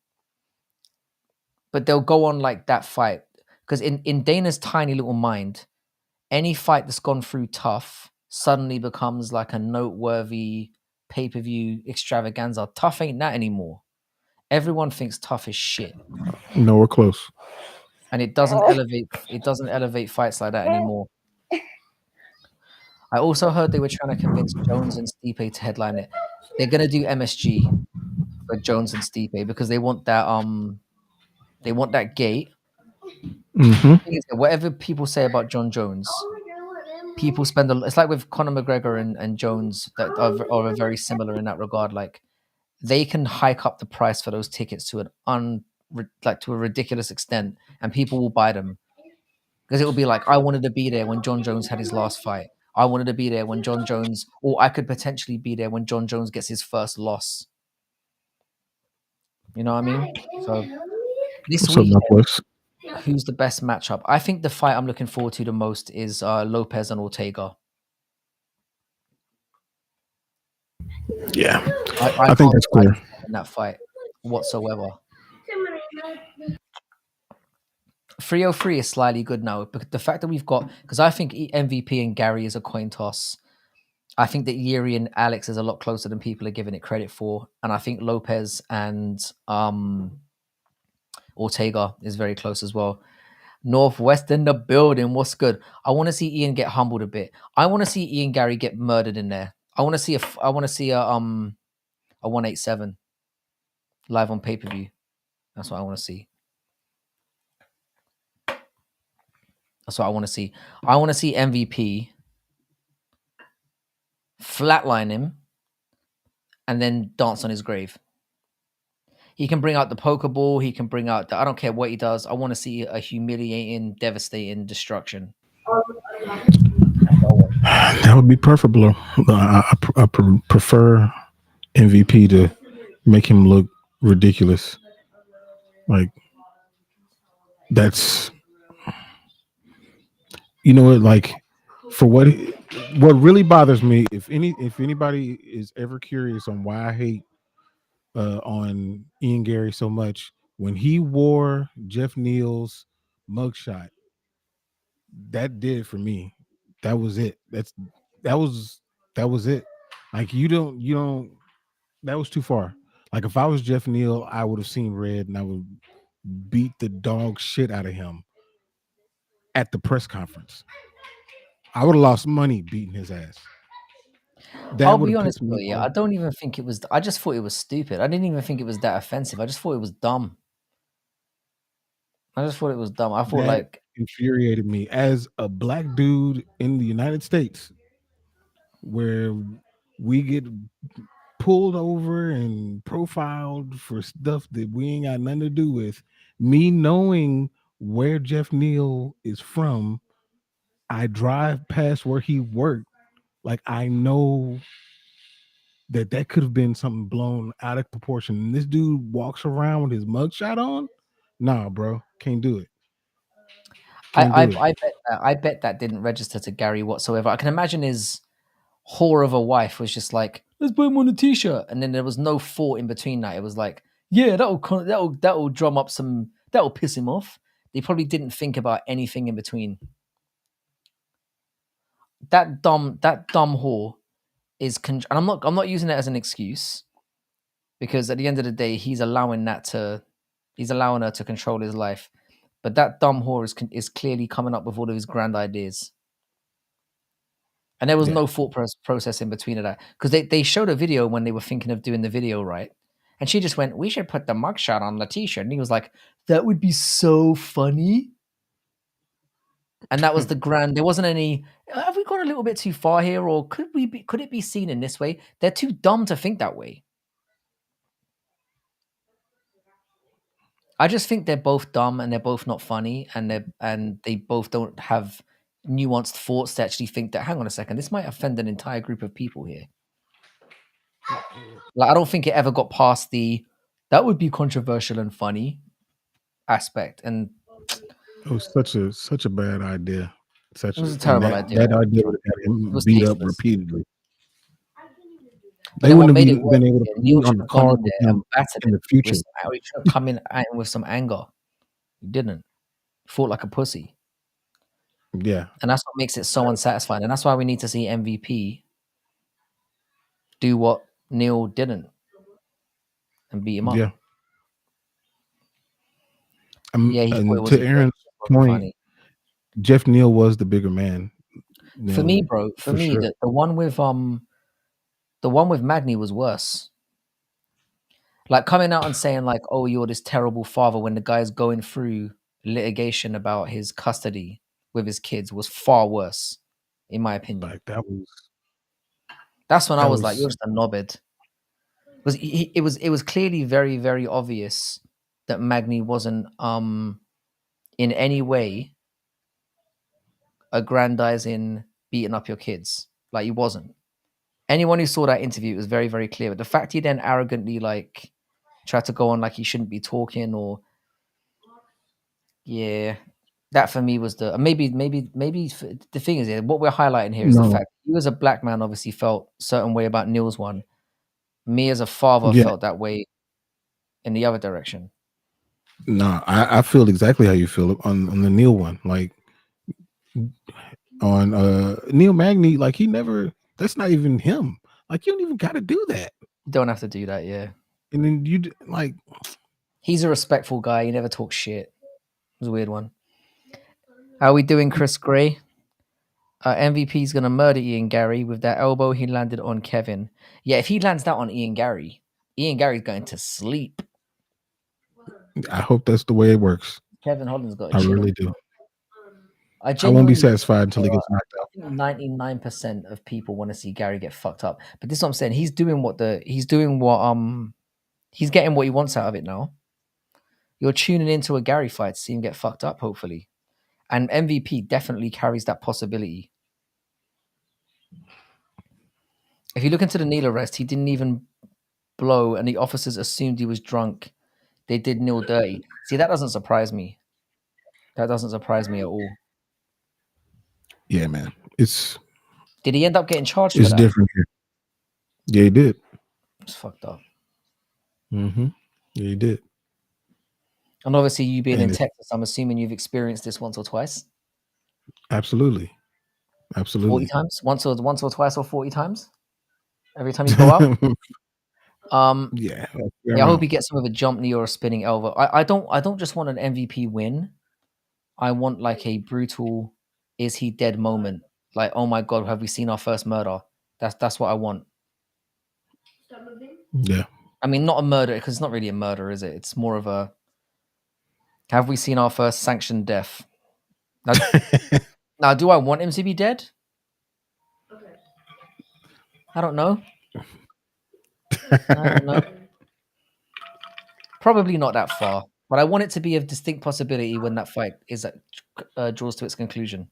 But they'll go on like that fight. Because in Dana's tiny little mind, any fight that's gone through tough suddenly becomes like a noteworthy pay-per-view extravaganza. Tough ain't that anymore. Everyone thinks tough is shit. Nowhere close. And it doesn't elevate fights like that anymore. I also heard they were trying to convince Jones and Stipe to headline it. They're gonna do MSG for Jones and Stipe because they want that gate. Mm-hmm. Whatever people say about John Jones, people spend it's like with Conor McGregor and Jones that are very similar in that regard. Like, they can hike up the price for those tickets to a ridiculous extent, and people will buy them. Because it would be like, I wanted to be there when John Jones had his last fight. I wanted to be there when John Jones, or I could potentially be there when John Jones gets his first loss. You know what I mean? So this What's up, week, Northwest? who's the best matchup? I think the fight I'm looking forward to the most is Lopez and Ortega. Yeah, I I think can't that's see clear. in that fight whatsoever. 303 is slightly good now, but the fact that we've got, because I think MVP and Gary is a coin toss. I think that Yuri and Alex is a lot closer than people are giving it credit for, and I think Lopez and Ortega is very close as well. Northwest in the building. What's good? I want to see Ian get humbled a bit. I want to see Ian Gary get murdered in there. I want to see a 187 live on pay-per-view. That's what I want to see. That's what I want to see. I want to see MVP flatline him and then dance on his grave. He can bring out the Pokeball. He can bring out I don't care what he does. I want to see a humiliating, devastating destruction. That would be preferable. I prefer MVP to make him look ridiculous. Like that's, you know what, like for what really bothers me, if anybody is ever curious on why I hate on Ian Gary so much, when he wore Jeff Neal's mugshot, that did it for me. That was it. That was it. Like you don't that was too far. Like if I was Jeff Neal, I would have seen red and I would beat the dog shit out of him at the press conference. I would have lost money beating his ass. That I'll would be have honest pissed with me you. off. I don't even think it was. I just thought it was stupid. I didn't even think it was that offensive. I just thought it was dumb. I just thought it was dumb. I thought That like infuriated me as a black dude in the United States, where we get pulled over and profiled for stuff that we ain't got nothing to do with. Me knowing where Jeff Neal is from, I drive past where he worked. Like I know that could have been something blown out of proportion. And this dude walks around with his mugshot on. Nah, bro, can't do it. Can't do it. I bet that didn't register to Gary whatsoever. I can imagine his whore of a wife was just like, let's put him on a t-shirt, and then there was no thought in between that. It was like, yeah, that'll drum up some, that'll piss him off. They probably didn't think about anything in between. That dumb whore is, and I'm not using that as an excuse, because at the end of the day, he's allowing her to control his life. But that dumb whore is clearly coming up with all of his grand ideas. And there was no thought process in between of that. Because they showed a video when they were thinking of doing the video, right? And she just went, we should put the mugshot on the t-shirt. And he was like, that would be so funny. And that was the grand, there wasn't any, have we gone a little bit too far here? Or could it be seen in this way? They're too dumb to think that way. I just think they're both dumb and they're both not funny, and they both don't have nuanced thoughts to actually think that, hang on a second, this might offend an entire group of people here. Like I don't think it ever got past the that would be controversial and funny aspect, and It was such a bad idea. it was a terrible idea. That idea would have got It him was beat up tasteless. repeatedly. But They then what wouldn't made have it worse, been able to Neil be on should the have gone in card with there and him battered in him the future. he should have come in at him with some anger. He didn't. He fought like a pussy. Yeah. And that's what makes it so unsatisfying. And that's why we need to see MVP do what Neil didn't and beat him up. Yeah. Yeah, he thought it And was to Aaron's point, funny. Jeff Neal was the bigger man. For me, bro, for sure. the one with Magny was worse. Like coming out and saying like, "Oh, you're this terrible father," when the guy's going through litigation about his custody with his kids was far worse, in my opinion. Like that That's when I was like, was "You're just a knobhead," because it was clearly very very obvious that Magny wasn't in any way aggrandizing beating up your kids. Like he wasn't. Anyone who saw that interview, it was very, very clear. But the fact he then arrogantly like tried to go on like he shouldn't be talking, or yeah, that for me was the maybe the thing is what we're highlighting here is the fact you as a black man obviously felt a certain way about Neil's one. Me as a father felt that way in the other direction. No, I feel exactly how you feel on the Neil one. Like on Neil Magny, like he never. That's not even him. Like you don't even got to do that. You don't have to do that, yeah. And then you like. He's a respectful guy. He never talks shit. It was a weird one. How are we doing, Chris Gray? MVP's gonna murder Ian Gary with that elbow he landed on Kevin. Yeah, if he lands that on Ian Gary's going to sleep. I hope that's the way it works. Kevin Holland's got. I really do. I won't be satisfied until he gets knocked out. 99% of people want to see Gary get fucked up, but this is what I'm saying. He's getting what he wants out of it now. You're tuning into a Gary fight to see him get fucked up, hopefully, and MVP definitely carries that possibility. If you look into the Neil arrest, he didn't even blow, and the officers assumed he was drunk. They did Neil dirty. See, that doesn't surprise me. That doesn't surprise me at all. Yeah, man. Did he end up getting charged for that? It's different here. Yeah, he did. It's fucked up. Mm-hmm. Yeah, he did. And obviously, you being in Texas, I'm assuming you've experienced this once or twice. Absolutely. 40 times? Once or twice or 40 times? Every time you go out? Yeah. I hope he gets some of a jump knee or a spinning elbow. I don't just want an MVP win. I want like a brutal is he dead moment. Like, oh my God, have we seen our first murder? That's what I want. Yeah. I mean, not a murder, because it's not really a murder, is it? It's more of a have we seen our first sanctioned death? Now, do I want him to be dead? I don't know. Probably not that far, but I want it to be a distinct possibility when that fight draws to its conclusion.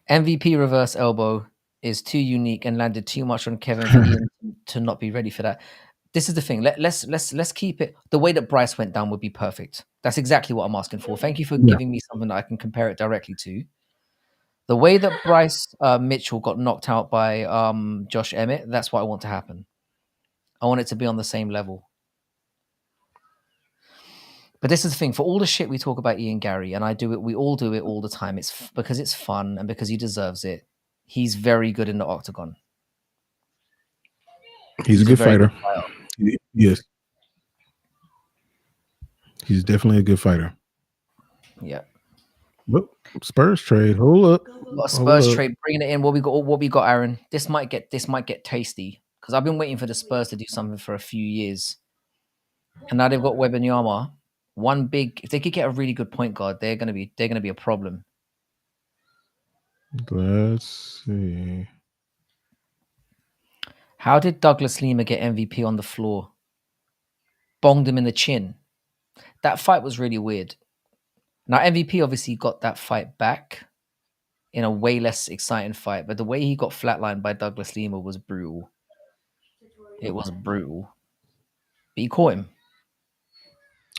MVP reverse elbow is too unique and landed too much on Kevin for Ian to not be ready for that. This is the thing. Let's keep it. The way that Bryce went down would be perfect. That's exactly what I'm asking for. Thank you for giving me something that I can compare it directly to. The way that Bryce Mitchell got knocked out by Josh Emmett, that's what I want to happen. I want it to be on the same level. But this is the thing. For all the shit we talk about Ian Gary, and I do it, we all do it all the time. It's because it's fun and because he deserves it. He's very good in the octagon. He's a good fighter. Yes. He's definitely a good fighter. Yeah. Whoop. Spurs trade. Hold up. Spurs trade. Bringing it in. What we got, Aaron? This might get tasty because I've been waiting for the Spurs to do something for a few years, and now they've got Wembanyama. If they could get a really good point guard, they're gonna be a problem. Let's see. How did Douglas Lima get MVP on the floor? Bonged him in the chin. That fight was really weird. Now, MVP obviously got that fight back in a way less exciting fight, but the way he got flatlined by Douglas Lima was brutal. It was brutal. But he caught him.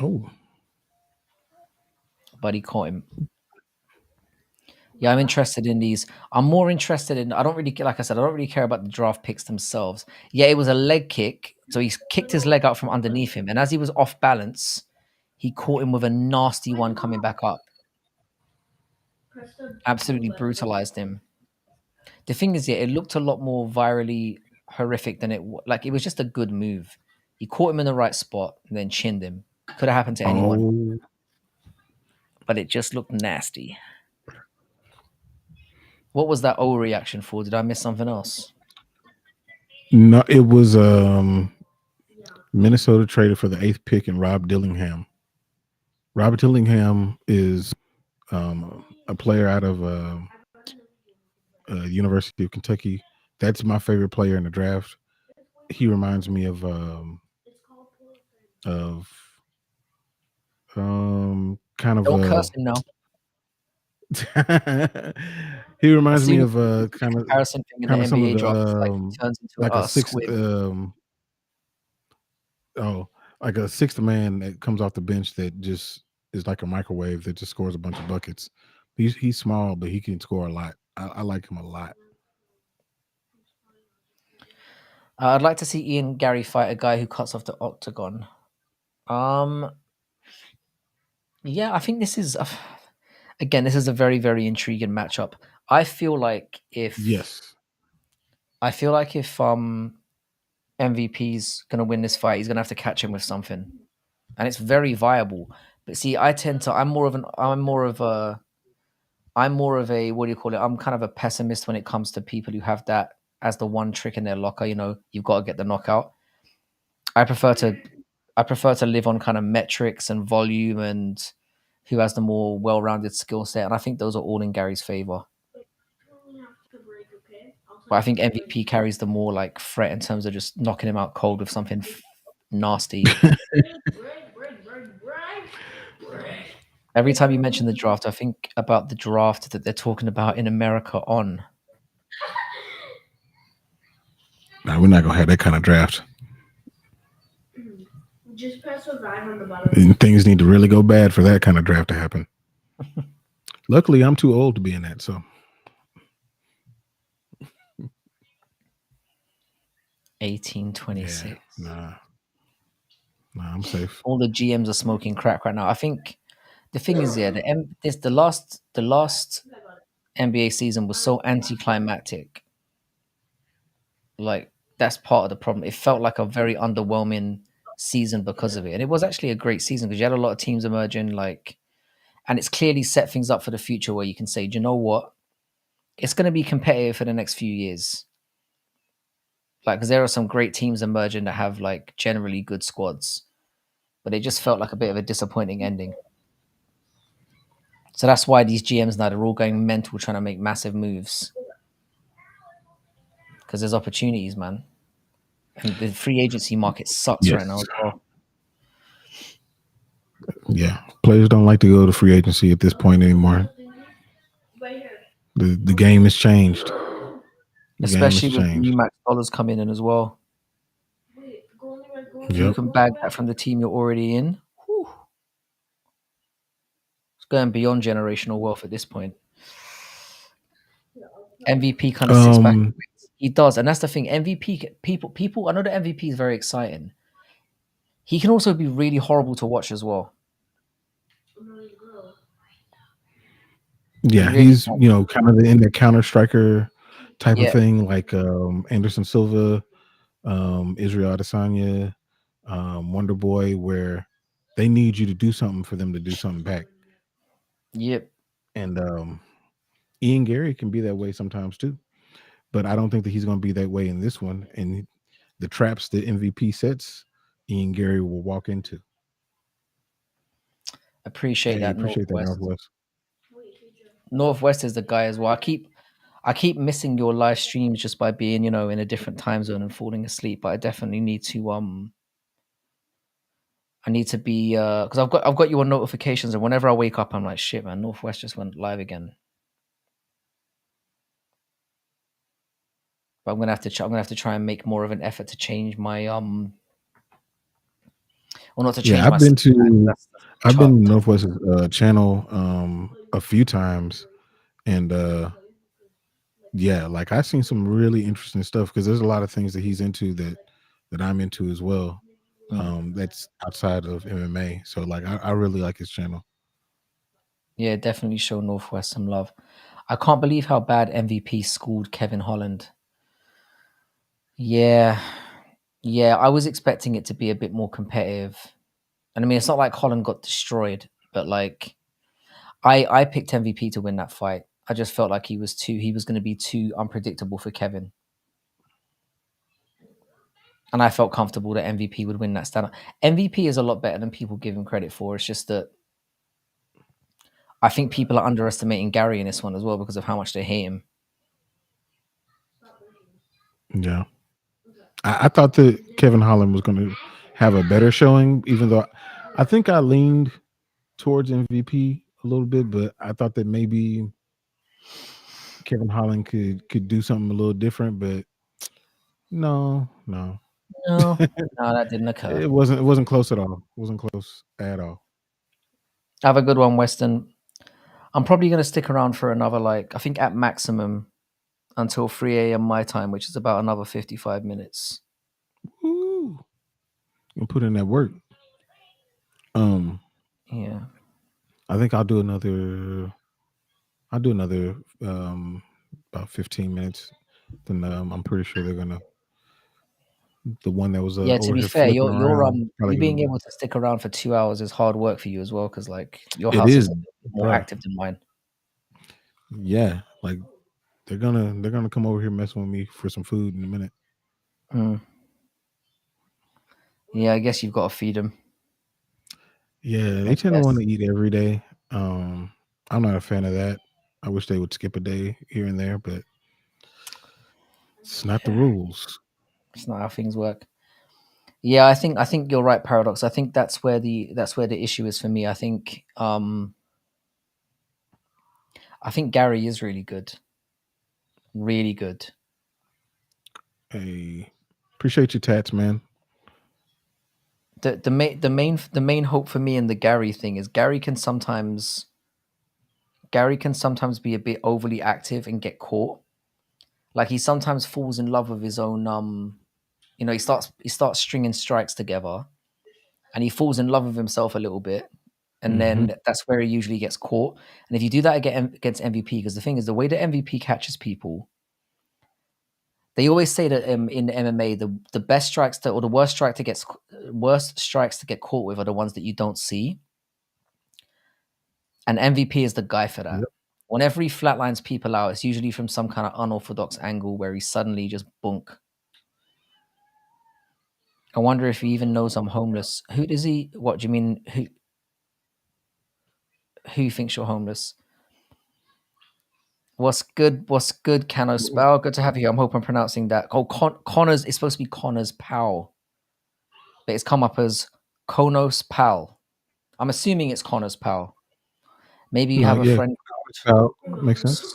Oh. But he caught him. Yeah, I'm interested in these. I'm more interested in, like I said, I don't really care about the draft picks themselves. Yeah, it was a leg kick. So he kicked his leg out from underneath him. And as he was off balance, he caught him with a nasty one coming back up. Absolutely brutalized him. The thing is, it looked a lot more virally horrific than it was just a good move. He caught him in the right spot and then chinned him. Could have happened to anyone. But it just looked nasty. What was that O reaction for? Did I miss something else? No, it was Minnesota traded for the 8th pick and Rob Dillingham. Robert Dillingham is a player out of University of Kentucky. That's my favorite player in the draft. He reminds me of kind of don't curse him now. He As reminds me soon as of the comparison thing in the some of NBA the draft is like he turns into like a a sixth squid. like a sixth man that comes off the bench that just is like a microwave that just scores a bunch of buckets. He's small, but he can score a lot. I like him a lot. I'd like to see Ian Gary fight a guy who cuts off the octagon. Um, yeah, I think this is again, this is a very, very intriguing matchup. I feel like Yes. MVP's gonna win this fight, he's gonna have to catch him with something, and it's very viable. But see, I'm more of a what do you call it? I'm kind of a pessimist when it comes to people who have that as the one trick in their locker. You know, you've got to get the knockout. I prefer to I prefer to live on kind of metrics and volume and who has the more well-rounded skill set, and I think those are all in Gary's favor. But I think MVP carries the more like threat in terms of just knocking him out cold with something nasty. Every time you mention the draft, I think about the draft that they're talking about in America on. Nah, we're not gonna have that kind of draft. Just press revive on the bottom. And things need to really go bad for that kind of draft to happen. Luckily, I'm too old to be in that. So 1826. Yeah, nah, I'm safe. All the GMs are smoking crack right now. I think the thing is, yeah, the last NBA season was so anticlimactic. Like that's part of the problem. It felt like a very underwhelming season because of it, and it was actually a great season because you had a lot of teams emerging. Like, and it's clearly set things up for the future where you can say, do you know what? It's going to be competitive for the next few years. Like, because there are some great teams emerging that have like generally good squads, but it just felt like a bit of a disappointing ending. So that's why these GMs now they're all going mental trying to make massive moves because there's opportunities, man. And the free agency market sucks right now as well. Yeah, players don't like to go to free agency at this point anymore. The game has changed. Especially with new max dollars coming in as well. If you can bag that from the team you're already in, whew, it's going beyond generational wealth at this point. MVP kind of sits back. He does, and that's the thing. MVP people. I know the MVP is very exciting. He can also be really horrible to watch as well. Yeah, really he's kind of in the counter striker type of thing, like Anderson Silva, Israel Adesanya, Wonder Boy, where they need you to do something for them to do something back. Yep. And Ian Gary can be that way sometimes too, but I don't think that he's going to be that way in this one. And the traps that MVP sets, Ian Gary will walk into. Appreciate that Northwest. Northwest is the guy as well. I keep missing your live streams just by being, in a different time zone and falling asleep. But I definitely need to I need to be because I've got you on notifications, and whenever I wake up, I'm like, shit, man, Northwest just went live again. But I'm gonna have to try and make more of an effort to change my or not to change. Yeah, I've been Northwest's channel a few times, and yeah, like I've seen some really interesting stuff because there's a lot of things that he's into that I'm into as well. That's outside of MMA. So like I really like his channel. Yeah, definitely show Northwest some love. I can't believe how bad MVP schooled Kevin Holland. Yeah, I was expecting it to be a bit more competitive. And I mean, it's not like Holland got destroyed, but like I picked MVP to win that fight. I just felt like he was going to be too unpredictable for Kevin. And I felt comfortable that MVP would win that stand-up. MVP is a lot better than people give him credit for. It's just that I think people are underestimating Gary in this one as well because of how much they hate him. Yeah. I thought that Kevin Holland was going to have a better showing, even though I think I leaned towards MVP a little bit, but I thought that maybe Kevin Holland could do something a little different, but no. No, no, that didn't occur. It wasn't close at all. It wasn't close at all. Have a good one, Weston. I'm probably going to stick around for another, like, I think at maximum until 3 a.m. my time, which is about another 55 minutes. Ooh. And put in that work. Yeah. I think I'll do another about 15 minutes. Then I'm pretty sure they're gonna the one that was Yeah, to over be here fair, flipping around. you being able to stick around for 2 hours is hard work for you as well, because like your It house is is, a bit more bruh. active than mine. Yeah, like they're gonna come over here messing with me for some food in a minute. Yeah, I guess you've got to feed them. Yeah, they tend to want to eat every day. I'm not a fan of that. I wish they would skip a day here and there, but it's not the rules. It's not how things work. Yeah, I think you're right, Paradox. I think that's where the issue is for me. I think Gary is really good. Really good. Hey, appreciate your tats, man. The main hope for me in the Gary thing is Gary can sometimes be a bit overly active and get caught. Like he sometimes falls in love with his own he starts stringing strikes together and he falls in love with himself a little bit. And then that's where he usually gets caught. And if you do that against MVP, because the thing is, the way that MVP catches people, they always say that in MMA, the best strikes or the worst strikes to get caught with are the ones that you don't see. And MVP is the guy for that. Yep. Whenever he flatlines people out, it's usually from some kind of unorthodox angle where he suddenly just bunk. I wonder if he even knows I'm homeless. Who does he? What do you mean? Who thinks you're homeless? What's good, Cano Spell? Good to have you here. I'm hoping I'm pronouncing that. Oh, Connor's, it's supposed to be Connor's pal. But it's come up as Konos Pal. I'm assuming it's Connor's pal. Maybe you have a friend. Makes sense.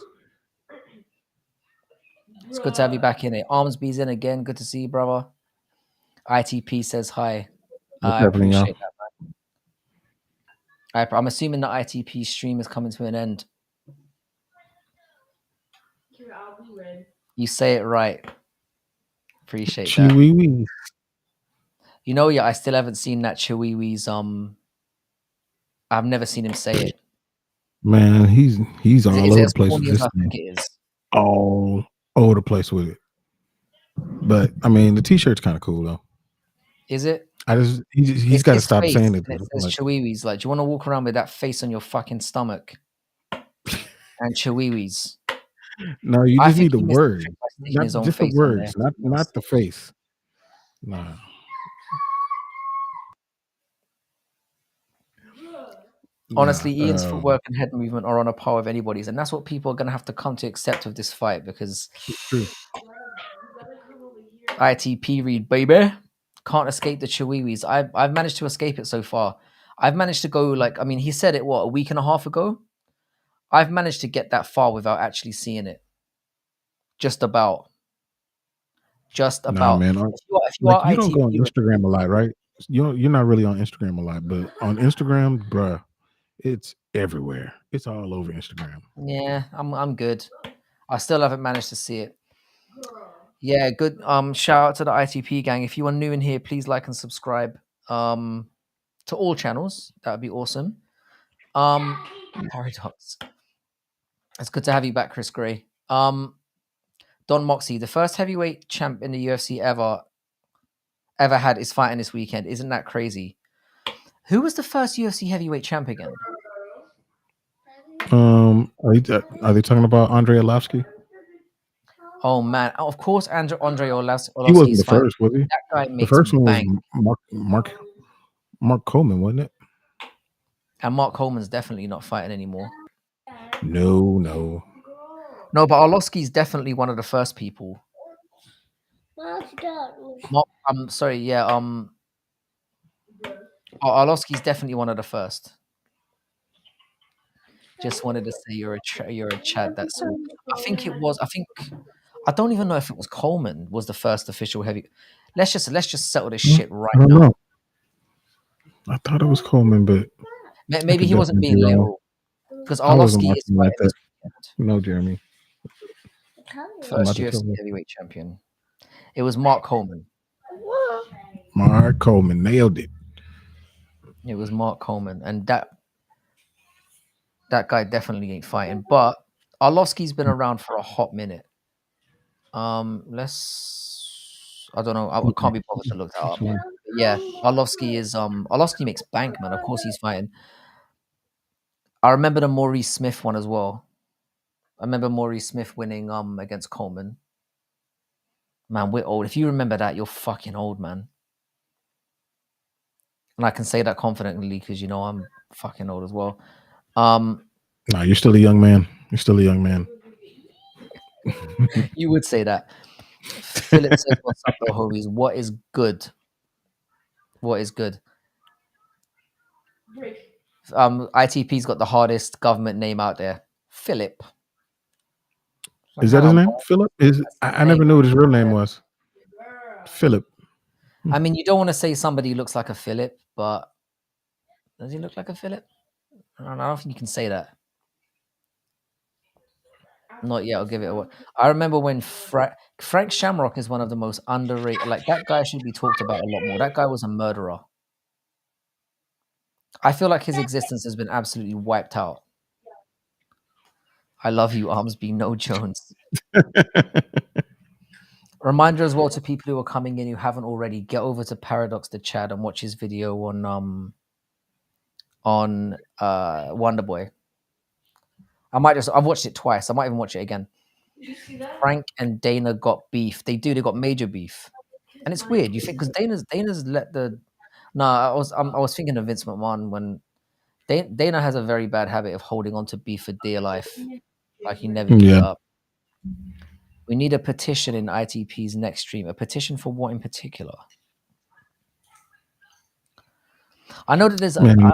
It's good to have you back in it. Armsby's in again. Good to see you, brother. ITP says hi. I appreciate that, man. I'm assuming the ITP stream is coming to an end. You say it right. Appreciate that. You know, I still haven't seen that Chiwiwi's. I've never seen him say it. Man, he's all over the place with this I think it is. All over the place with it. But I mean, the T-shirt's kind of cool though. Is it? He's got to stop saying it. It says Chiwiwis. Like, do you want to walk around with that face on your fucking stomach? And Chiwiwis. No, you just need the words. Not just the words, not the face. Nah. Honestly, Ian's footwork and head movement are on a par with anybody's, and that's what people are going to have to come to accept with this fight because it's true. ITP read, baby. Can't escape the Chiwiwis. I've managed to escape it so far. I've managed to go he said it, a week and a half ago? I've managed to get that far without actually seeing it. Just about. Nah, man. If you don't go on Instagram a lot, right? You're not really on Instagram a lot, but on Instagram, bruh, it's everywhere. It's all over Instagram. Yeah, I'm good. I still haven't managed to see it. Yeah, good. Shout out to the ITP gang. If you are new in here, please like and subscribe. To all channels. That would be awesome. Paradox. It's good to have you back, Chris Gray. Don Moxie, the first heavyweight champ in the UFC ever had is fighting this weekend. Isn't that crazy? Who was the first UFC heavyweight champ again? Are they talking about Andre Arlovski? Oh man, of course, Andre Arlovski. He wasn't the first, was he? That guy makes the first one bang. was Mark Coleman, wasn't it? And Mark Coleman's definitely not fighting anymore. No, but Arlovski's definitely one of the first people. I'm sorry, yeah. Arlovski's definitely one of the first. Just wanted to say you're a Chad. That's all. I think it was. I don't even know if it was Coleman was the first official heavy. Let's just settle this shit right I don't now. know. I thought it was Coleman, but Maybe he wasn't being literal because I wasn't Arlovsky is watching like fighting this that. weekend. No, Jeremy. First UFC heavyweight champion. It was Mark Coleman. Mark Coleman nailed it. It was Mark Coleman, and that guy definitely ain't fighting. But Arlovsky's been around for a hot minute. I don't know. I can't be bothered to look that up. But yeah, Arlovsky makes bank, man. Of course he's fighting. I remember the Maurice Smith one as well. I remember Maurice Smith winning against Coleman. Man, we're old. If you remember that, you're fucking old, man. And I can say that confidently because you know I'm fucking old as well. Nah, you're still a young man. You're still a young man. You would say that. Philip says, "What's up, though, homies? What is good? What is good?" ITP's got the hardest government name out there. Philip. Is that his name? Philip? I never knew what his real name was. Philip. I mean, you don't want to say somebody looks like a Philip, but does he look like a Philip? I don't think you can say that. Not yet. I'll give it a what. I remember when Frank Shamrock is one of the most underrated. Like that guy should be talked about a lot more. That guy was a murderer. I feel like his existence has been absolutely wiped out. I love you, Armsby. No Jones. Reminder as well to people who are coming in who haven't already, get over to Paradox the Chad and watch his video on Wonderboy. I've watched it twice. I might even watch it again. Frank and Dana got beef. They got major beef. And it's weird. You think because Dana's let the I was thinking of Vince McMahon when Dana has a very bad habit of holding on to beef for dear life. Like he never gives it up. We need a petition in ITP's next stream. A petition for what in particular? I know that there's having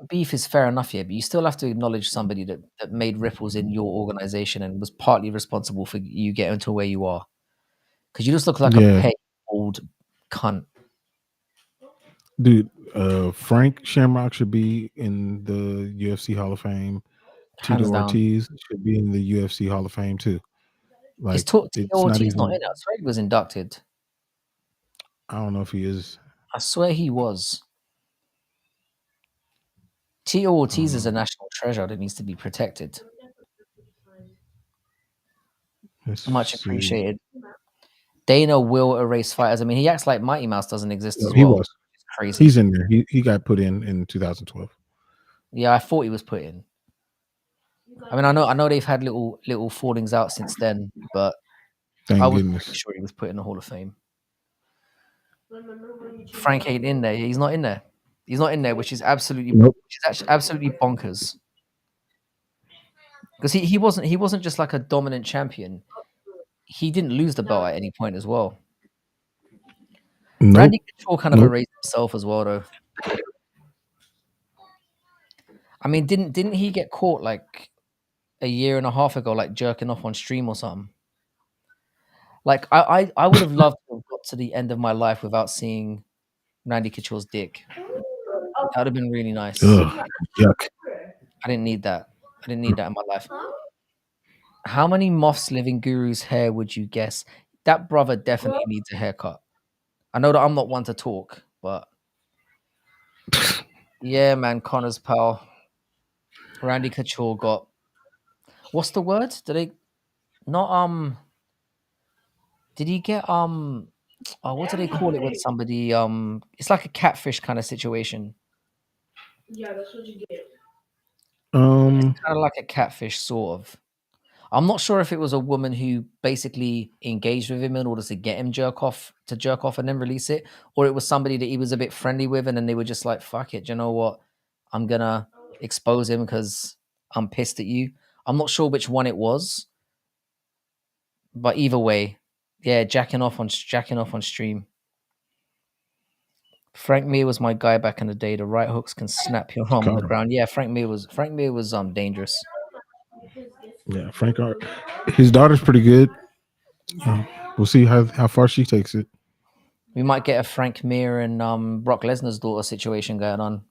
beef is fair enough here, but you still have to acknowledge somebody that made ripples in your organization and was partly responsible for you getting to where you are. Because you just look like a petty old cunt. Dude, Frank Shamrock should be in the UFC Hall of Fame. Chito Ortiz should be in the UFC Hall of Fame too. Like Ortiz not in it. I swear he was inducted. I don't know if he is. I swear he was. Chito Ortiz is a national treasure that needs to be protected. Much appreciated. Dana will erase fighters. I mean, he acts like Mighty Mouse doesn't exist as well. He was. It's crazy. He's in there. He got put in 2012. Yeah, I thought he was put in. I mean, I know they've had little fallings out since then, but I was pretty sure he was put in the Hall of Fame. Frank ain't in there. He's not in there. He's not in there, which is absolutely bonkers. Because he wasn't just like a dominant champion. He didn't lose the belt at any point as well. Randy Couture kind of erased himself as well, though. I mean, didn't he get caught like a year and a half ago, like jerking off on stream or something? Like I would have loved to have got to the end of my life without seeing Randy Couture's dick. That would have been really nice. Ugh, yuck. I didn't need that. I didn't need that in my life. How many moths live in Guru's hair would you guess? That brother definitely needs a haircut. I know that I'm not one to talk, but yeah, man, Conor's pal. Randy Couture got, what's the word? Did he get what do they call it when somebody it's like a catfish kind of situation. Yeah, that's what you get. It's kind of like a catfish, sort of. I'm not sure if it was a woman who basically engaged with him in order to get him jerk off and then release it, or it was somebody that he was a bit friendly with and then they were just like, fuck it, you know what? I'm gonna expose him because I'm pissed at you. I'm not sure which one it was, but either way, yeah, jacking off on stream. Frank Mir was my guy back in the day. The right hooks can snap your arm on the Conor. ground. Yeah, Frank Mir was dangerous. Yeah, his daughter's pretty good. We'll see how far she takes it. We might get a Frank Mir and Brock Lesnar's daughter situation going on.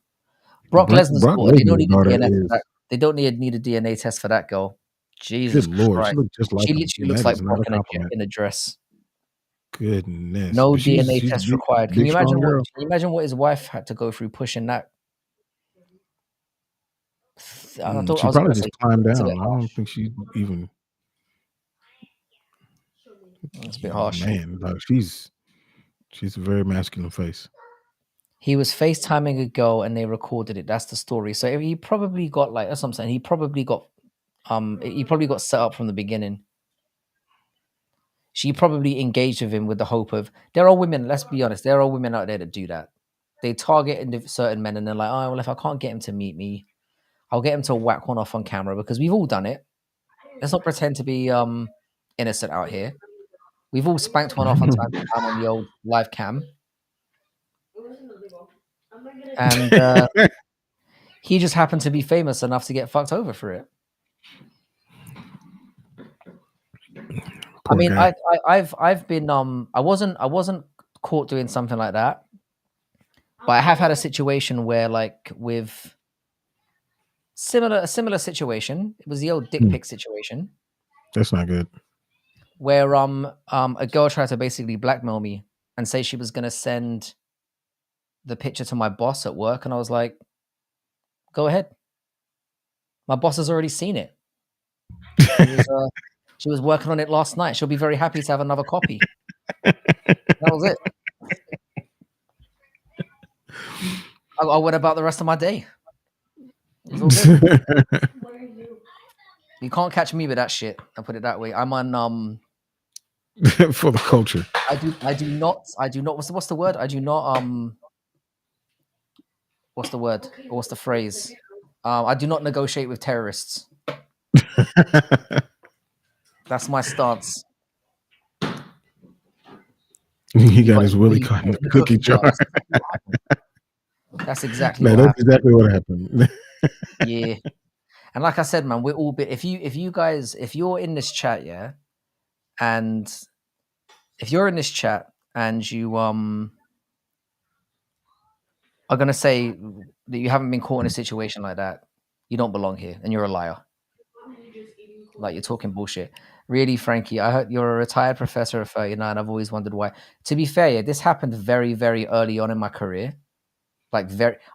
Brock Lesnar's daughter, they don't need a DNA for that. They don't need a DNA test for that girl. Jesus Lord, Christ. she looks just like She him. literally looks like Brock in a dress. Goodness. No But DNA test required. Can you imagine girl. can you imagine what his wife had to go through pushing that? She probably just climbed down. I don't think she even. It's a bit harsh. Man, like she's a very masculine face. He was FaceTiming a girl and they recorded it. That's the story. So he probably got that's what I'm saying. He probably got set up from the beginning. She probably engaged with him with the hope of there are women, let's be honest, there are women out there that do that. They target certain men and they're like, oh well, if I can't get him to meet me, I'll get him to whack one off on camera because we've all done it. Let's not pretend to be innocent out here. We've all spanked one off on time to time on the old live cam. And he just happened to be famous enough to get fucked over for it. I mean, I've been I wasn't caught doing something like that, but I have had a situation where with a similar situation. It was the old dick pic situation. That's not good. Where a girl tried to basically blackmail me and say she was gonna send the picture to my boss at work, and I was like, "Go ahead. My boss has already seen it. She was working on it last night. She'll be very happy to have another copy." That was it. I went about the rest of my day. It was all good. You can't catch me with that shit. I'll put it that way. I'm on for the culture. I do not what's the word? I do not what's the word? Or what's the phrase? I do not negotiate with terrorists. That's my stance. He got his willy caught in the cookie jar. That's exactly exactly what happened. Yeah. And like I said, man, we're all if you're in this chat, yeah, and if you're in this chat and you are gonna say that you haven't been caught in a situation like that, you don't belong here and you're a liar. Like you're talking bullshit. Really, Frankie, I heard you're a retired professor of 39. I've always wondered why. To be fair, yeah, this happened very, very early on in my career. I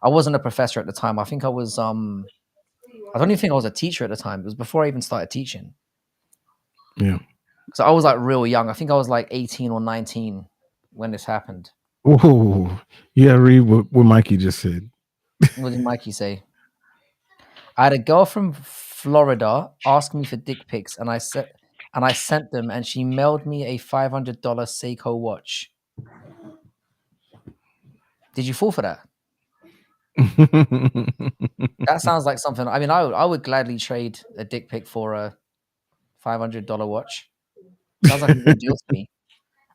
wasn't a professor at the time. I think I was I don't even think I was a teacher at the time. It was before I even started teaching. Yeah. So I was like real young. I think I was like 18 or 19 when this happened. Oh, yeah, read what Mikey just said. What did Mikey say? I had a girl from Florida ask me for dick pics, and I sent them, and she mailed me a $500 Seiko watch. Did you fall for that? That sounds like something. I mean, I would gladly trade a dick pic for a $500 watch. Sounds like a good deal to me.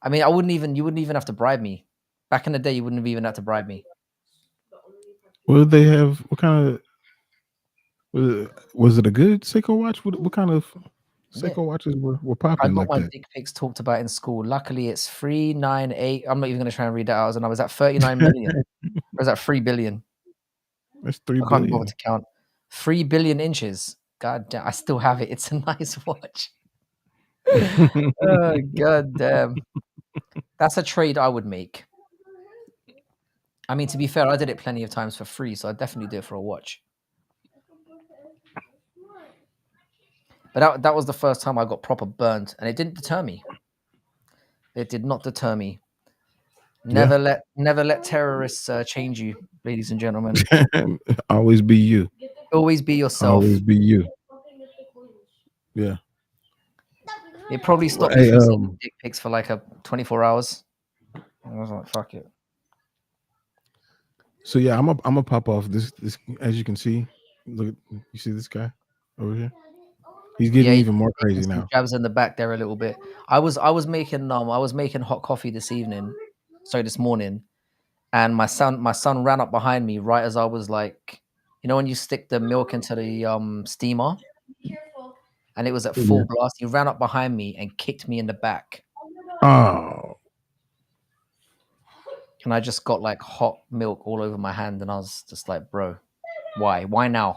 I mean, you wouldn't even have to bribe me. Back in the day, you wouldn't have even had to bribe me. What did they have? What kind of was it a good Seiko watch? What kind of Seiko watches were popping like that? I got my dick pics talked about in school. Luckily, it's 398. I'm not even going to try and read that out. And I was at 39 million. Or is that 3 billion? That's 3 billion. I can't be bothered to count. 3 billion inches. God damn, I still have it. It's a nice watch. Oh, god damn. That's a trade I would make. I mean, to be fair, I did it plenty of times for free, so I'd definitely do it for a watch. But that was the first time I got proper burned, and it didn't deter me. It did not deter me. Never let terrorists change you, ladies and gentlemen. Always be you. Always be yourself. Always be you. Yeah. It probably stopped me from sending dick pics for like 24 hours. I was like, fuck it. So yeah, I'm gonna pop off this. As you can see, look, you see this guy over here. He's getting even more crazy now. Jabs in the back there a little bit. I was making hot coffee this morning, and my son ran up behind me right as I was like, you know, when you stick the milk into the steamer, and it was at full blast. He ran up behind me and kicked me in the back, Oh, and I just got like hot milk all over my hand, and I was just like, bro, why now?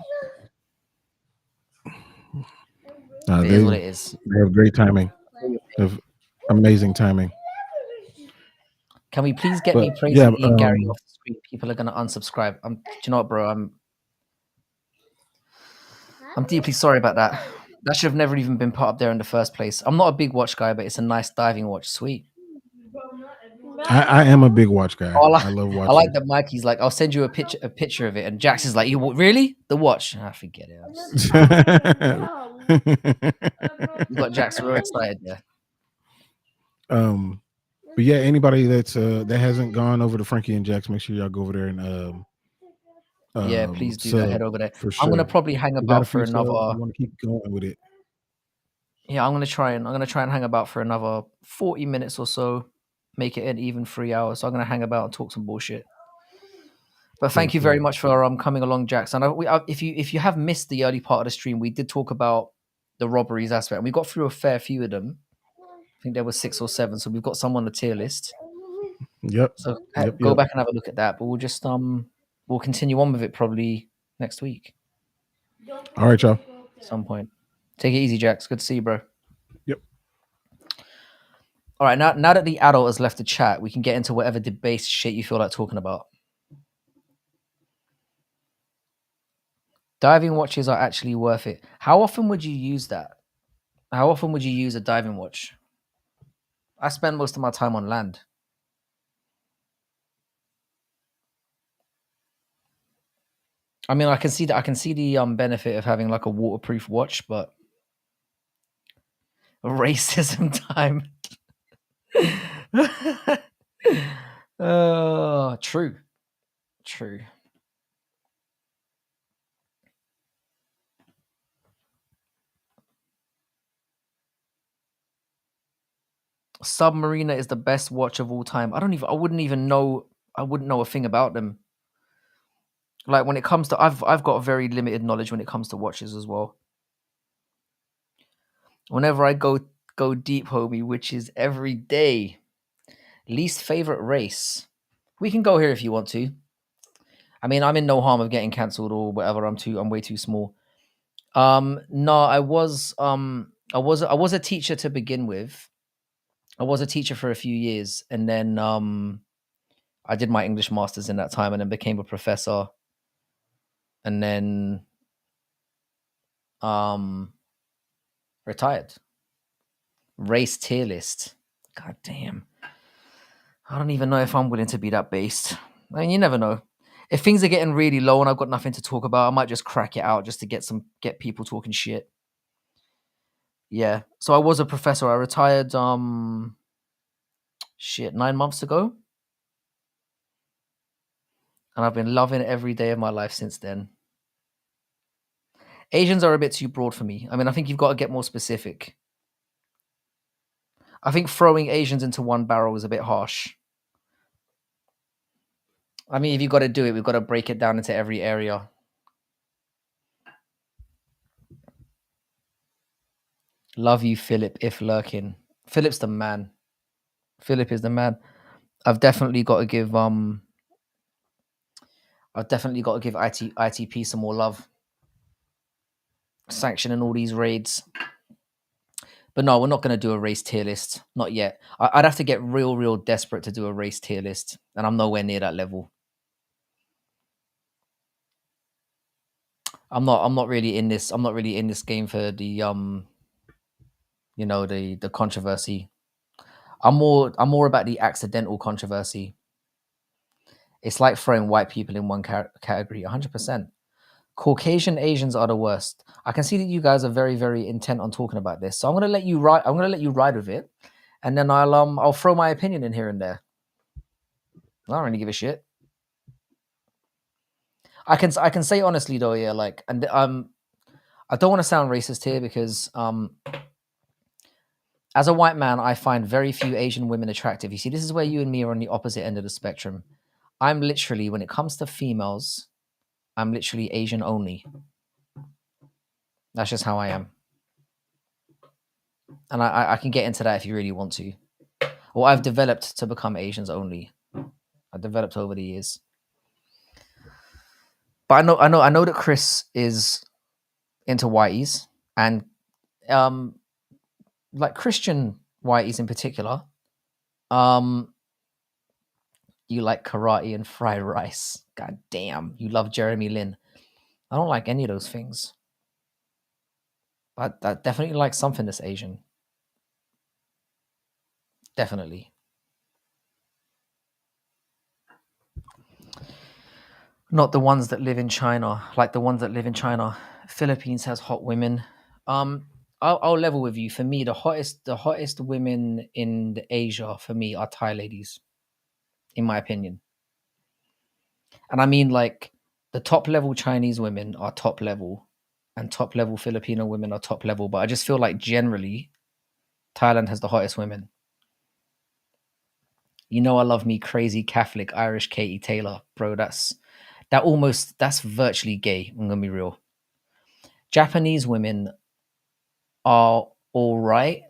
It is what it is. They have great timing. They have amazing timing. Can we please get me praising me and Gary off the screen? People are gonna unsubscribe. Do you know what, bro? I'm deeply sorry about that. That should have never even been put up there in the first place. I'm not a big watch guy, but it's a nice diving watch. Sweet. I am a big watch guy. I love watching. I like that Mikey's like, I'll send you a picture of it, and Jax is like, you really? The watch? I forget it. You got Jax real excited there. But yeah, anybody that's that hasn't gone over to Frankie and Jax, make sure y'all go over there and yeah, please do that. Head over there. For sure. I'm gonna probably hang about for another. I want to keep going with it. Yeah, I'm gonna try and hang about for another 40 minutes or so. Make it an even 3 hours. So I'm gonna hang about and talk some bullshit. But thank you very much for coming along, Jax. And if you have missed the early part of the stream, we did talk about the robberies aspect, and we got through a fair few of them. I think there were 6 or 7, so we've got some on the tier list. Yep. So go back and have a look at that. But we'll just we'll continue on with it probably next week. All right, y'all. At some point. Take it easy, Jax. Good to see you, bro. Yep. All right, now that the adult has left the chat, we can get into whatever debased shit you feel like talking about. Diving watches are actually worth it. How often would you use that? How often would you use a diving watch? I spend most of my time on land. I mean, I can see the benefit of having like a waterproof watch, but racism time. True. Submariner is the best watch of all time. I wouldn't know a thing about them. Like when it comes to, I've got very limited knowledge when it comes to watches as well. Whenever I go deep, homie, which is every day. Least favorite race. We can go here if you want to. I mean, I'm in no harm of getting cancelled or whatever. I'm way too small. No, I was a teacher to begin with. I was a teacher for a few years, and then I did my English masters in that time, and then became a professor, and then retired. Race tier list. God damn. I don't even know if I'm willing to be that based. I mean, you never know. If things are getting really low and I've got nothing to talk about, I might just crack it out just to get people talking shit. Yeah. So I was a professor. I retired 9 months ago. And I've been loving every day of my life since then. Asians are a bit too broad for me. I mean, I think you've got to get more specific. I think throwing Asians into one barrel is a bit harsh. I mean, if you've got to do it, we've got to break it down into every area. Love you, Philip, if lurking. Philip's the man. Philip is the man. I've definitely got to give ITP some more love. Sanctioning all these raids. But no, we're not going to do a race tier list. Not yet. I'd have to get real desperate to do a race tier list. And I'm nowhere near that level. I'm not really in this game for the the controversy. I'm more about the accidental controversy. It's like throwing white people in one category. 100%. Caucasian Asians are the worst. I can see that you guys are very, very intent on talking about this. So I'm gonna let you ride with it, and then I'll throw my opinion in here and there. I don't really give a shit. I can say honestly though, yeah, like, and I don't want to sound racist here because as a white man, I find very few Asian women attractive. You see, this is where you and me are on the opposite end of the spectrum. I'm literally, when it comes to females, I'm literally Asian only. That's just how I am. And I can get into that if you really want to. Or I've developed to become Asians only. I've developed over the years. But I know that Chris is into whiteys, and like Christian whiteys in particular. You like karate and fried rice. God damn, you love Jeremy Lin. I don't like any of those things. But I definitely like something that's Asian. Definitely. Not the ones that live in China. Like the ones that live in China. Philippines has hot women. I'll level with you. For me, the hottest women in Asia for me are Thai ladies, in my opinion. And I mean, like, the top level Chinese women are top level, and top level Filipino women are top level. But I just feel like generally, Thailand has the hottest women. You know, I love me crazy Catholic Irish Katie Taylor, bro. That's virtually gay. I'm gonna be real. Japanese women are all right.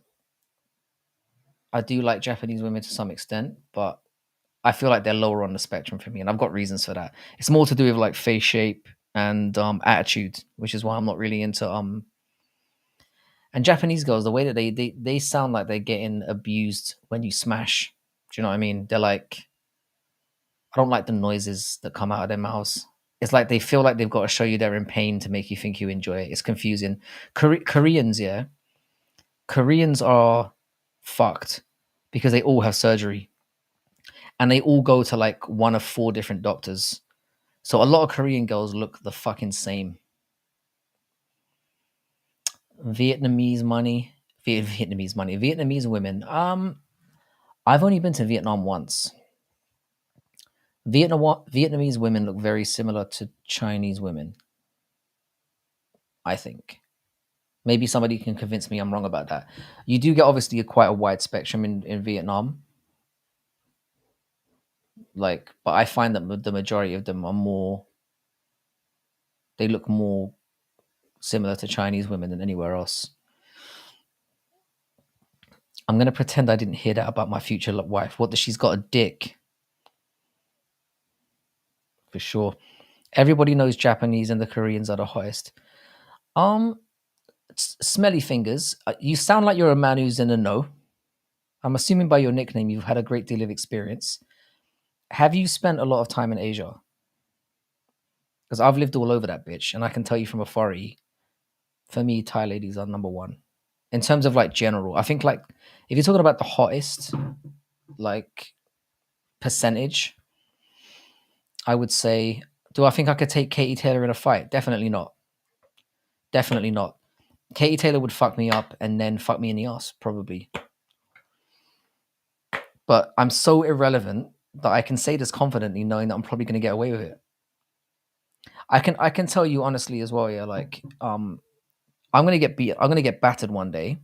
I do like Japanese women to some extent, but I feel like they're lower on the spectrum for me, and I've got reasons for that. It's more to do with like face shape and attitude, which is why I'm not really into And Japanese girls, the way that they sound like they're getting abused when you smash. Do you know what I mean? They're like, I don't like the noises that come out of their mouths. It's like they feel like they've got to show you they're in pain to make you think you enjoy it. It's confusing. Koreans, yeah. Koreans are fucked because they all have surgery. And they all go to like one of 4 different doctors. So a lot of Korean girls look the fucking same. Vietnamese women. I've only been to Vietnam once. Vietnamese women look very similar to Chinese women, I think. Maybe somebody can convince me I'm wrong about that. You do get obviously quite a wide spectrum in Vietnam. Like, but I find that the majority of them they look more similar to Chinese women than anywhere else. I'm going to pretend I didn't hear that about my future wife. What, that she's got a dick? For sure. Everybody knows Japanese and the Koreans are the hottest. Smelly fingers. You sound like you're a man who's in the know. I'm assuming by your nickname you've had a great deal of experience. Have you spent a lot of time in Asia? Because I've lived all over that bitch, and I can tell you from afar, for me, Thai ladies are number one. In terms of like general, I think like if you're talking about the hottest, like percentage, I would say, do I think I could take Katie Taylor in a fight? Definitely not. Definitely not. Katie Taylor would fuck me up and then fuck me in the ass, probably. But I'm so irrelevant that I can say this confidently, knowing that I'm probably going to get away with it. I can tell you honestly as well, yeah. Like, I'm going to get beat. I'm going to get battered one day.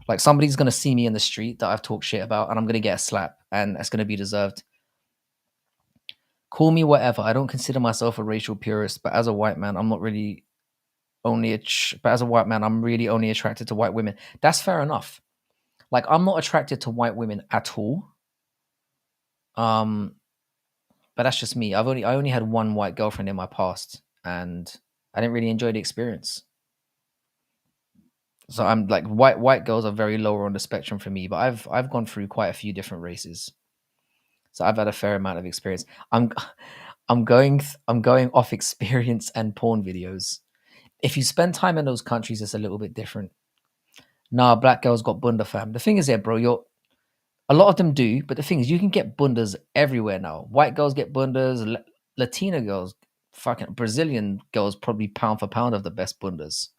Like, somebody's going to see me in the street that I've talked shit about, and I'm going to get a slap, and that's going to be deserved. Call me whatever. I don't consider myself a racial purist, but as a white man, I'm not really but as a white man, I'm really only attracted to white women. That's fair enough. Like, I'm not attracted to white women at all. But that's just me. I only had one white girlfriend in my past, and I didn't really enjoy the experience. So I'm like, white girls are very lower on the spectrum for me, but I've gone through quite a few different races. So I've had a fair amount of experience. I'm going off experience and porn videos. If you spend time in those countries, it's a little bit different. Nah, black girls got bunda, fam. The thing is, yeah, bro, a lot of them do, but the thing is, you can get bundas everywhere now. White girls get bundas, Latina girls, fucking Brazilian girls, probably pound for pound of the best bundas.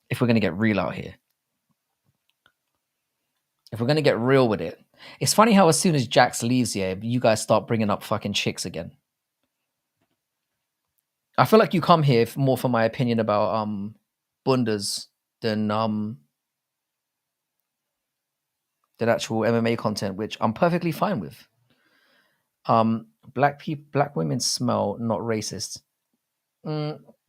If we're gonna get real out here, if we're gonna get real with it, it's funny how as soon as Jax leaves here, you guys start bringing up fucking chicks again. I feel like you come here more for my opinion about bundas than actual MMA content, which I'm perfectly fine with. Black women smell, not racist.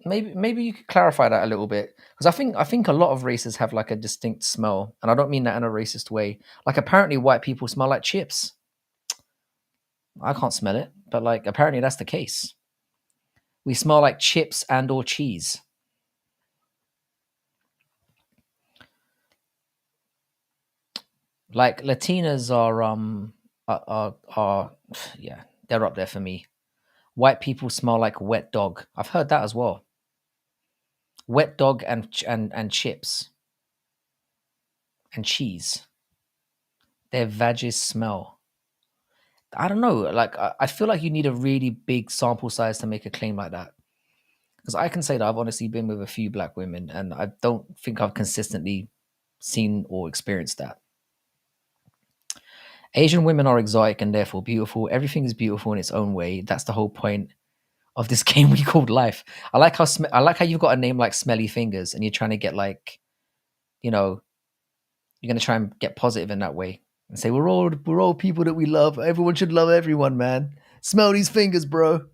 Maybe you could clarify that a little bit, because I think a lot of races have like a distinct smell, and I don't mean that in a racist way. Like apparently white people smell like chips. I can't smell it, but like apparently that's the case. We smell like chips and or cheese. Like Latinas are yeah, they're up there for me. White people smell like wet dog. I've heard that as well. Wet dog and chips and cheese. Their vages smell. I don't know. Like I feel like you need a really big sample size to make a claim like that. Because I can say that I've honestly been with a few black women, and I don't think I've consistently seen or experienced that. Asian women are exotic and therefore beautiful. Everything is beautiful in its own way. That's the whole point of this game we called life. I like how you've got a name like Smelly Fingers, and you're trying to get like, you know, you're gonna try and get positive in that way and say we're all people that we love. Everyone should love everyone, man. Smell these fingers, bro.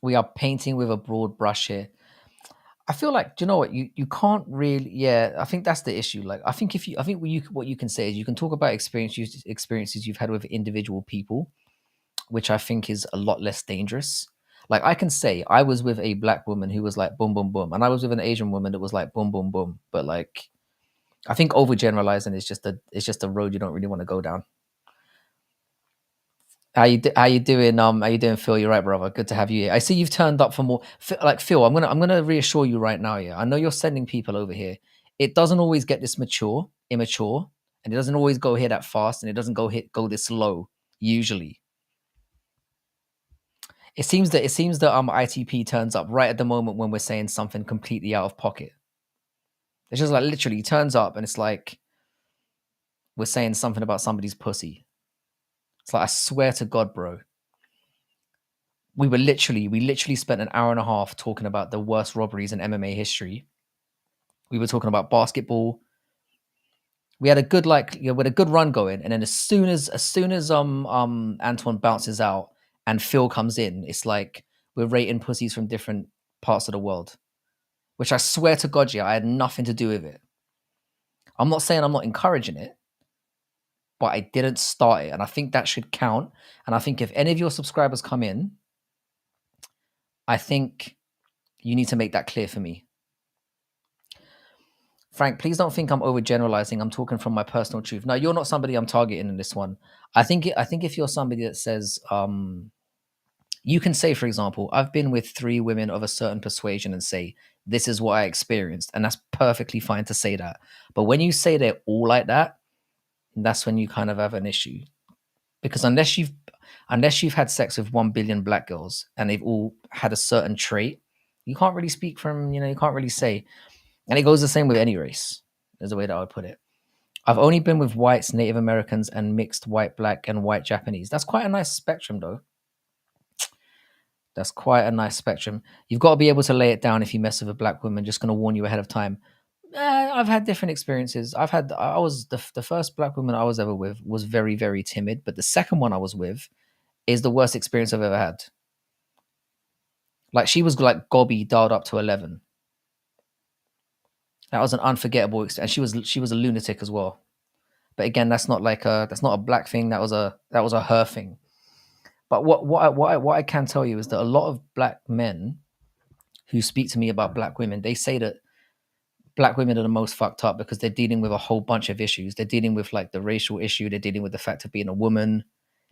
We are painting with a broad brush here. I feel like, do you know what, you can't really, yeah, I think that's the issue. Like I think what you can say is you can talk about experiences you've had with individual people, which I think is a lot less dangerous. Like I can say I was with a black woman who was like boom boom boom, and I was with an Asian woman that was like boom boom boom. But like I think overgeneralizing is just a road you don't really want to go down. How you doing? How you doing, Phil? You're right, brother. Good to have you here. I see you've turned up for more. Like Phil, I'm gonna reassure you right now. Yeah, I know you're sending people over here. It doesn't always get this immature, and it doesn't always go here that fast, and it doesn't go this slow. Usually, it seems that ITP turns up right at the moment when we're saying something completely out of pocket. It's just like literally turns up, and it's like we're saying something about somebody's pussy. It's like I swear to God, bro. We literally spent an hour and a half talking about the worst robberies in MMA history. We were talking about basketball. We had a good we had a good run going, and then as soon as Antoine bounces out and Phil comes in, it's like we're rating pussies from different parts of the world, which I swear to God, yeah, I had nothing to do with it. I'm not saying I'm not encouraging it, but I didn't start it, and I think that should count. And I think if any of your subscribers come in, I think you need to make that clear for me. Frank, please don't think I'm overgeneralizing. I'm talking from my personal truth. No, you're not somebody I'm targeting in this one. I think if you're somebody that says, you can say, for example, I've been with 3 women of a certain persuasion, and say, this is what I experienced. And that's perfectly fine to say that. But when you say they're all like that, that's when you kind of have an issue. Because unless you've had sex with 1 billion black girls and they've all had a certain trait, you can't really speak from, you can't really say. And it goes the same with any race, is the way that I would put it. I've only been with whites, Native Americans, and mixed white, black, and white Japanese. That's quite a nice spectrum, though. That's quite a nice spectrum. You've got to be able to lay it down if you mess with a black woman. Just going to warn you ahead of time. I've had different experiences. I was the first black woman I was ever with was very, very timid. But the second one I was with is the worst experience I've ever had. Like she was like gobby dialed up to 11. That was an unforgettable experience. And she was a lunatic as well. But again, that's not a black thing. That was a her thing. But what I can tell you is that a lot of black men who speak to me about black women, they say that black women are the most fucked up because they're dealing with a whole bunch of issues. They're dealing with like the racial issue. They're dealing with the fact of being a woman.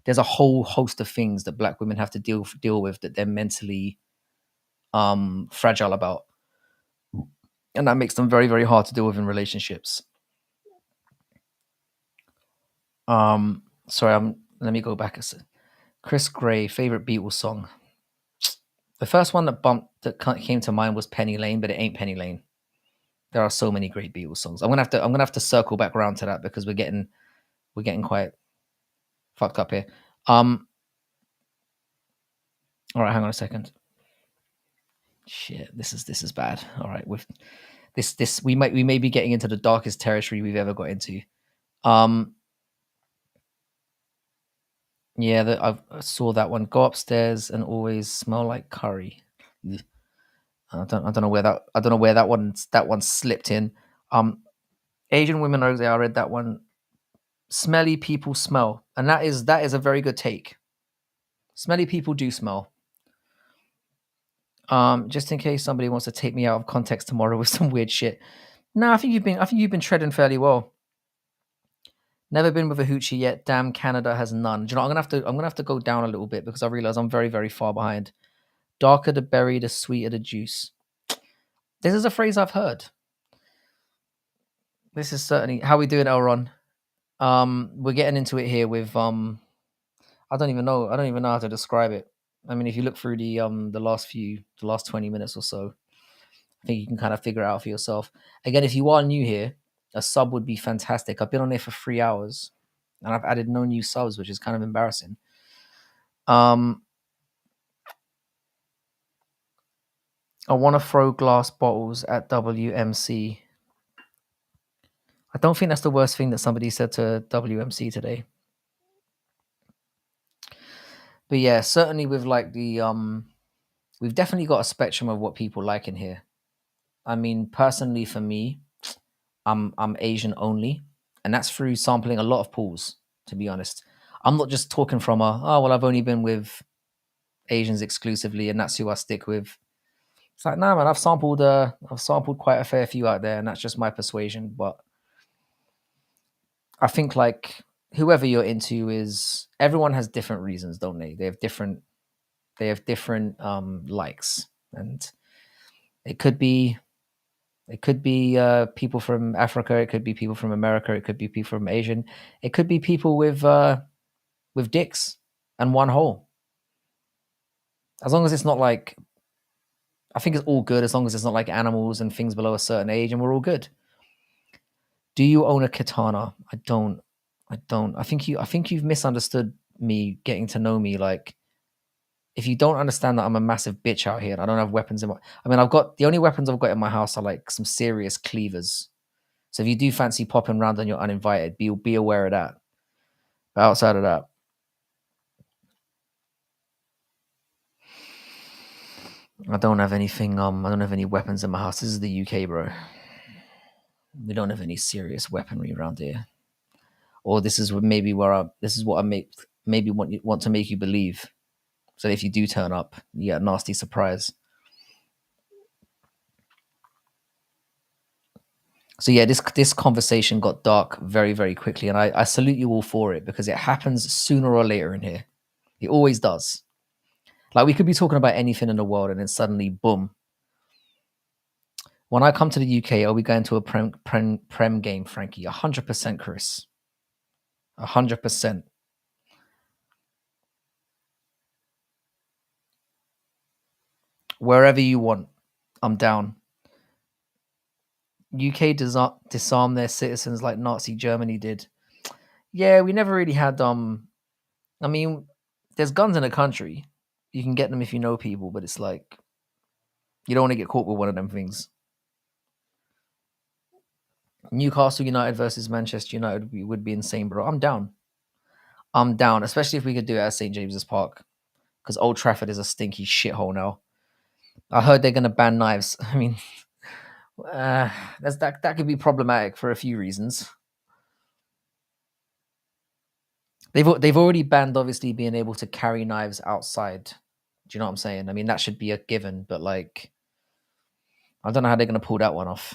There's a whole host of things that black women have to deal with that they're mentally fragile about. And that makes them very, very hard to deal with in relationships. Sorry, let me go back a second. Chris Gray, favorite Beatles song. The first one that came to mind was Penny Lane, but it ain't Penny Lane. There are so many great Beatles songs. I'm gonna have to circle back around to that because we're getting quite fucked up here. All right, hang on a second. Shit, this is bad. All right, with this we may be getting into the darkest territory we've ever got into. Yeah, I saw that one. Go upstairs and always smell like curry. Ugh. I don't know where that one slipped in. Asian women are. I read that one. Smelly people smell, and that is a very good take. Smelly people do smell. Just in case somebody wants to take me out of context tomorrow with some weird shit. No, I think you've been treading fairly well. Never been with a hoochie yet. Damn, Canada has none. Do you know, I'm gonna have to go down a little bit because I realize I'm very, very far behind. Darker the berry, the sweeter the juice. This is a phrase I've heard. This is certainly how we doing, Elron. We're getting into it here with I don't even know how to describe it. I mean, if you look through the last 20 minutes or so, I think you can kind of figure it out for yourself. Again, if you are new here, a sub would be fantastic. I've been on here for 3 hours and I've added no new subs, which is kind of embarrassing. I want to throw glass bottles at WMC. I don't think that's the worst thing that somebody said to WMC today. But yeah, certainly with like the we've definitely got a spectrum of what people like in here. I mean, personally for me, I'm Asian only, and that's through sampling a lot of pools, to be honest. I'm not just talking from I've only been with Asians exclusively and that's who I stick with. It's like, nah man, I've sampled quite a fair few out there, and that's just my persuasion. But I think like whoever you're into is everyone has different reasons, don't they? They have different likes, and it could be people from Africa, it could be people from America, it could be people from Asian, it could be people with dicks and one hole. As long as it's not like, I think it's all good as long as it's not like animals and things below a certain age, and we're all good. Do you own a katana? I don't. I think you've misunderstood me getting to know me. Like, if you don't understand that I'm a massive bitch out here and I don't have weapons in my, I mean, the only weapons I've got in my house are like some serious cleavers. So if you do fancy popping around and you're uninvited, be aware of that. But outside of that, I don't have anything. I don't have any weapons in my house. This is the UK, bro. We don't have any serious weaponry around here. Or this is what I maybe want to make you believe. So if you do turn up, you get a nasty surprise. So yeah, this conversation got dark very, very quickly, and I salute you all for it because it happens sooner or later in here. It always does. Like, we could be talking about anything in the world, and then suddenly, boom. When I come to the UK, are we going to a prem game, Frankie? 100%, Chris. 100%. Wherever you want, I'm down. UK disarm their citizens like Nazi Germany did. Yeah, we never really had. I mean, there's guns in the country. You can get them if you know people, but it's like you don't want to get caught with one of them things. Newcastle United versus Manchester United would be insane, bro. I'm down. Especially if we could do it at St. James's Park, because Old Trafford is a stinky shithole now. I heard they're going to ban knives. I mean, that could be problematic for a few reasons. They've already banned, obviously, being able to carry knives outside. Do you know what I'm saying? I mean, that should be a given, but like, I don't know how they're going to pull that one off.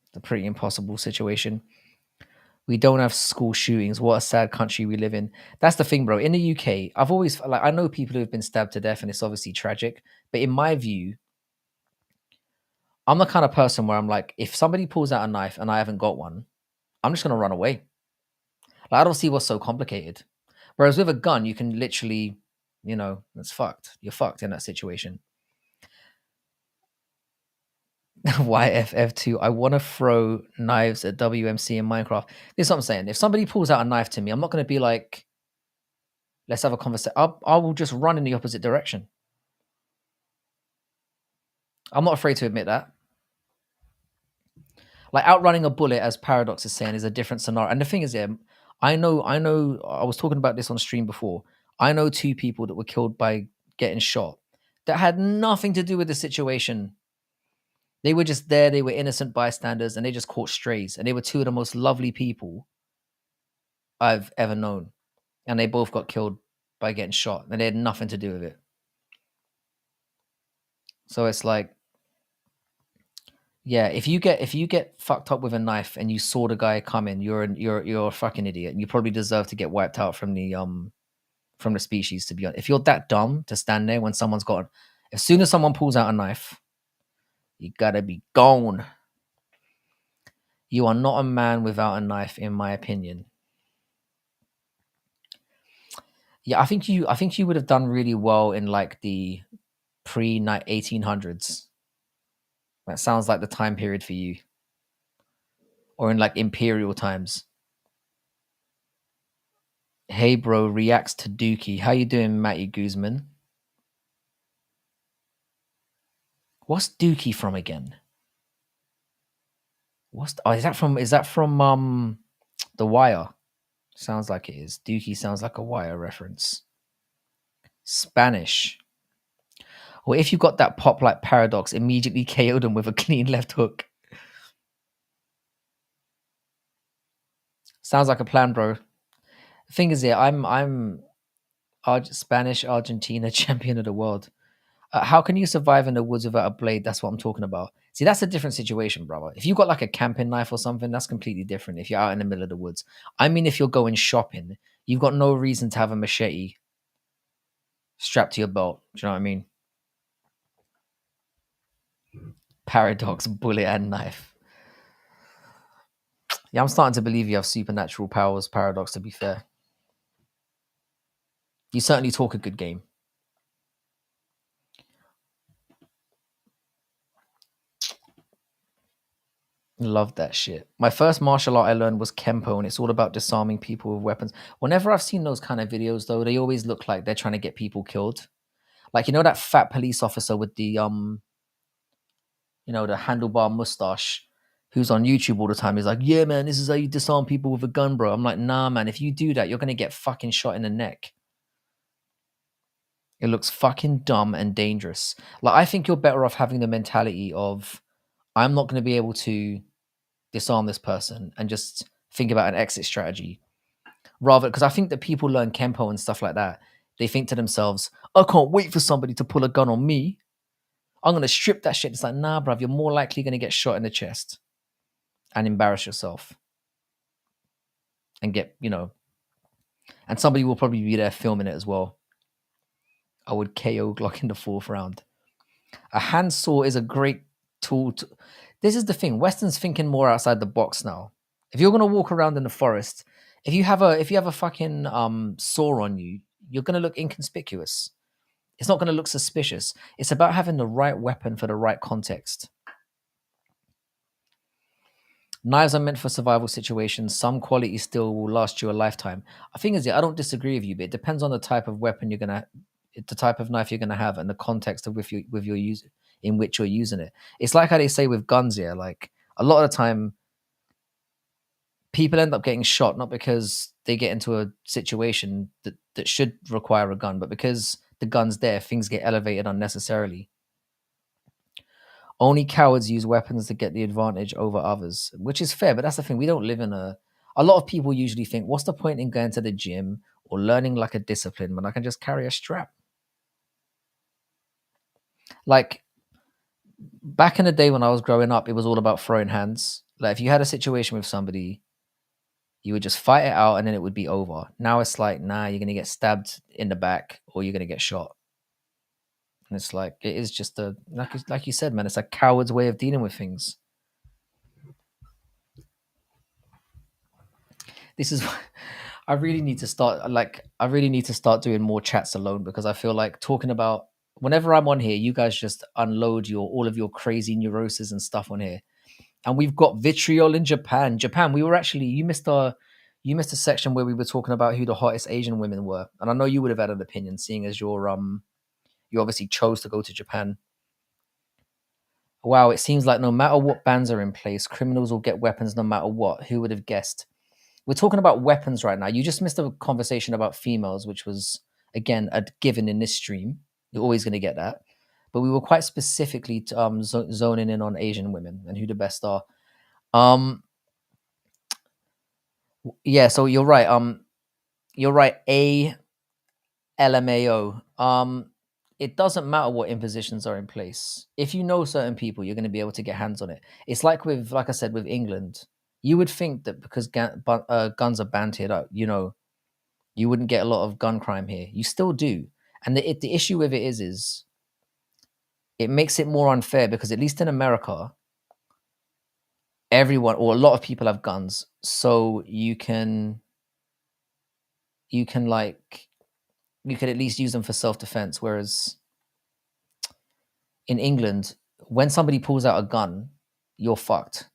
It's a pretty impossible situation. We don't have school shootings. What a sad country we live in. That's the thing, bro. In the UK, I know people who have been stabbed to death, and it's obviously tragic. But in my view, I'm the kind of person where I'm like, if somebody pulls out a knife and I haven't got one, I'm just going to run away. Like, I don't see what's so complicated. Whereas with a gun, you can literally, it's fucked. You're fucked in that situation. YFF2, I want to throw knives at WMC in Minecraft. This is what I'm saying. If somebody pulls out a knife to me, I'm not going to be like, let's have a conversation. I will just run in the opposite direction. I'm not afraid to admit that. Like, outrunning a bullet, as Paradox is saying, is a different scenario. And the thing is, I know. I was talking about this on stream before. I know 2 people that were killed by getting shot that had nothing to do with the situation. They were just there. They were innocent bystanders, and they just caught strays. And they were 2 of the most lovely people I've ever known. And they both got killed by getting shot, and they had nothing to do with it. So it's like, yeah, if you get fucked up with a knife and you saw the guy coming, you're a fucking idiot, and you probably deserve to get wiped out from the species. To be honest, if you're that dumb to stand there when someone's got, as soon as someone pulls out a knife, you gotta be gone. You are not a man without a knife, in my opinion. Yeah, I think you would have done really well in like the pre-1800s. That sounds like the time period for you. Or in like imperial times. Hey bro, reacts to Dookie. How you doing, Matty Guzman? What's Dookie from again? Is that from The Wire? Sounds like it is. Dookie sounds like a Wire reference. Spanish. Or if you got that pop like Paradox, immediately KO'd him with a clean left hook. Sounds like a plan, bro. The thing is, I'm Spanish Argentina champion of the world. How can you survive in the woods without a blade? That's what I'm talking about. See, that's a different situation, brother. If you got like a camping knife or something, that's completely different. If you're out in the middle of the woods, I mean, if you're going shopping, you've got no reason to have a machete strapped to your belt. Do you know what I mean? Paradox, bullet, and knife. Yeah, I'm starting to believe you have supernatural powers, Paradox, to be fair. You certainly talk a good game. Love that shit. My first martial art I learned was Kempo, and it's all about disarming people with weapons. Whenever I've seen those kind of videos, though, they always look like they're trying to get people killed. Like, you know, that fat police officer with the, the handlebar mustache who's on YouTube all the time. He's like, yeah, man, this is how you disarm people with a gun, bro. I'm like, nah, man, if you do that, you're going to get fucking shot in the neck. It looks fucking dumb and dangerous. Like, I think you're better off having the mentality of, I'm not going to be able to disarm this person and just think about an exit strategy. Rather, because I think that people learn Kempo and stuff like that. They think to themselves, I can't wait for somebody to pull a gun on me. I'm going to strip that shit. It's like, nah, bruv, you're more likely going to get shot in the chest and embarrass yourself. And get, and somebody will probably be there filming it as well. I would KO Glock in the 4th round. A handsaw is a great tool. This is the thing. Western's thinking more outside the box now. If you're going to walk around in the forest, if you have a fucking saw on you, you're going to look inconspicuous. It's not going to look suspicious. It's about having the right weapon for the right context. Knives are meant for survival situations. Some quality still will last you a lifetime. The thing is, I don't disagree with you, but it depends on the type of weapon the type of knife you're gonna have, and the context of with your use in which you're using it. It's like how they say with guns here. Like a lot of the time, people end up getting shot not because they get into a situation that should require a gun, but because the gun's there, things get elevated unnecessarily. Only cowards use weapons to get the advantage over others, which is fair, but that's the thing. We don't live in a lot of people usually think, what's the point in going to the gym or learning like a discipline when I can just carry a strap? Like back in the day when I was growing up, it was all about throwing hands. Like if you had a situation with somebody, you would just fight it out and then it would be over. Now it's like, nah, you're going to get stabbed in the back or you're going to get shot. And it's like, it is just like you said, man, it's a coward's way of dealing with things. This is, I really need to start doing more chats alone, because I feel like talking about, whenever I'm on here, you guys just unload all of your crazy neuroses and stuff on here. And we've got vitriol in Japan. We were actually, you missed a section where we were talking about who the hottest Asian women were. And I know you would have had an opinion, seeing as you obviously chose to go to Japan. Wow, it seems like no matter what bans are in place, criminals will get weapons no matter what. Who would have guessed? We're talking about weapons right now. You just missed a conversation about females, which was, again, a given in this stream. You're always going to get that. But we were quite specifically zoning in on Asian women and who the best are. Yeah, so you're right. You're right. LMAO. It doesn't matter what impositions are in place. If you know certain people, you're going to be able to get hands on it. It's like I said, with England. You would think that because guns are banned here, you wouldn't get a lot of gun crime here. You still do. And the issue with it is it makes it more unfair because at least in America, everyone or a lot of people have guns. So you can at least use them for self-defense. Whereas in England, when somebody pulls out a gun, you're fucked.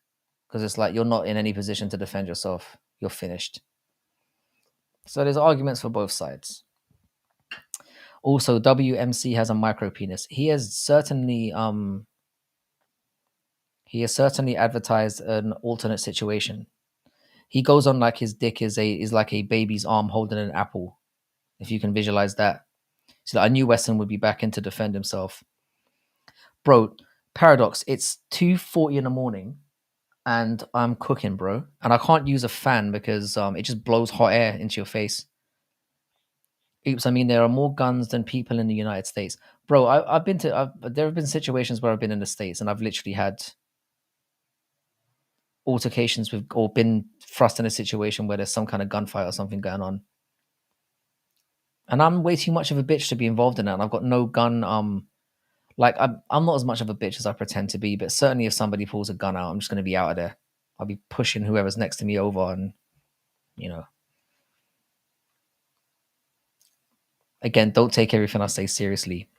Because it's like you're not in any position to defend yourself. You're finished. So there's arguments for both sides. Also, WMC has a micro penis. He has certainly advertised an alternate situation. He goes on like his dick is like a baby's arm holding an apple. If you can visualize that. So I knew Weston would be back in to defend himself. Bro, paradox, it's 2:40 in the morning and I'm cooking, bro. And I can't use a fan because it just blows hot air into your face. Oops, I mean, there are more guns than people in the United States. Bro, there have been situations where I've been in the States and I've literally had altercations with, or been thrust in a situation where there's some kind of gunfight or something going on. And I'm way too much of a bitch to be involved in that. And I've got no gun, I'm not as much of a bitch as I pretend to be, but certainly if somebody pulls a gun out, I'm just going to be out of there. I'll be pushing whoever's next to me over and, Again, don't take everything I say seriously.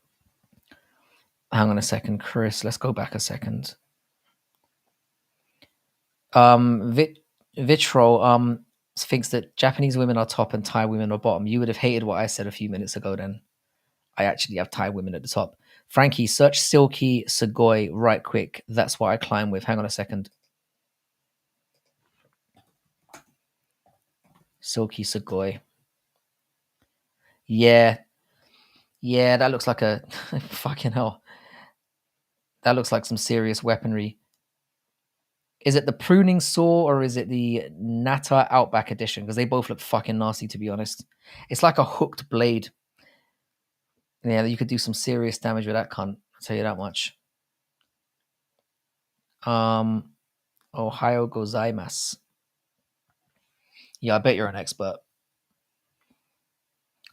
Hang on a second, Chris. Let's go back a second. Vitro thinks that Japanese women are top and Thai women are bottom. You would have hated what I said a few minutes ago then. I actually have Thai women at the top. Frankie, search Silky Sugoi right quick. That's what I climb with. Hang on a second. Silky Sugoi. Yeah, that looks like a fucking hell. That looks like some serious weaponry. Is it the pruning saw or is it the Nata Outback edition? Because they both look fucking nasty, to be honest. It's like a hooked blade. Yeah, you could do some serious damage with that cunt. I'll tell you that much. Ohio gozaimasu. Yeah, I bet you're an expert.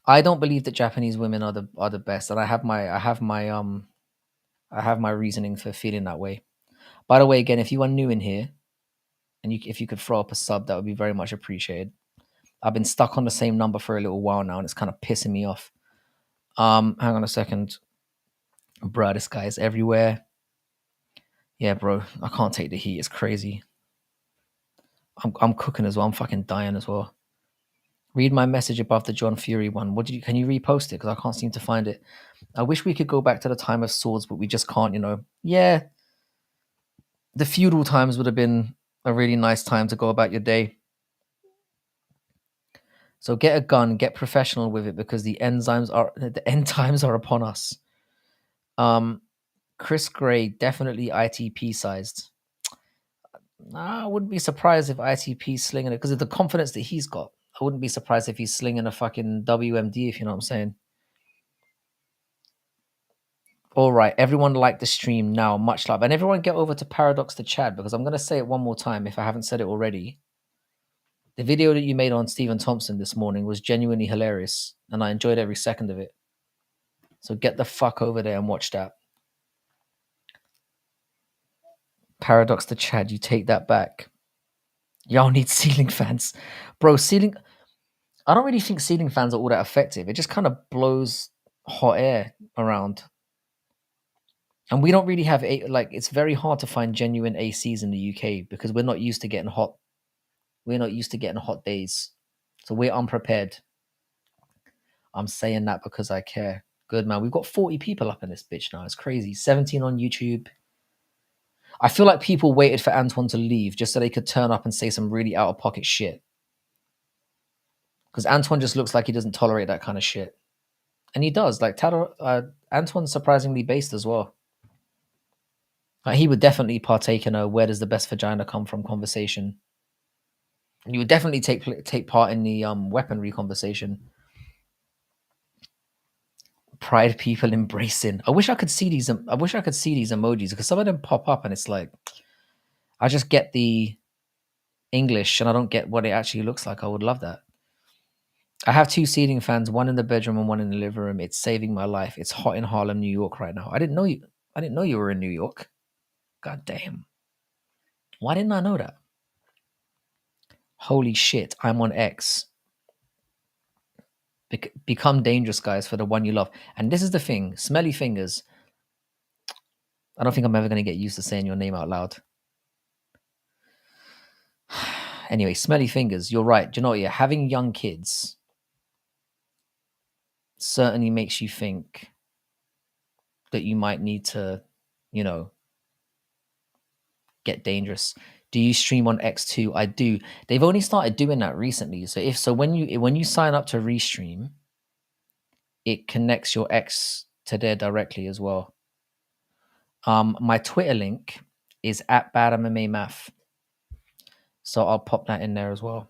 I don't believe that Japanese women are the best, and I have my reasoning for feeling that way. By the way, again, if you are new in here, and if you could throw up a sub, that would be very much appreciated. I've been stuck on the same number for a little while now, and it's kind of pissing me off. Hang on a second, bro. This guy is everywhere. Yeah, bro. I can't take the heat. It's crazy. I'm cooking as well. I'm fucking dying as well. Read my message above the John Fury one. Can you repost it? Because I can't seem to find it. I wish we could go back to the time of swords, but we just can't, Yeah. The feudal times would have been a really nice time to go about your day. So get a gun, get professional with it because the end times are upon us. Chris Gray, definitely ITP sized. I wouldn't be surprised if ITP's slinging it because of the confidence that he's got. I wouldn't be surprised if he's slinging a fucking WMD, if you know what I'm saying. All right, everyone like the stream now. Much love. And everyone get over to Paradox to Chad because I'm going to say it one more time if I haven't said it already. The video that you made on Stephen Thompson this morning was genuinely hilarious and I enjoyed every second of it. So get the fuck over there and watch that. Paradox to Chad, you take that back. Y'all need ceiling fans. Bro, I don't really think ceiling fans are all that effective. It just kind of blows hot air around. And we don't really have it's very hard to find genuine ACs in the UK because we're not used to getting hot. We're not used to getting hot days. So we're unprepared. I'm saying that because I care. Good, man. We've got 40 people up in this bitch now. It's crazy. 17 on YouTube. I feel like people waited for Antoine to leave just so they could turn up and say some really out-of-pocket shit. because Antoine just looks like he doesn't tolerate that kind of shit, and he does. Like Antoine's surprisingly based as well. Like, he would definitely partake in a "where does the best vagina come from" conversation. And he would definitely take part in the weaponry conversation. Pride people embracing. I wish I could see these. I wish I could see these emojis, because some of them pop up and it's like, I just get the English and I don't get what it actually looks like. I would love that. I have 2 ceiling fans, one in the bedroom and one in the living room. It's saving my life. It's hot in Harlem, New York right now. I didn't know you were in New York. God damn. Why didn't I know that? Holy shit, I'm on X. Become dangerous, guys, for the one you love. And this is the thing, smelly fingers. I don't think I'm ever going to get used to saying your name out loud. Anyway, smelly fingers, you're right. Do you know what? Yeah, having young kids certainly makes you think that you might need to, get dangerous. Do you stream on X2? I do. They've only started doing that recently. So when you sign up to Restream, it connects your X to there directly as well. My Twitter link is @BadMMAMath. So I'll pop that in there as well.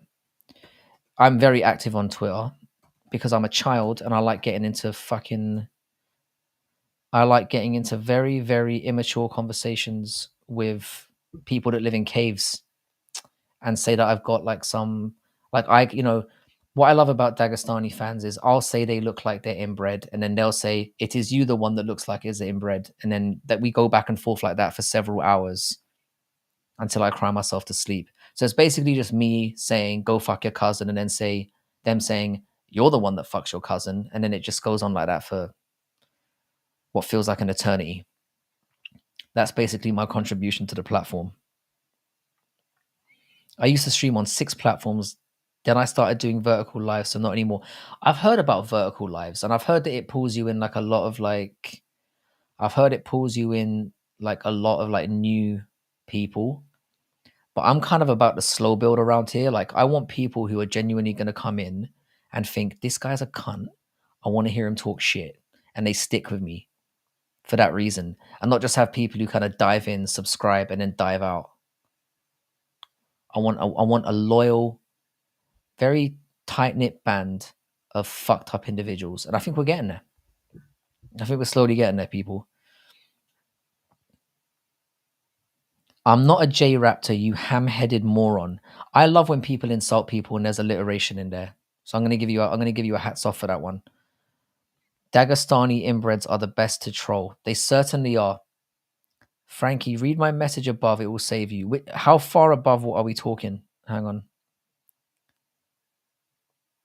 I'm very active on Twitter because I'm a child and I like getting into very, very immature conversations with people that live in caves and say that I've got what I love about Dagestani fans is I'll say they look like they're inbred, and then they'll say it is you the one that looks like is inbred, and then that we go back and forth like that for several hours until I cry myself to sleep. So it's basically just me saying go fuck your cousin, and then them saying you're the one that fucks your cousin, and then it just goes on like that for what feels like an eternity. That's basically my contribution to the platform. I used to stream on 6 platforms. Then I started doing vertical lives, so not anymore. I've heard about vertical lives, and I've heard that it pulls you in a lot of new people. But I'm kind of about the slow build around here. Like, I want people who are genuinely going to come in and think, this guy's a cunt. I want to hear him talk shit. And they stick with me for that reason. And not just have people who kind of dive in, subscribe, and then dive out. I want a loyal, very tight-knit band of fucked up individuals. And I think we're getting there. I think we're slowly getting there, people. I'm not a J-Raptor, you ham-headed moron. I love when people insult people and there's alliteration in there. So I'm gonna give you a hats off for that one. Dagestani inbreds are the best to troll. They certainly are. Frankie, read my message above. It will save you. How far above what are we talking? Hang on.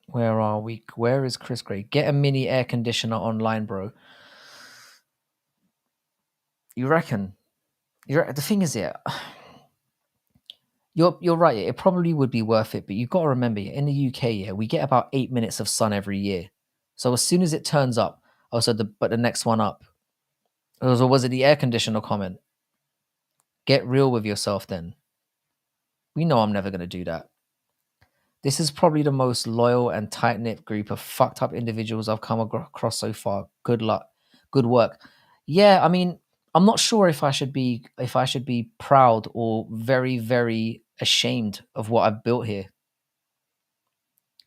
Where are we? Where is Chris Gray? Get a mini air conditioner online, bro. You reckon? The thing is, yeah, you're right. It probably would be worth it, but you've got to remember, in the UK, yeah, we get about 8 minutes of sun every year. So as soon as it turns up, but the next one up, or was it the air conditioner comment? Get real with yourself, then. We know I'm never going to do that. This is probably the most loyal and tight-knit group of fucked up individuals I've come across so far. Good luck. Good work. Yeah, I mean, I'm not sure if I should be proud or very, very ashamed of what I've built here.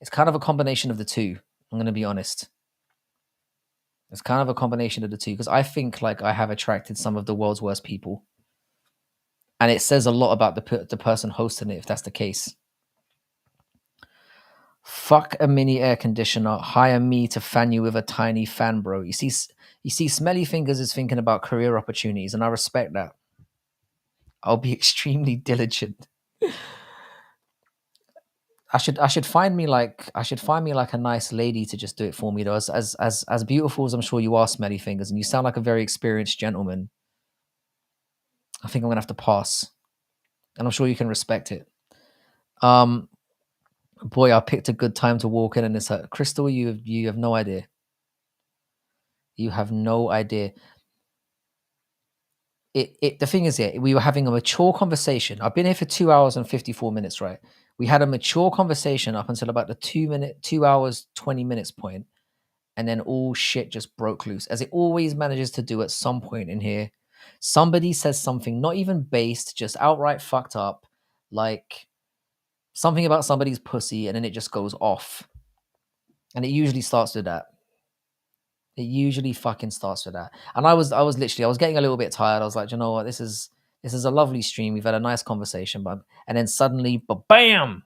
It's kind of a combination of the two. I'm going to be honest. It's kind of a combination of the two, because I think like I have attracted some of the world's worst people. And it says a lot about the person hosting it if that's the case. Fuck a mini air conditioner. Hire me to fan you with a tiny fan, bro. You see, Smelly Fingers is thinking about career opportunities, and I respect that. I'll be extremely diligent. I should find me like a nice lady to just do it for me, though. As beautiful as I'm sure you are, Smelly Fingers, and you sound like a very experienced gentleman, I think I'm gonna have to pass. And I'm sure you can respect it. Boy, I picked a good time to walk in, and it's Crystal, you have no idea. You have no idea. The thing is, yeah, we were having a mature conversation. I've been here for 2 hours and 54 minutes, right? We had a mature conversation up until about the 2 hours, 20 minutes point, and then all shit just broke loose, as it always manages to do at some point in here. Somebody says something not even based, just outright fucked up, like something about somebody's pussy, and then it just goes off. And it usually starts with that. It usually fucking starts with that. And I was getting a little bit tired. I was like, you know what, this is a lovely stream. We've had a nice conversation, but and then suddenly, bam!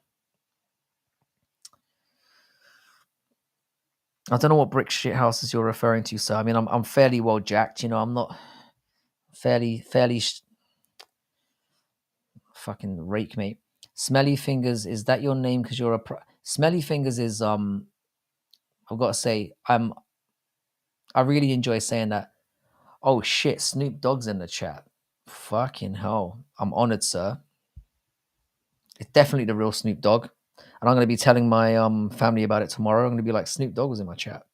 I don't know what brick shit houses you're referring to, sir. I mean, I'm fairly well jacked, you know. I'm not fairly fucking rake, mate. Smelly Fingers, is that your name? Because you're a Smelly Fingers is I've got to say, I really enjoy saying that. Oh shit, Snoop Dogg's in the chat. Fucking hell. I'm honored, sir. It's definitely the real Snoop Dogg. And I'm going to be telling my family about it tomorrow. I'm going to be like, Snoop Dogg was in my chat.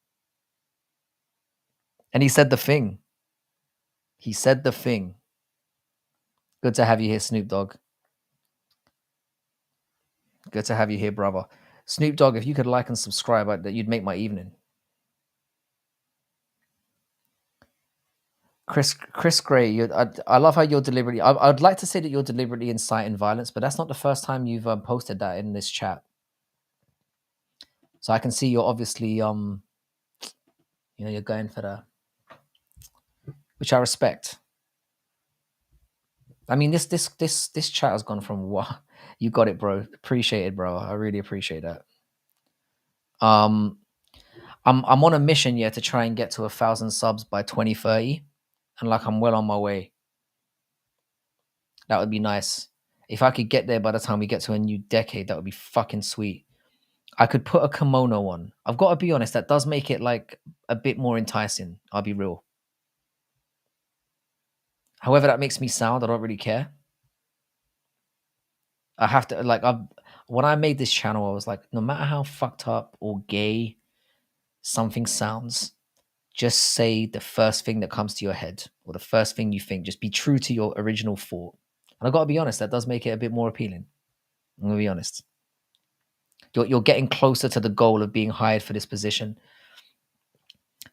And he said the thing. He said the thing. Good to have you here, Snoop Dogg. Good to have you here, brother. Snoop Dogg, if you could like and subscribe, that you'd make my evening. Chris Gray, I love how you're deliberately. I'd like to say that you're deliberately inciting violence, but that's not the first time you've posted that in this chat. So I can see you're obviously, you're going for the, which I respect. I mean, this chat has gone from what you got it, bro. Appreciate it, bro. I really appreciate that. I'm on a mission, to try and get to 1,000 subs by 2030, and like I'm well on my way. That would be nice. If I could get there by the time we get to a new decade, that would be fucking sweet. I could put a kimono on. I've got to be honest, that does make it like a bit more enticing. I'll be real. However that makes me sound, I don't really care. I have to, when I made this channel, I was like, no matter how fucked up or gay something sounds, just say the first thing that comes to your head or the first thing you think. Just be true to your original thought. And I got to be honest, that does make it a bit more appealing. I'm going to be honest. You're getting closer to the goal of being hired for this position.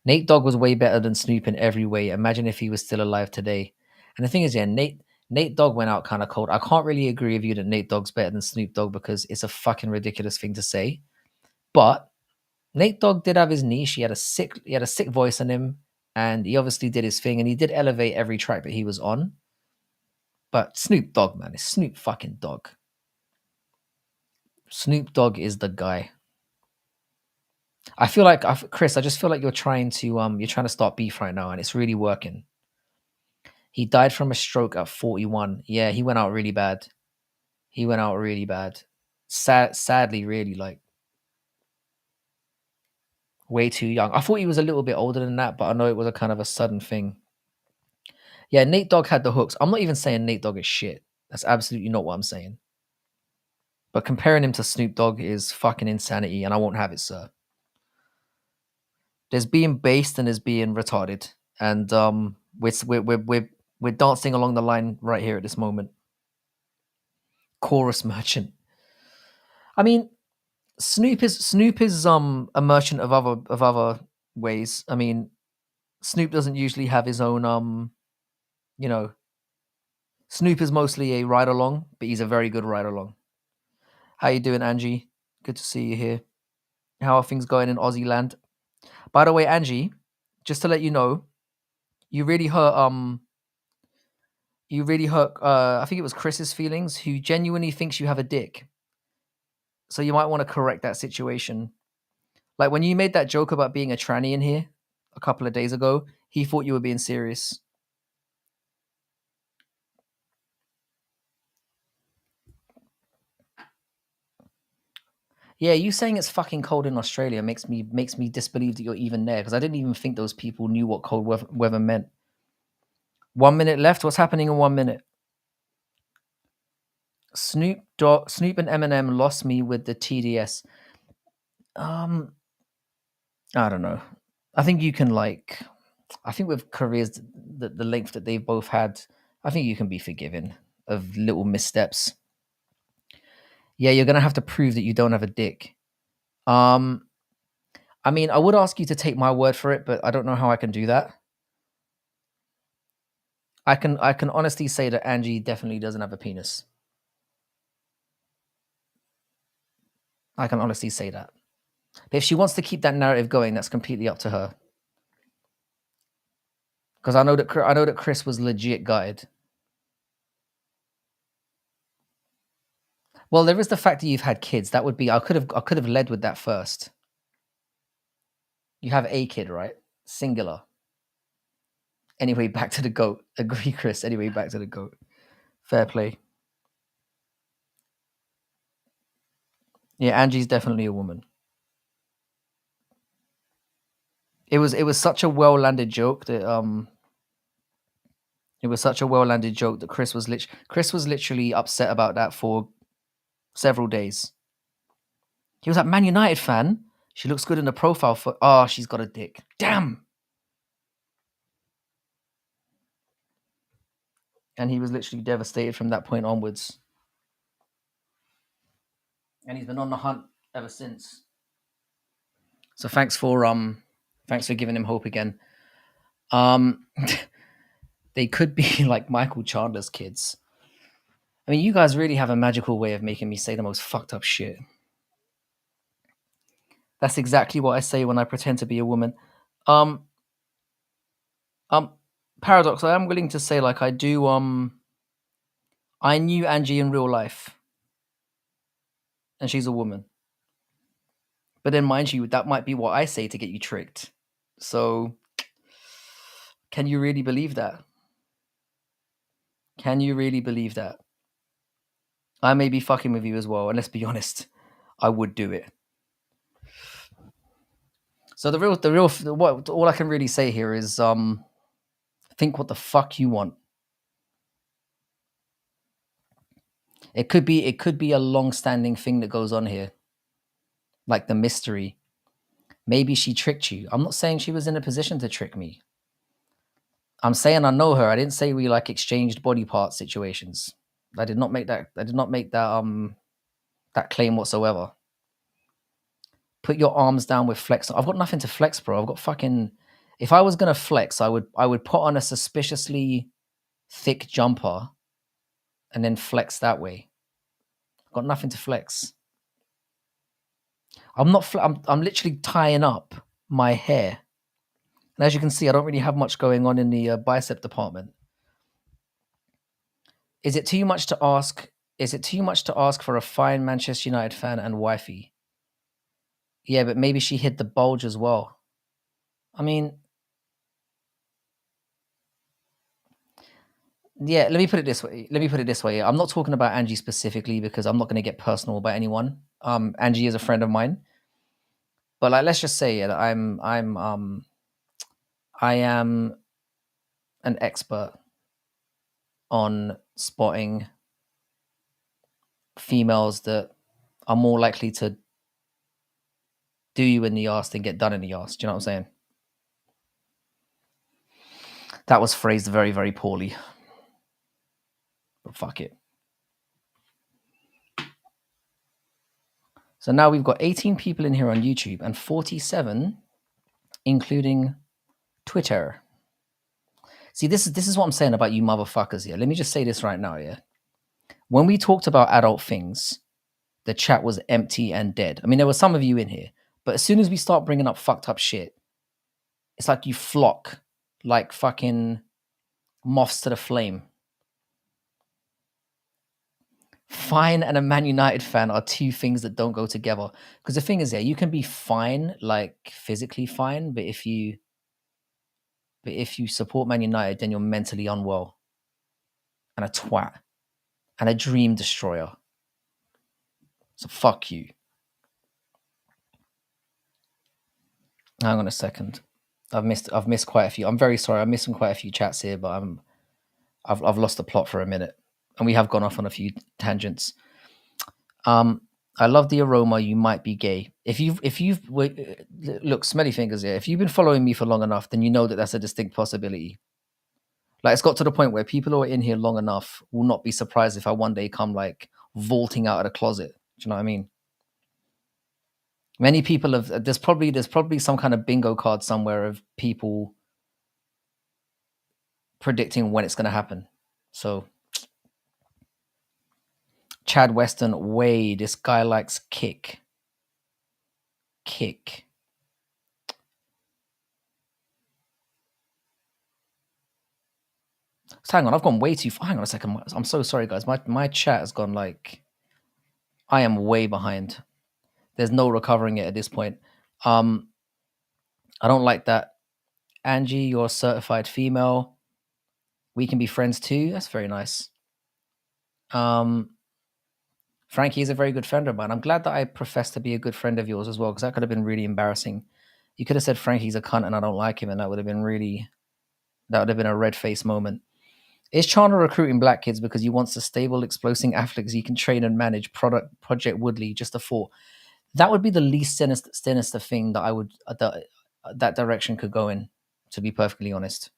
Nate Dogg was way better than Snoop in every way. Imagine if he was still alive today. And the thing is, Nate Dogg went out kind of cold. I can't really agree with you that Nate Dogg's better than Snoop Dogg because it's a fucking ridiculous thing to say. But Nate Dogg did have his niche. He had a sick voice on him, and he obviously did his thing, and he did elevate every track that he was on. But Snoop Dogg, man, it's Snoop fucking Dogg. Snoop Dogg is the guy. I feel like Chris, I just feel like you're trying to start beef right now, and it's really working. He died from a stroke at 41. Yeah, he went out really bad. Sadly, really, like way too young. I thought he was a little bit older than that, but I know it was a kind of a sudden thing. Yeah, Nate Dogg had the hooks. I'm not even saying Nate Dogg is shit. That's absolutely not what I'm saying. But comparing him to Snoop Dogg is fucking insanity, and I won't have it, sir. There's being based and there's being retarded, and we're dancing along the line right here at this moment. Chorus merchant. I mean, Snoop is a merchant of other ways. I mean, Snoop doesn't usually have his own Snoop is mostly a ride along, but he's a very good ride along. How you doing, Angie? Good to see you here. How are things going in Aussie land? By the way, Angie, just to let you know, you really hurt I think it was Chris's feelings, who genuinely thinks you have a dick. So you might want to correct that situation. Like when you made that joke about being a tranny in here a couple of days ago, he thought you were being serious. Yeah, you saying it's fucking cold in Australia makes me disbelieve that you're even there, because I didn't even think those people knew what cold weather meant. 1 minute left. What's happening in 1 minute? Snoop and Eminem lost me with the TDS. I don't know. I think you can I think with careers the length that they've both had, I think you can be forgiven of little missteps. Yeah, you're gonna have to prove that you don't have a dick. I mean, I would ask you to take my word for it, but I don't know how I can do that. I can honestly say that Angie definitely doesn't have a penis. I can honestly say that. But if she wants to keep that narrative going, that's completely up to her. Because I know that Chris was legit gutted. Well, there is the fact that you've had kids. That would be I could have led with that first. You have a kid, right? Singular. Anyway, back to the GOAT. Agree, Chris. Anyway, back to the GOAT. Fair play. Yeah, Angie's definitely a woman. It was such a well landed joke that Chris was literally upset about that for several days. He was like, Man United fan. She looks good in the profile for. Oh, she's got a dick. Damn. And he was literally devastated from that point onwards. And he's been on the hunt ever since. So thanks for giving him hope again. They could be like Michael Chandler's kids. I mean, you guys really have a magical way of making me say the most fucked up shit. That's exactly what I say when I pretend to be a woman. Paradox, I am willing to say, like, I do, I knew Angie in real life. And she's a woman. But then, mind you, that might be what I say to get you tricked. So, can you really believe that? Can you really believe that? I may be fucking with you as well, and let's be honest, I would do it. So all I can really say here is, think what the fuck you want. It could be a long-standing thing that goes on here, like the mystery. Maybe she tricked you. I'm not saying she was in a position to trick me. I'm saying I know her. I didn't say we like exchanged body part situations. I did not make that. That claim whatsoever. Put your arms down with flex. I've got nothing to flex, bro. I've got fucking. If I was gonna flex, I would put on a suspiciously thick jumper, and then flex that way. I've got nothing to flex. I'm literally tying up my hair, and as you can see, I don't really have much going on in the bicep department. Is it too much to ask? Is it too much to ask for a fine Manchester United fan and wifey? Yeah, but maybe she hid the bulge as well. I mean, yeah, let me put it this way. I'm not talking about Angie specifically because I'm not going to get personal about anyone. Angie is a friend of mine. But like, let's just say that I am an expert on spotting females that are more likely to do you in the arse than get done in the arse. Do you know what I'm saying? That was phrased very, very poorly. But fuck it. So now we've got 18 people in here on YouTube and 47, including Twitter. See, this is what I'm saying about you motherfuckers here. Let me just say this right now, yeah? When we talked about adult things, the chat was empty and dead. I mean, there were some of you in here, but as soon as we start bringing up fucked up shit, it's like you flock like fucking moths to the flame. Fine and a Man United fan are two things that don't go together. Because the thing is, yeah, you can be fine, like physically fine, but if you support Man United, then you're mentally unwell and a twat and a dream destroyer. So fuck you. Hang on a second. I've missed quite a few. I'm very sorry. I'm missing quite a few chats here, but I've lost the plot for a minute, and we have gone off on a few tangents. I love the aroma. You might be gay. If you've look, smelly fingers here. If you've been following me for long enough, then you know that that's a distinct possibility. Like, it's got to the point where people who are in here long enough will not be surprised if I one day come like vaulting out of the closet. Do you know what I mean? Many people have. There's probably some kind of bingo card somewhere of people predicting when it's going to happen. So, Chad Weston, way this guy likes kick. So hang on, I've gone way too far. Hang on a second. I'm so sorry, guys. My chat has gone like, I am way behind. There's no recovering it at this point. I don't like that. Angie, you're a certified female. We can be friends too. That's very nice. Frankie is a very good friend of mine. I'm glad that I profess to be a good friend of yours as well, because that could have been really embarrassing. You could have said Frankie's a cunt and I don't like him, and that would have been a red face moment. Is Chandler recruiting black kids because he wants a stable, explosive athletes he can train and manage? Project Woodley, just a thought. That would be the least sinister thing that I would that direction could go in, to be perfectly honest.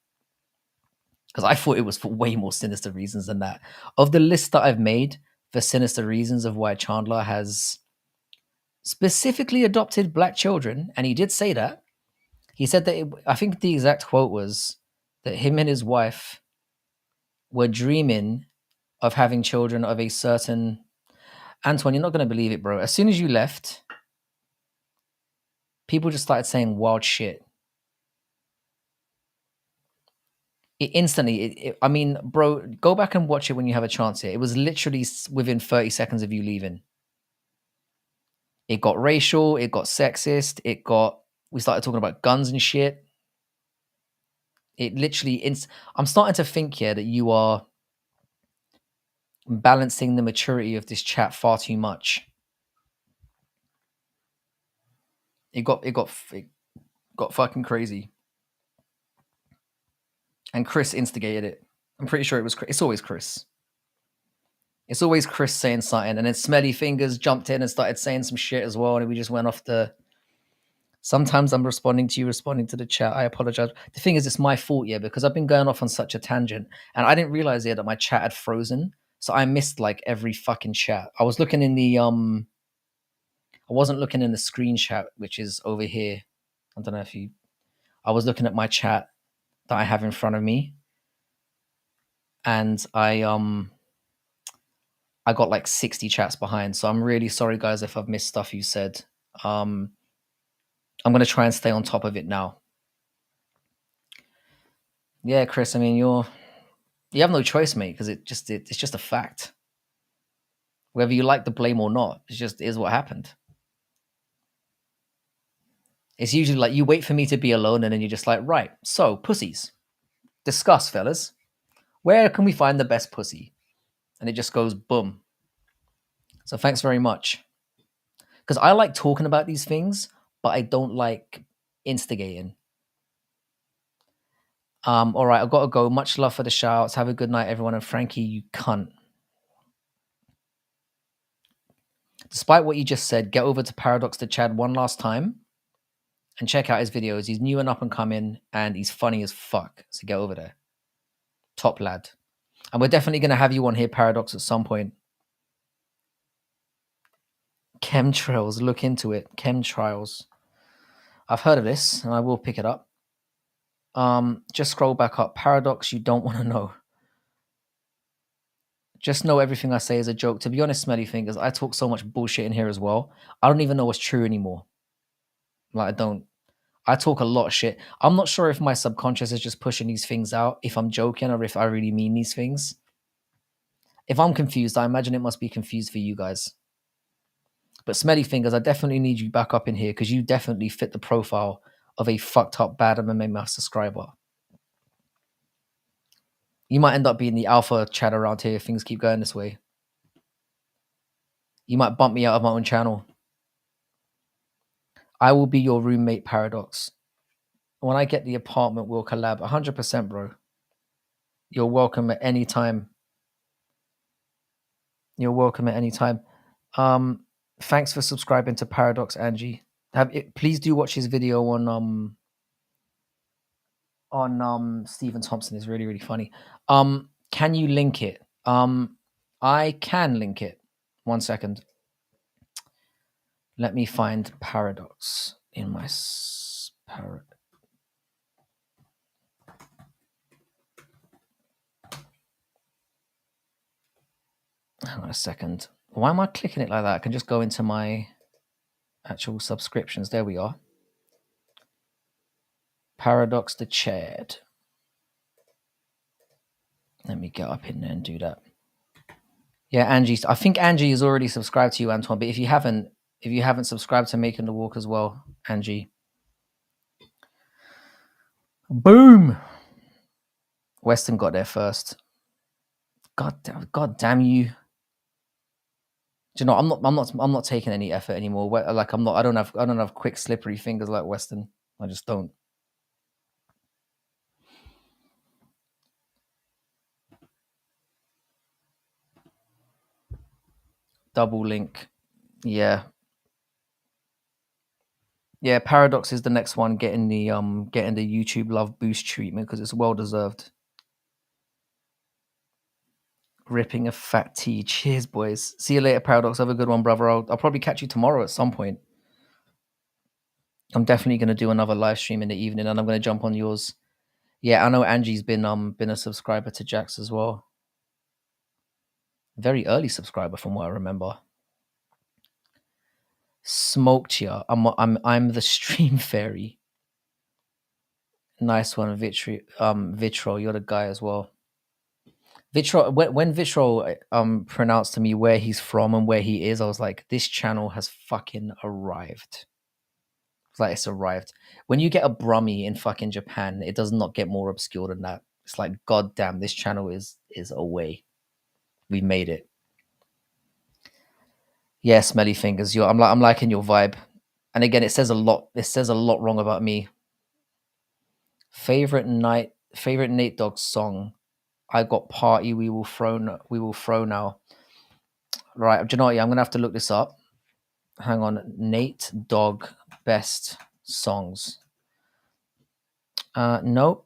Because I thought it was for way more sinister reasons than that. Of the list that I've made for sinister reasons of why Chandler has specifically adopted black children, and he did say that. He said that, I think the exact quote was that him and his wife were dreaming of having children of a certain... Antoine, you're not going to believe it, bro. As soon as you left, people just started saying wild shit. It instantly, I mean, bro, go back and watch it when you have a chance here. It was literally within 30 seconds of you leaving. It got racial, it got sexist, we started talking about guns and shit. It literally, I'm starting to think here that you are balancing the maturity of this chat far too much. It got fucking crazy. And Chris instigated it. I'm pretty sure it was Chris. It's always Chris. It's always Chris saying something, and then Smelly Fingers jumped in and started saying some shit as well, and we just went off the... Sometimes I'm responding to you, responding to the chat. I apologize. The thing is, it's my fault, yeah, because I've been going off on such a tangent, and I didn't realize that my chat had frozen, so I missed like every fucking chat. I was looking in the I wasn't looking in the screen chat, which is over here. I don't know if you... I was looking at my chat that I have in front of me, and I got like 60 chats behind, so I'm really sorry, guys, if I've missed stuff you said. I'm going to try and stay on top of it now. Yeah, Chris, I mean, you have no choice, mate, because it's just a fact. Whether you like the blame or not, it just is what happened. It's usually like you wait for me to be alone, and then you're just like, right, so pussies. Discuss, fellas. Where can we find the best pussy? And it just goes boom. So thanks very much. Because I like talking about these things, but I don't like instigating. All right, I've got to go. Much love for the shouts. Have a good night, everyone. And Frankie, you cunt. Despite what you just said, get over to Paradox to Chad one last time and check out his videos. He's new and up and coming, and he's funny as fuck. So get over there. Top lad. And we're definitely going to have you on here, Paradox, at some point. Chemtrails, look into it. Chemtrails. I've heard of this, and I will pick it up. Just scroll back up. Paradox, you don't want to know. Just know everything I say is a joke. To be honest, Smelly Fingers, I talk so much bullshit in here as well. I don't even know what's true anymore. Like, I talk a lot of shit. I'm not sure if my subconscious is just pushing these things out, if I'm joking or if I really mean these things. If I'm confused, I imagine it must be confused for you guys. But Smelly Fingers, I definitely need you back up in here because you definitely fit the profile of a fucked up bad MMA subscriber. You might end up being the alpha chat around here if things keep going this way. You might bump me out of my own channel. I will be your roommate, Paradox. When I get the apartment, we'll collab. 100%, bro. You're welcome at any time. You're welcome at any time. Thanks for subscribing to Paradox, Angie. Please do watch his video on Stephen Thompson. It's really, really funny. Can you link it? I can link it. 1 second. Let me find Paradox in my Hang on a second. Why am I clicking it like that? I can just go into my actual subscriptions. There we are. Paradox the Chad. Let me get up in there and do that. Yeah, Angie. I think Angie is already subscribed to you, Antoine. But if you haven't subscribed to Making the Walk as well, Angie. Boom. Weston got there first. God damn you. Do you know, I'm not taking any effort anymore. Like I don't have quick slippery fingers like Weston. I just don't. Double link. Yeah. Yeah, Paradox is the next one getting the YouTube love boost treatment because it's well deserved. Ripping a fat tea. Cheers, boys. See you later, Paradox. Have a good one, brother. I'll probably catch you tomorrow at some point. I'm definitely going to do another live stream in the evening, and I'm going to jump on yours. Yeah, I know Angie's been a subscriber to Jax as well. Very early subscriber from what I remember. Smoked ya. I'm the stream fairy. Nice one, Vitro. You're the guy as well. Vitro. When Vitro pronounced to me where he's from and where he is, I was like, this channel has fucking arrived. It's like it's arrived. When you get a Brummy in fucking Japan, it does not get more obscure than that. It's like, god damn, this channel is away. We made it. Yeah, Smelly Fingers. I'm liking your vibe. And again, it says a lot. It says a lot wrong about me. Favorite Nate Dogg song. I got Party. We will throw now. Right. Do you know what? Yeah, I'm gonna have to look this up. Hang on. Nate Dogg best songs. Nope.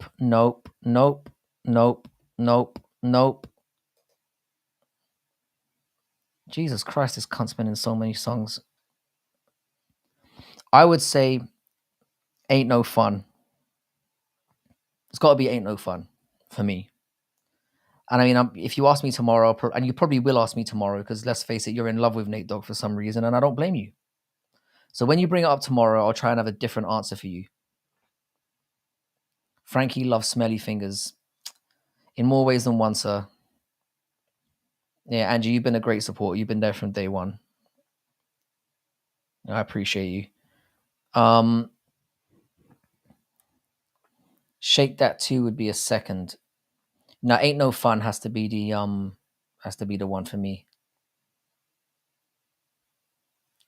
Jesus Christ, this cunt's been in so many songs. I would say Ain't No Fun. It's got to be Ain't No Fun for me. And I mean, if you ask me tomorrow, and you probably will ask me tomorrow, because let's face it, you're in love with Nate Dogg for some reason, and I don't blame you. So when you bring it up tomorrow, I'll try and have a different answer for you. Frankie loves Smelly Fingers. In more ways than one, sir. Yeah, Angie, you've been a great support. You've been there from day one. I appreciate you. Shake That 2 would be a second. Now, Ain't No Fun has to be the one for me.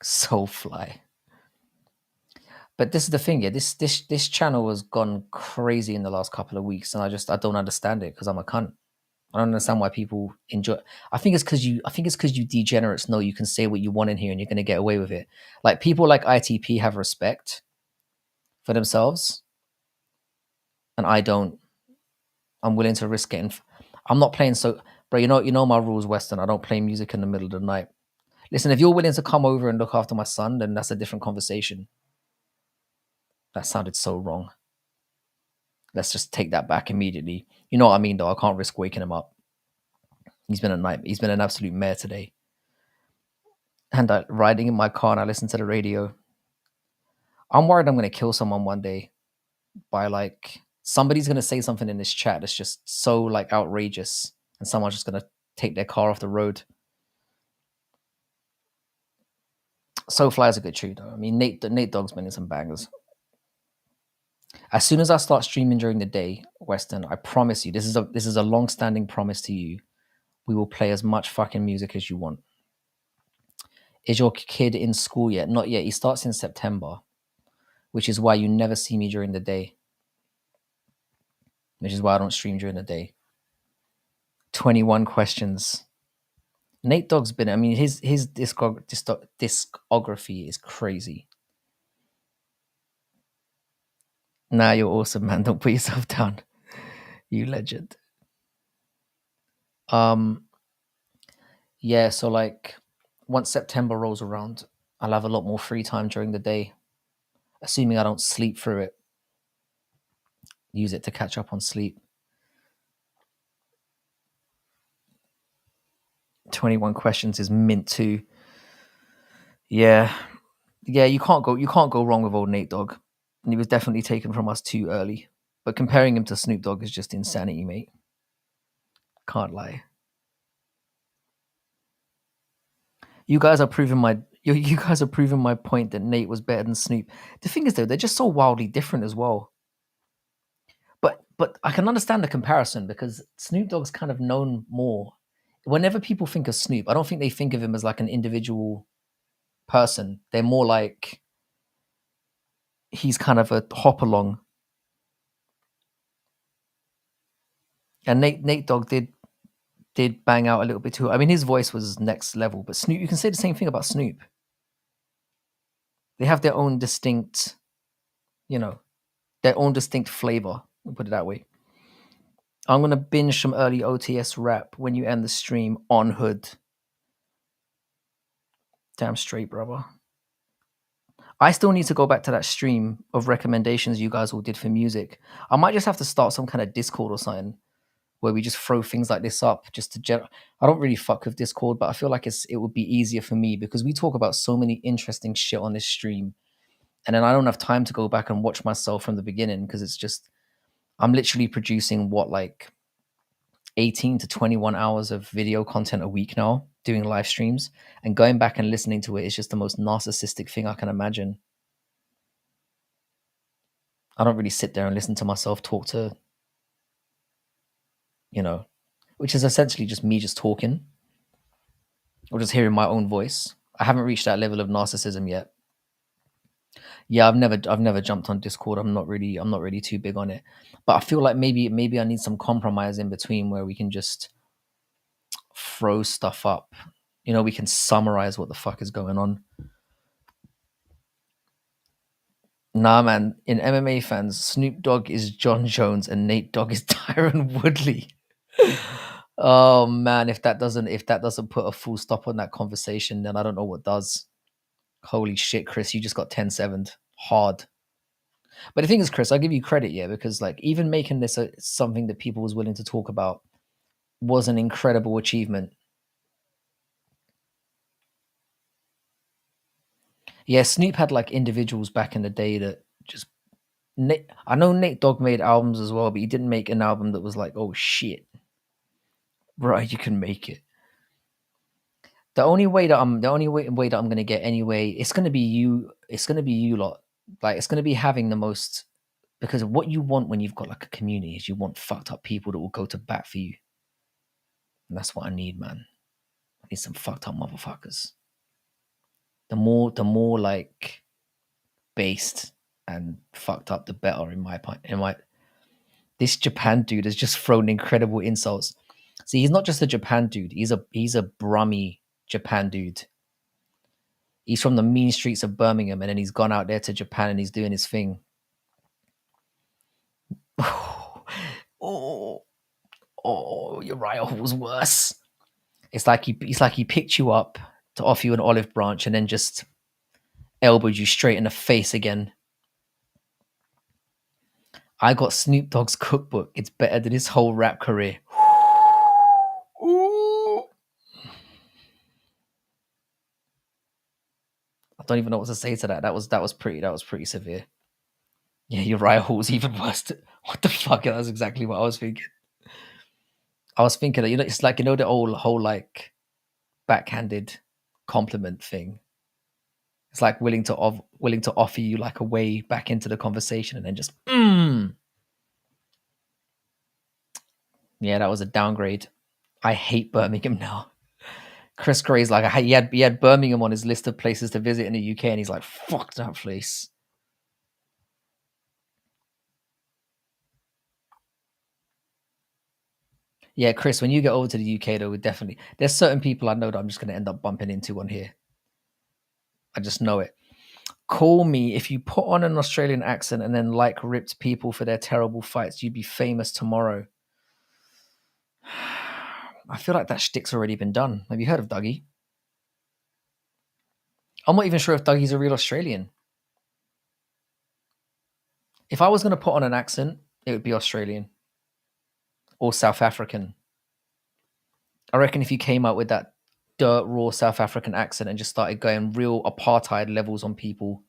Soulfly. But this is the thing, yeah. This channel has gone crazy in the last couple of weeks, and I don't understand it because I'm a cunt. I don't understand why people enjoy. I think it's because you degenerates know you can say what you want in here and you're going to get away with it. Like people like ITP have respect for themselves, and I don't. I'm willing to risk getting. I'm not playing bro. You know my rules, Western. I don't play music in the middle of the night. Listen, if you're willing to come over and look after my son, then that's a different conversation. That sounded so wrong. Let's just take that back immediately. You know what I mean, though. I can't risk waking him up. He's been an absolute mare today. And riding in my car and I listen to the radio. I'm worried I'm going to kill someone one day by like somebody's going to say something in this chat that's just so like outrageous, and someone's just going to take their car off the road. Soulfly is a good tune, though. I mean, Nate Dogg's been in some bangers. As soon as I start streaming during the day, Western, I promise you, this is a long-standing promise to you. We will play as much fucking music as you want. Is your kid in school yet? Not yet. He starts in September, which is why you never see me during the day. Which is why I don't stream during the day. 21 questions. Nate Dogg's been, I mean, his discography is crazy. Nah, you're awesome, man. Don't put yourself down. You legend. Yeah, so like once September rolls around, I'll have a lot more free time during the day, assuming I don't sleep through it. Use it to catch up on sleep. 21 questions is mint too. Yeah, you can't go wrong with old Nate Dogg, and he was definitely taken from us too early. But comparing him to Snoop Dogg is just insanity, mate. Can't lie. You guys are proving my point that Nate was better than Snoop. The thing is, though, they're just so wildly different as well. But I can understand the comparison because Snoop Dogg's kind of known more. Whenever people think of Snoop, I don't think they think of him as like an individual person. They're more like he's kind of a hop along. And Nate Dogg did bang out a little bit too. I mean, his voice was next level. But Snoop, you can say the same thing about Snoop. They have their own distinct, their own distinct flavor. We'll put it that way. I'm gonna binge some early OTS rap when you end the stream on Hood. Damn straight, brother. I still need to go back to that stream of recommendations you guys all did for music. I might just have to start some kind of Discord or something where we just throw things like this up just to I don't really fuck with Discord, but I feel like it would be easier for me because we talk about so many interesting shit on this stream. And then I don't have time to go back and watch myself from the beginning because it's just, I'm literally producing 18 to 21 hours of video content a week now, doing live streams, and going back and listening to it is just the most narcissistic thing I can imagine. I don't really sit there and listen to myself talk to, which is essentially just me just talking or just hearing my own voice. I haven't reached that level of narcissism yet. Yeah, I've never jumped on Discord. I'm not really too big on it. But I feel like maybe I need some compromise in between where we can just throw stuff up. We can summarize what the fuck is going on. Nah, man. In MMA fans, Snoop Dogg is John Jones and Nate Dogg is Tyron Woodley. Oh man, if that doesn't put a full stop on that conversation, then I don't know what does. Holy shit, Chris, you just got 10-7'd. Hard. But the thing is, Chris, I'll give you credit, yeah, because like even making this something that people was willing to talk about was an incredible achievement. Yeah, Snoop had like individuals back in the day that just... I know Nate Dogg made albums as well, but he didn't make an album that was like, oh shit, right, you can make it. The only way that I'm gonna get anyway, it's gonna be you lot. Like it's gonna be having the most, because what you want when you've got like a community is you want fucked up people that will go to bat for you. And that's what I need, man. I need some fucked up motherfuckers. The more like based and fucked up, the better in my point. This Japan dude has just thrown incredible insults. See, he's not just a Japan dude. He's a Brummy Japan dude. He's from the mean streets of Birmingham, and then he's gone out there to Japan and he's doing his thing. Oh, Uriah Hall's worse. It's like he picked you up to offer you an olive branch and then just elbowed you straight in the face again. I got Snoop Dogg's cookbook. It's better than his whole rap career. Ooh. I don't even know what to say to that. That was pretty severe. Yeah, Uriah Hall's even worse. What the fuck? That was exactly what I was thinking. I was thinking that, it's like, the whole like backhanded compliment thing. It's like willing to offer you like a way back into the conversation and then just Yeah, that was a downgrade. I hate Birmingham now. Chris Gray's like, he had Birmingham on his list of places to visit in the UK, and he's like, fuck that place. Yeah, Chris, when you get over to the UK, though, there's certain people I know that I'm just going to end up bumping into on here. I just know it. Call me if you put on an Australian accent and then like ripped people for their terrible fights. You'd be famous tomorrow. I feel like that shtick's already been done. Have you heard of Dougie? I'm not even sure if Dougie's a real Australian. If I was going to put on an accent, it would be Australian or South African. I reckon if you came out with that dirt raw South African accent and just started going real apartheid levels on people,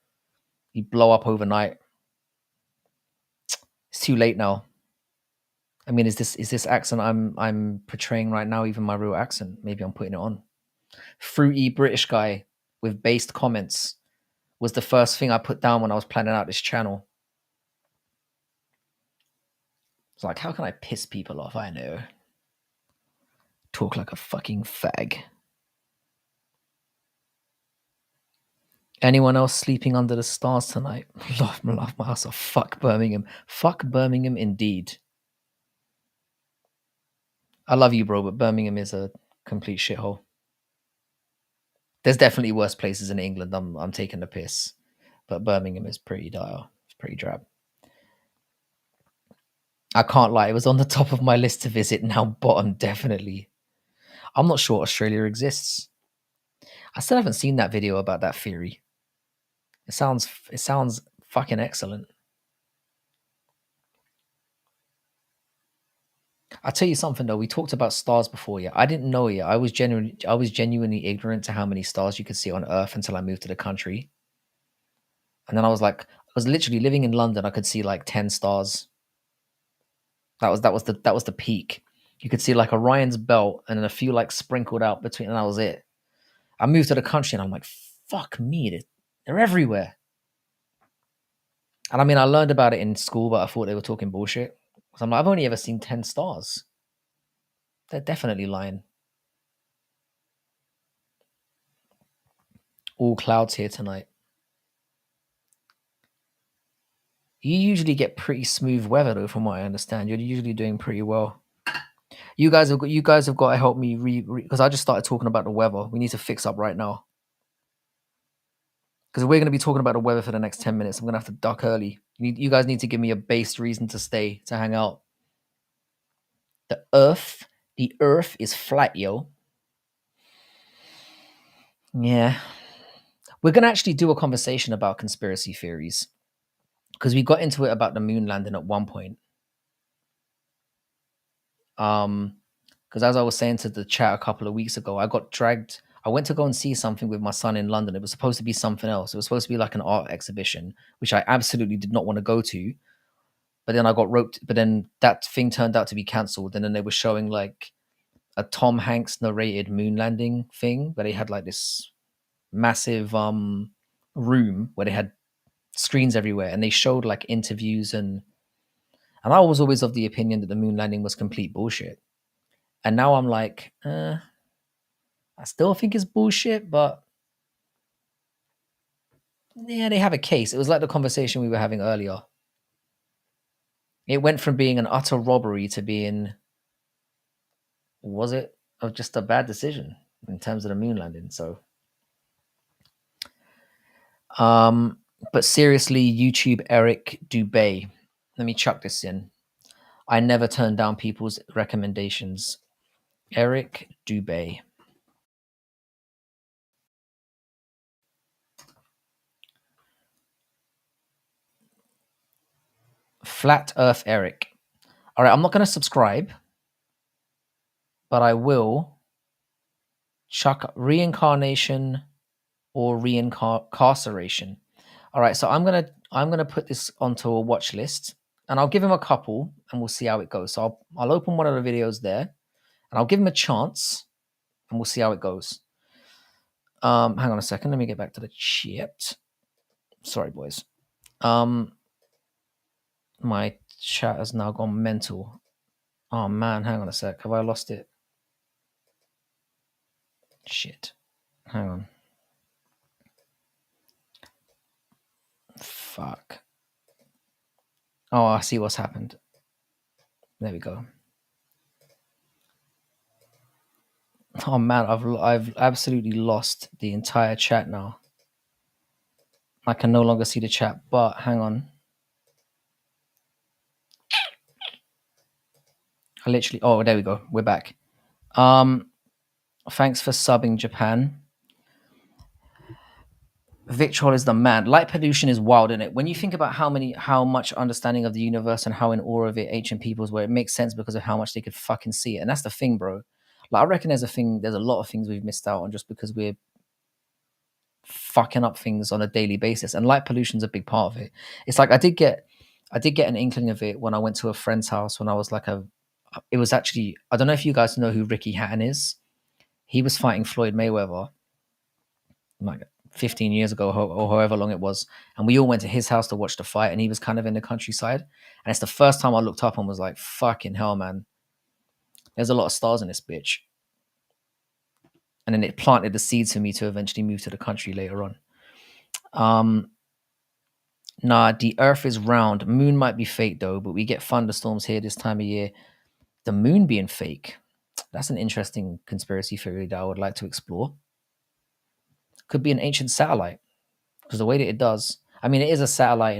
you'd blow up overnight. It's too late now. I mean, is this accent I'm portraying right now even my real accent? Maybe I'm putting it on. Fruity British guy with based comments was the first thing I put down when I was planning out this channel. It's like, how can I piss people off? I know. Talk like a fucking fag. Anyone else sleeping under the stars tonight? Laugh my ass off. Fuck Birmingham. Fuck Birmingham indeed. I love you, bro, but Birmingham is a complete shithole. There's definitely worse places in England. I'm taking the piss. But Birmingham is pretty dire. It's pretty drab. I can't lie. It was on the top of my list to visit. Now bottom, definitely. I'm not sure Australia exists. I still haven't seen that video about that theory. It sounds fucking excellent. I'll tell you something though. We talked about stars before, yeah. I didn't know yet. I was genuinely ignorant to how many stars you could see on Earth until I moved to the country. And then I was literally living in London. I could see like 10 stars. That was the peak. You could see like Orion's belt and then a few like sprinkled out between, and that was it. I moved to the country and I'm like, fuck me, they're everywhere. And I mean, I learned about it in school, but I thought they were talking bullshit. So I'm like, I've only ever seen 10 stars. They're definitely lying. All clouds here tonight. You usually get pretty smooth weather though, from what I understand. You're usually doing pretty well. You guys have got to help me because I just started talking about the weather. We need to fix up right now. Because we're going to be talking about the weather for the next 10 minutes. I'm going to have to duck early. You guys need to give me a based reason to stay, to hang out. The earth is flat, yo. Yeah. We're going to actually do a conversation about conspiracy theories. Because we got into it about the moon landing at one point. Because as I was saying to the chat a couple of weeks ago, I got dragged. I went to go and see something with my son in London. It was supposed to be something else. It was supposed to be like an art exhibition, which I absolutely did not want to go to. But then I got roped. But then that thing turned out to be cancelled. And then they were showing like a Tom Hanks narrated moon landing thing where they had like this massive room where they had screens everywhere. And they showed like interviews. And I was always of the opinion that the moon landing was complete bullshit. And now I'm like, I still think it's bullshit, but yeah, they have a case. It was like the conversation we were having earlier. It went from being an utter robbery to being, was it just a bad decision in terms of the moon landing? So, but seriously, YouTube Eric Dubay. Let me chuck this in. I never turn down people's recommendations. Eric Dubay. Flat Earth Eric. All right, I'm not going to subscribe, but I will chuck reincarnation or reincarceration. All right, so I'm gonna put this onto a watch list, and I'll give him a couple, and we'll see how it goes. So I'll open one of the videos there, and I'll give him a chance, and we'll see how it goes. Hang on a second. Let me get back to the chat. Sorry, boys. My chat has now gone mental. Oh man, hang on a sec. Have I lost it? Shit. Hang on. Fuck. Oh, I see what's happened. There we go. Oh man, I've absolutely lost the entire chat now. I can no longer see the chat, but hang on. I literally, oh, there we go. We're back. Thanks for subbing, Japan. Victrol is the man. Light pollution is wild, isn't it? When you think about how much understanding of the universe and how in awe of it ancient peoples were, it makes sense because of how much they could fucking see it. And that's the thing, bro. Like, I reckon there's a lot of things we've missed out on just because we're fucking up things on a daily basis. And light pollution's a big part of it. It's like I did get an inkling of it when I went to a friend's house when I was like it was actually, I don't know if you guys know who Ricky Hatton is. He was fighting Floyd Mayweather like 15 years ago or however long it was, and we all went to his house to watch the fight, and he was kind of in the countryside, and it's the first time I looked up and was like, fucking hell, man, there's a lot of stars in this bitch. And then it planted the seeds for me to eventually move to the country later on. Nah, the earth is round. Moon might be fake though, but we get thunderstorms here this time of year. The moon being fake, that's an interesting conspiracy theory that I would like to explore. Could be an ancient satellite, because the way that it does, I mean, it is a satellite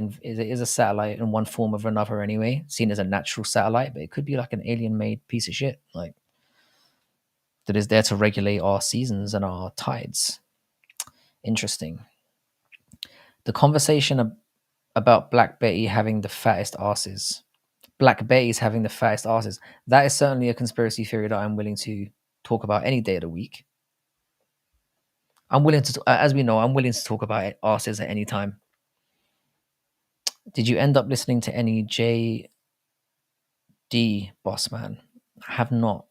in one form or another anyway, seen as a natural satellite, but it could be like an alien-made piece of shit, like that is there to regulate our seasons and our tides. Interesting. The conversation about Black Betty having the fattest asses. Black Betty's having the fattest asses. That is certainly a conspiracy theory that I'm willing to talk about any day of the week. I'm willing to, as we know, I'm willing to talk about asses at any time. Did you end up listening to any JD Bossman? I have not.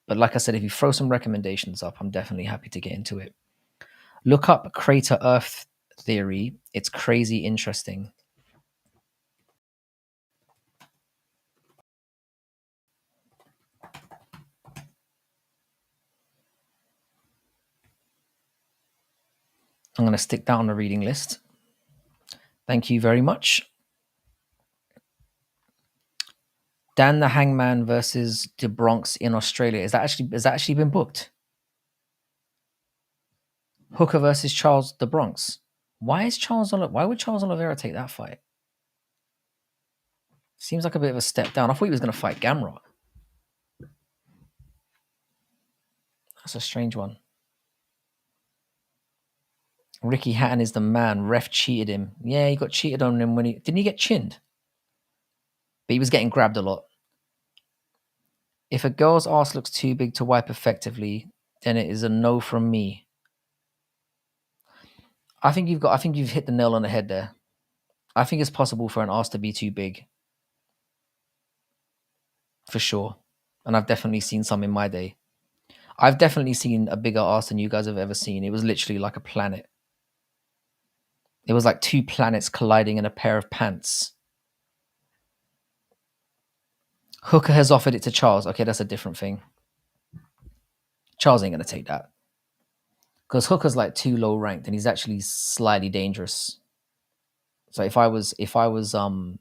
But like I said, if you throw some recommendations up, I'm definitely happy to get into it. Look up Crater Earth Theory. It's crazy interesting. I'm going to stick that on the reading list. Thank you very much. Dan the Hangman versus the Bronx in Australia. Has that actually been booked? Hooker versus Charles the Bronx. Why would Charles Oliveira take that fight? Seems like a bit of a step down. I thought he was going to fight Gamrot. That's a strange one. Ricky Hatton is the man. Ref cheated him. Yeah, he got cheated on him when didn't he get chinned? But he was getting grabbed a lot. If a girl's ass looks too big to wipe effectively, then it is a no from me. I think you've hit the nail on the head there. I think it's possible for an ass to be too big. For sure. And I've definitely seen some in my day. I've definitely seen a bigger ass than you guys have ever seen. It was literally like a planet. It was like two planets colliding in a pair of pants. Hooker has offered it to Charles. Okay, that's a different thing. Charles ain't going to take that. Because Hooker's like too low ranked and he's actually slightly dangerous. So if I was Charles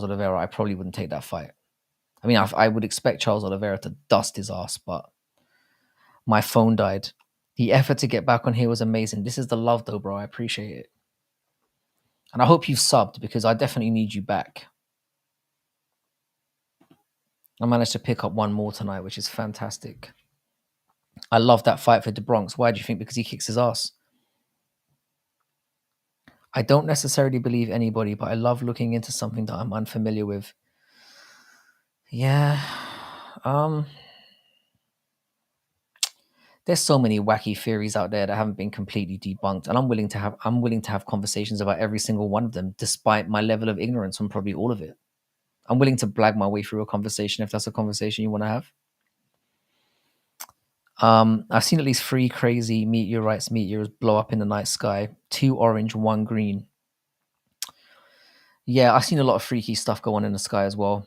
Oliveira, I probably wouldn't take that fight. I mean, I would expect Charles Oliveira to dust his ass, but my phone died. The effort to get back on here was amazing. This is the love though, bro. I appreciate it. And I hope you've subbed because I definitely need you back. I managed to pick up one more tonight, which is fantastic. I love that fight for the Bronx. Why do you think? Because he kicks his ass. I don't necessarily believe anybody, but I love looking into something that I'm unfamiliar with. Yeah. There's so many wacky theories out there that haven't been completely debunked, and I'm willing to have conversations about every single one of them, despite my level of ignorance on probably all of it. I'm willing to blag my way through a conversation if that's a conversation you want to have. I've seen at least 3 crazy meteors blow up in the night sky. 2 orange, 1 green. Yeah, I've seen a lot of freaky stuff go on in the sky as well.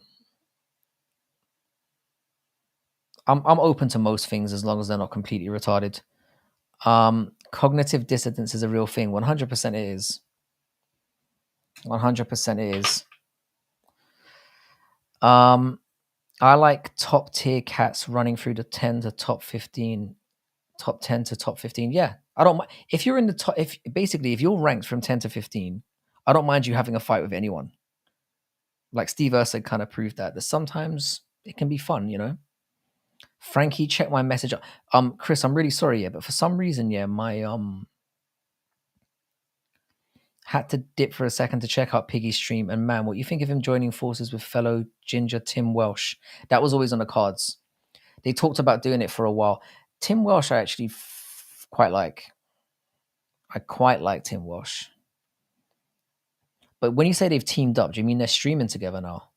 I'm open to most things as long as they're not completely retarded. Cognitive dissonance is a real thing. 100% it is. 100% it is. I like top tier cats running through the 10 to top 15. Top 10 to top 15. Yeah, I don't mind. If you're in the top, if you're ranked from 10 to 15, I don't mind you having a fight with anyone. Like Steve Ursa kind of proved that sometimes it can be fun, you know? Frankie, check my message. Chris, I'm really sorry, yeah, but for some reason, yeah, my had to dip for a second to check out Piggy's stream. And man, what you think of him joining forces with fellow ginger Tim Welsh? That was always on the cards. They talked about doing it for a while. Tim Welsh, I actually quite like. I quite like Tim Welsh. But when you say they've teamed up, do you mean they're streaming together now?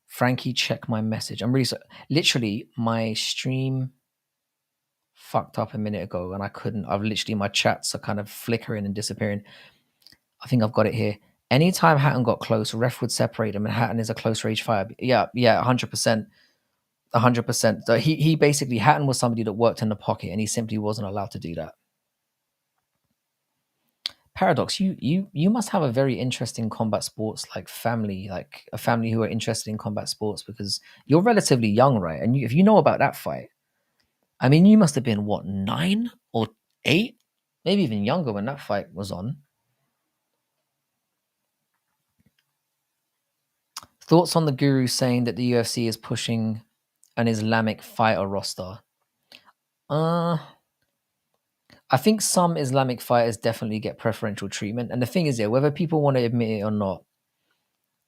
Frankie, check my message. I'm really literally my stream fucked up a minute ago and I couldn't. I've literally my chats are kind of flickering and disappearing. I think I've got it here. Anytime Hatton got close, ref would separate him, and Hatton is a close range fighter. Yeah, 100%. 100%. He basically, Hatton was somebody that worked in the pocket and he simply wasn't allowed to do that. Paradox, you must have a very interesting combat sports like family, like a family who are interested in combat sports, because you're relatively young, right? And if you know about that fight, I mean, you must have been what, 9 or 8, maybe even younger when that fight was on. Thoughts on the guru saying that the UFC is pushing an Islamic fighter roster? I think some Islamic fighters definitely get preferential treatment. And the thing is, whether people want to admit it or not,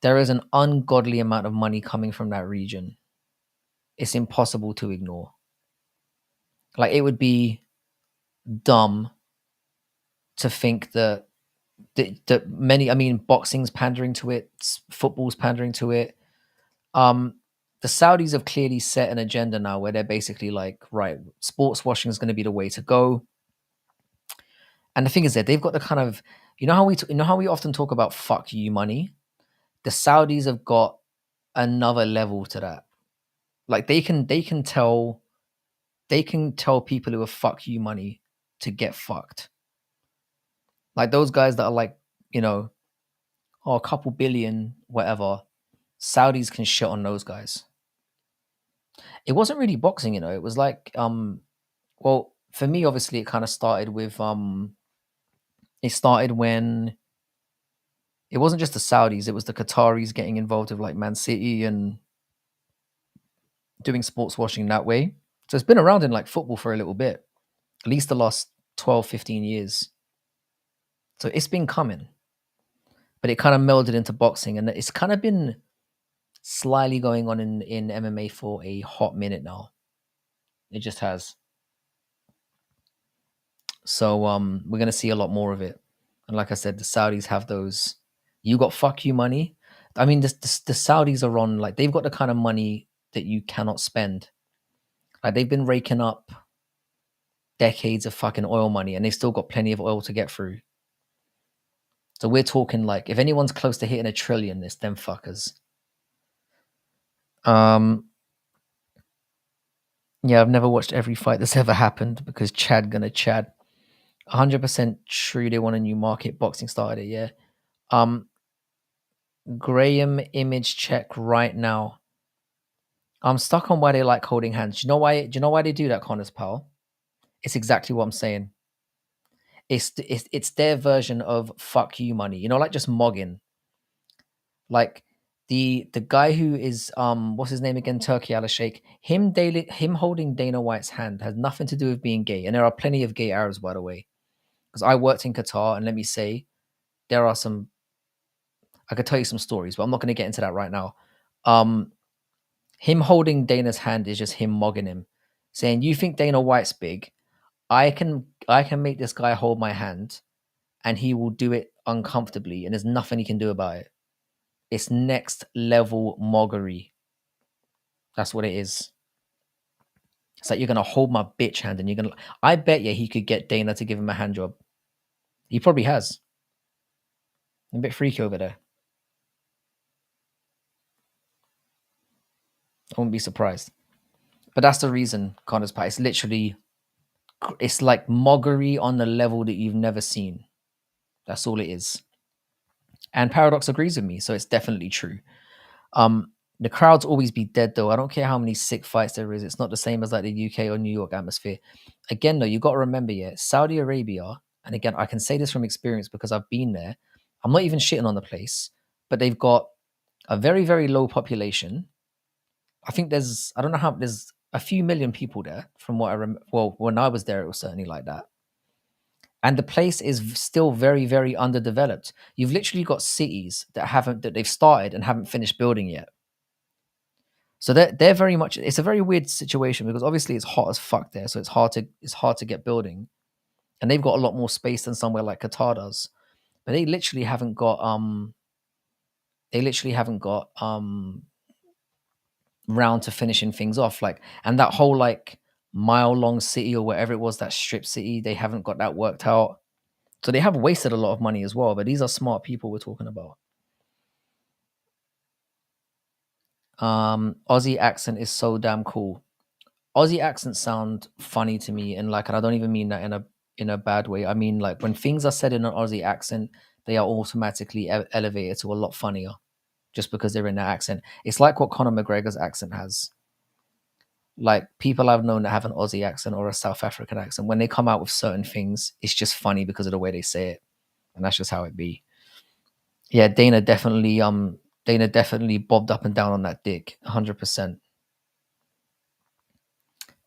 there is an ungodly amount of money coming from that region. It's impossible to ignore. Like, it would be dumb to think that many, I mean, boxing's pandering to it, football's pandering to it. The Saudis have clearly set an agenda now where they're basically like, right, sports washing is going to be the way to go. And the thing is that they've got the kind of, you know how we often talk about fuck you money? The Saudis have got another level to that. Like they can tell people who have fuck you money to get fucked. Like those guys that are like, a couple billion, whatever, Saudis can shit on those guys. It wasn't really boxing, it was like, well, for me, obviously it kind of started with, it started when it wasn't just the Saudis, it was the Qataris getting involved with like Man City and doing sports washing that way. So it's been around in like football for a little bit, at least the last 12, 15 years. So it's been coming, but it kind of melded into boxing, and it's kind of been slyly going on in MMA for a hot minute now. It just has. So we're going to see a lot more of it. And like I said, the Saudis have those, you got fuck you money. I mean, the Saudis are on, like, they've got the kind of money that you cannot spend. Like, they've been raking up decades of fucking oil money, and they've still got plenty of oil to get through. So we're talking like, if anyone's close to hitting $1 trillion, it's them fuckers. Yeah, I've never watched every fight that's ever happened because Chad gonna Chad. 100% true. They want a new market. Boxing started it, yeah. Graham image check right now. I'm stuck on why they like holding hands. Do you know why they do that, Connor's pal? It's exactly what I'm saying. It's their version of fuck you money. Like just mogging. Like the guy who is what's his name again? Turkey Al Sheikh. Him holding Dana White's hand has nothing to do with being gay. And there are plenty of gay Arabs, by the way. Because I worked in Qatar, and let me say, there are some. I could tell you some stories, but I'm not going to get into that right now. Him holding Dana's hand is just him mogging him, saying, "You think Dana White's big? I can make this guy hold my hand, and he will do it uncomfortably, and there's nothing he can do about it." It's next level moggery. That's what it is. It's like, you're gonna hold my bitch hand, and you're gonna. I bet you he could get Dana to give him a hand job. He probably has. A bit freaky over there. I wouldn't be surprised. But that's the reason, Connor's pie. It's literally, it's like moggery on the level that you've never seen. That's all it is. And Paradox agrees with me, so it's definitely true. The crowds always be dead, though. I don't care how many sick fights there is. It's not the same as like the UK or New York atmosphere. Again, though, you got to remember, Saudi Arabia, and again, I can say this from experience because I've been there. I'm not even shitting on the place, but they've got a very, very low population. I think I don't know how, there's a few million people there from what I remember. Well, when I was there, it was certainly like that. And the place is still very, very underdeveloped. You've literally got cities that they've started and haven't finished building yet. So they're very much, it's a very weird situation because obviously it's hot as fuck there. So it's hard to get building. And they've got a lot more space than somewhere like Qatar does. But they literally haven't got round to finishing things off. Like, and that whole like mile long city or whatever it was, that strip city, they haven't got that worked out. So they have wasted a lot of money as well. But these are smart people we're talking about. Aussie accent is so damn cool. Aussie accents sound funny to me, and like, and I don't even mean that in a bad way. I mean, like, when things are said in an Aussie accent, they are automatically elevated to a lot funnier just because they're in that accent. It's like what Conor McGregor's accent has. Like, people I've known that have an Aussie accent or a South African accent, when they come out with certain things, it's just funny because of the way they say it. And that's just how it be. Yeah, Dana definitely bobbed up and down on that dick, 100%.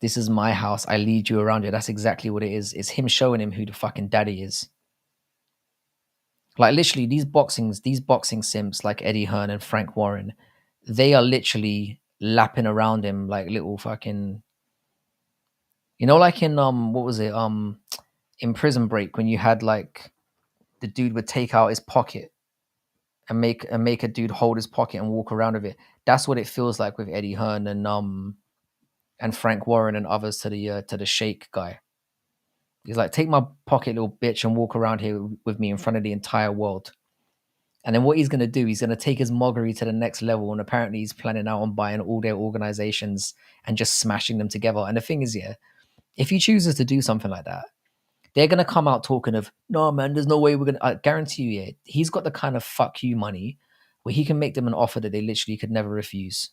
This is my house. I lead you around it. That's exactly what it is. It's him showing him who the fucking daddy is. Like, literally, these boxing simps like Eddie Hearn and Frank Warren, they are literally lapping around him like little fucking, you know, like in what was it, in Prison Break, when you had like the dude would take out his pocket and make a dude hold his pocket and walk around with it. That's what it feels like with Eddie Hearn and Frank Warren and others to the Sheikh guy. He's like, take my pocket, little bitch, and walk around here with me in front of the entire world. And then what he's going to do, he's going to take his moggery to the next level. And apparently he's planning out on buying all their organizations and just smashing them together. And the thing is, yeah, if he chooses to do something like that, they're going to come out talking of, no, man, there's no way we're going to, I guarantee you, yeah, he's got the kind of fuck you money where he can make them an offer that they literally could never refuse.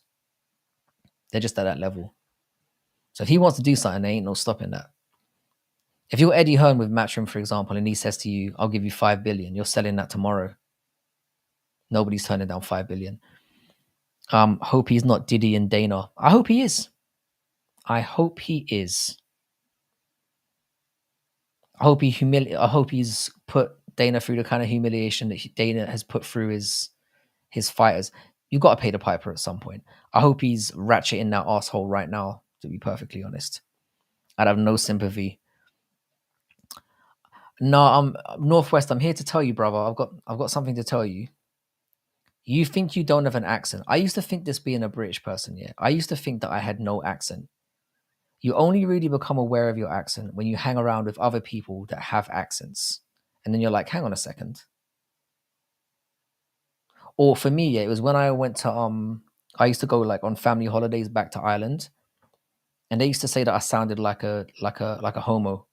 They're just at that level. So if he wants to do something, there ain't no stopping that. If you're Eddie Hearn with Matchroom, for example, and he says to you, I'll give you 5 billion, you're selling that tomorrow. Nobody's turning down 5 billion. Hope he's not Diddy and Dana. I hope he is. I hope he is. I hope he's put Dana through the kind of humiliation that Dana has put through his fighters. You've got to pay the piper at some point. I hope he's ratcheting that asshole right now, to be perfectly honest. I'd have no sympathy. No, Northwest, I'm here to tell you, brother. I've got something to tell you. You think you don't have an accent. I used to think this being a British person, yeah. I used to think that I had no accent. You only really become aware of your accent when you hang around with other people that have accents. And then you're like, hang on a second. Or for me, yeah, it was when I went to I used to go like on family holidays back to Ireland, and they used to say that I sounded like a homo.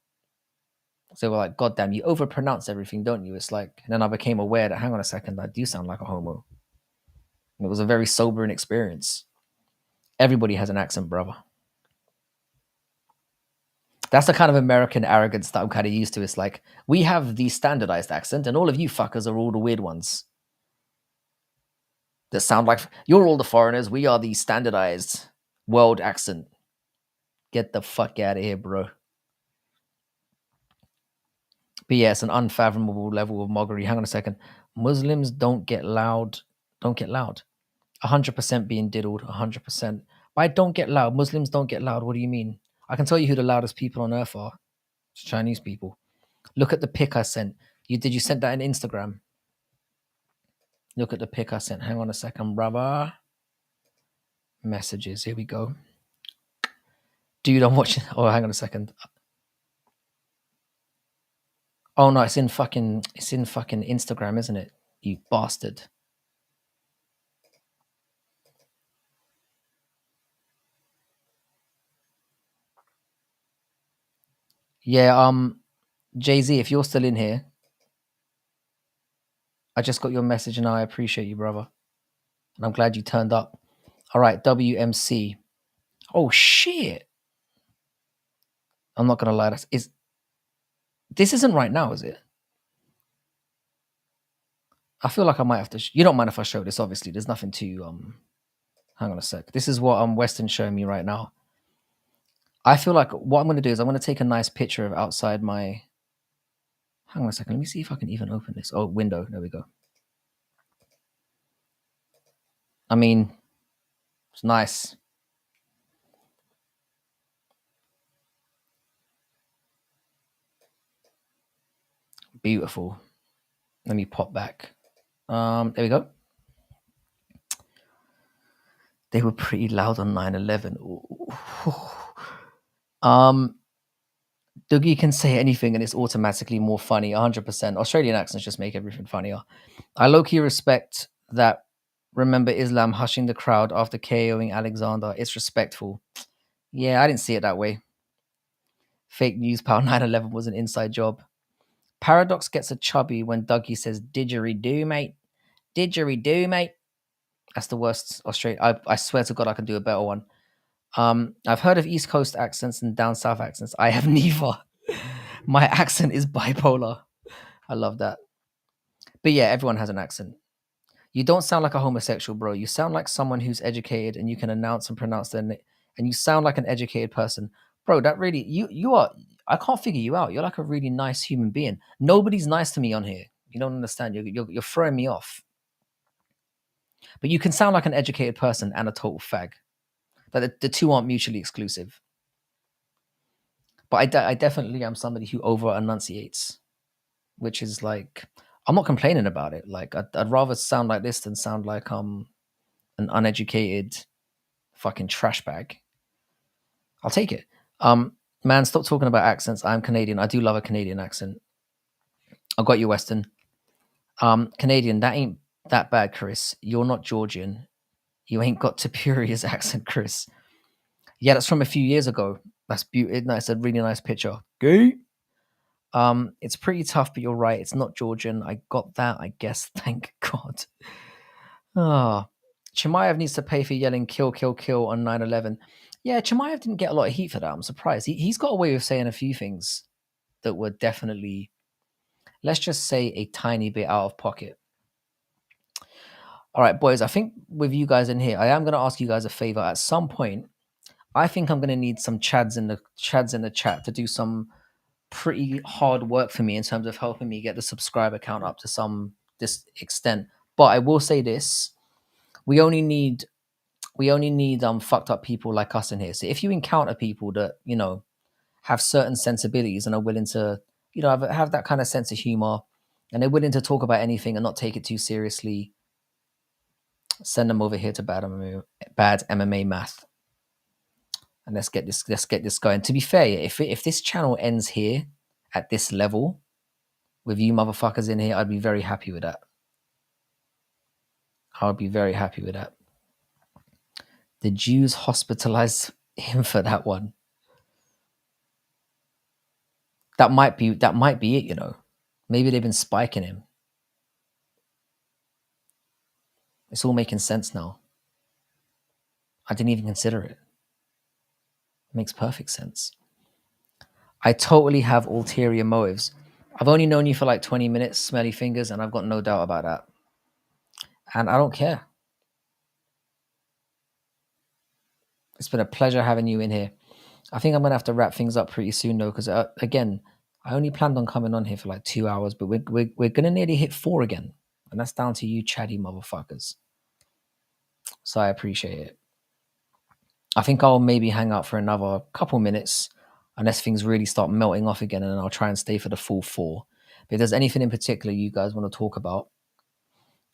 So they were like, God damn, you overpronounce everything, don't you? It's like, and then I became aware that, hang on a second, I do sound like a homo. And it was a very sobering experience. Everybody has an accent, brother. That's the kind of American arrogance that I'm kind of used to. It's like, we have the standardized accent, and all of you fuckers are all the weird ones that sound like, you're all the foreigners, we are the standardized world accent. Get the fuck out of here, bro. But yeah, it's an unfathomable level of moggery. Hang on a second. Muslims don't get loud. 100% being diddled, 100%. By don't get loud, Muslims don't get loud. What do you mean? I can tell you who the loudest people on earth are. It's Chinese people. Look at the pic I sent. Did you send that in Instagram? Look at the pic I sent. Hang on a second, brother. Messages. Here we go. Dude, I'm watching. Oh, hang on a second. Oh no, it's in fucking Instagram, isn't it? You bastard. Yeah, Jay-Z, if you're still in here, I just got your message and I appreciate you, brother. And I'm glad you turned up. All right, WMC. Oh shit. I'm not gonna lie. This isn't right now, is it? I feel like I might have to. You don't mind if I show this? Obviously, there's nothing too Hang on a sec. This is what Weston's showing me right now. I feel like what I'm going to do is I'm going to take a nice picture of outside my... Hang on a second. Let me see if I can even open this. Oh, window. There we go. I mean, it's nice. Beautiful. Let me pop back. There we go. They were pretty loud on 9/11. Dougie can say anything and it's automatically more funny. 100%. Australian accents just make everything funnier. I low-key respect that. Remember Islam hushing the crowd after KOing Alexander. It's respectful. Yeah, I didn't see it that way. Fake news, pal. 9/11 was an inside job. Paradox gets a chubby when Dougie says, didgeridoo, mate. Didgeridoo, mate. That's the worst Australian. I swear to God, I can do a better one. I've heard of East Coast accents and down South accents. I have neither. My accent is bipolar. I love that. But yeah, everyone has an accent. You don't sound like a homosexual, bro. You sound like someone who's educated and you can announce and pronounce their name. And you sound like an educated person. Bro, that really, you are, I can't figure you out. You're like a really nice human being. Nobody's nice to me on here. You don't understand. You're throwing me off. But you can sound like an educated person and a total fag. But the two aren't mutually exclusive. But I definitely am somebody who over enunciates, which is like, I'm not complaining about it. Like I'd rather sound like this than sound like an uneducated fucking trash bag. I'll take it. Man, stop talking about accents. I'm Canadian. I do love a Canadian accent. I got you, Weston. Canadian, that ain't that bad, Chris. You're not Georgian. You ain't got Tiberia's accent, Chris. Yeah, that's from a few years ago. That's beautiful. It's a really nice picture. Gay. It's pretty tough, but you're right. It's not Georgian. I got that, I guess. Thank God. Ah, Chimaev needs to pay for yelling "kill, kill, kill" on 9/11. Yeah, Chimaev didn't get a lot of heat for that. I'm surprised. He's got a way of saying a few things that were definitely, let's just say, a tiny bit out of pocket. All right, boys. I think with you guys in here, I am going to ask you guys a favor. At some point, I think I'm going to need some chads in the chat to do some pretty hard work for me in terms of helping me get the subscriber count up to this extent. But I will say this: we only need fucked up people like us in here. So if you encounter people that have certain sensibilities and are willing to have that kind of sense of humor, and they're willing to talk about anything and not take it too seriously, send them over here to bad MMA math. And let's get this going. To be fair, if this channel ends here at this level with you motherfuckers in here, I'd be very happy with that. I would be very happy with that. The Jews hospitalized him for that one. That might be it, Maybe they've been spiking him. It's all making sense now. I didn't even consider it. Makes perfect sense. I totally have ulterior motives. I've only known you for like 20 minutes, smelly fingers, and I've got no doubt about that. And I don't care. It's been a pleasure having you in here. I think I'm going to have to wrap things up pretty soon, though, because, again, I only planned on coming on here for like 2 hours, but we're going to nearly hit 4 again. And that's down to you chatty motherfuckers. So I appreciate it. I think I'll maybe hang out for another couple minutes unless things really start melting off again, and then I'll try and stay for the full 4. But if there's anything in particular you guys want to talk about,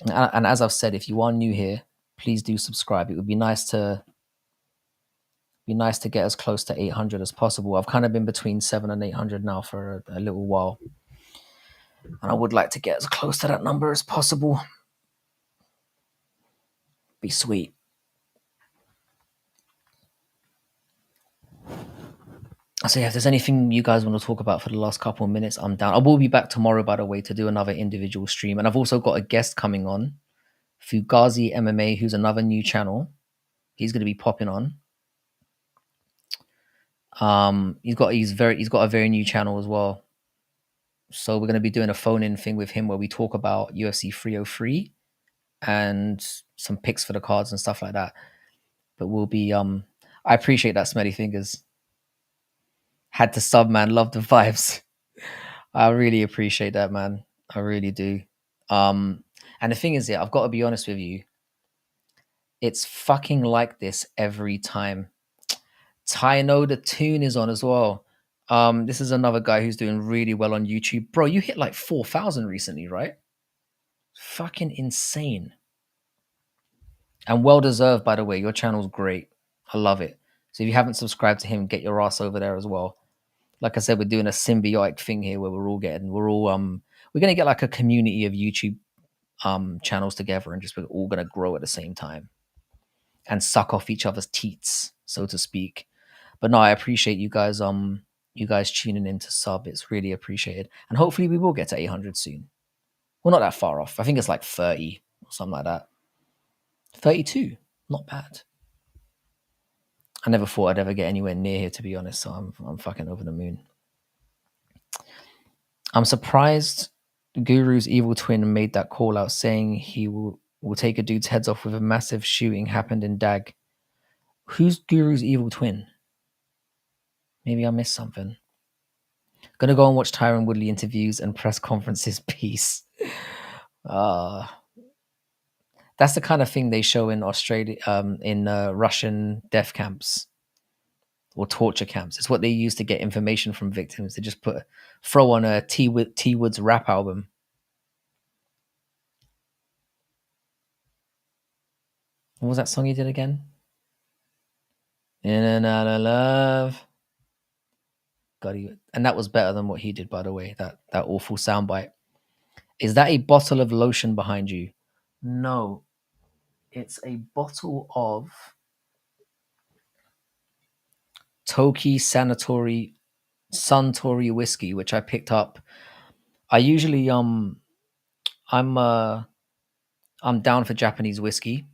and as I've said, if you are new here, please do subscribe. It would be nice to get as close to 800 as possible. I've kind of been between 700 and 800 now for a little while, and I would like to get as close to that number as possible. Be sweet. So yeah, if there's anything you guys want to talk about for the last couple of minutes, I'm down. I will be back tomorrow, by the way, to do another individual stream. And I've also got a guest coming on, Fugazi MMA, who's another new channel. He's going to be popping on. He's got a very new channel as well. So we're going to be doing a phone-in thing with him where we talk about UFC 303 and some picks for the cards and stuff like that. But we'll be I appreciate that, Smelly Fingers. Had to sub, man. Love the vibes. I really appreciate that, man. I really do. And the thing is, I've got to be honest with you. It's fucking like this every time. Tyno, the tune is on as well. This is another guy who's doing really well on YouTube. Bro, you hit like 4,000 recently, right? Fucking insane. And well deserved, by the way. Your channel's great. I love it. So if you haven't subscribed to him, get your ass over there as well. Like I said, we're doing a symbiotic thing here where we're gonna get like a community of YouTube channels together, and just we're all gonna grow at the same time and suck off each other's teats, so to speak. But no, I appreciate you guys tuning in to sub. It's really appreciated. And hopefully we will get to 800 soon. We're not that far off. I think it's like 30 or something like that. 32. Not bad. I never thought I'd ever get anywhere near here, to be honest. So I'm fucking over the moon. I'm surprised Guru's evil twin made that call out saying he will take a dude's heads off with a massive shooting happened in Dag. Who's Guru's evil twin? Maybe I missed something. Gonna go and watch Tyron Woodley interviews and press conferences. Peace. That's the kind of thing they show in Australia, in Russian death camps or torture camps. It's what they use to get information from victims. They just throw on a T Wood's rap album. What was that song he did again? In and out of love. And that was better than what he did, by the way. That awful soundbite. Is that a bottle of lotion behind you? No. It's a bottle of Toki Suntory whiskey, which I picked up. I usually I'm down for Japanese whiskey.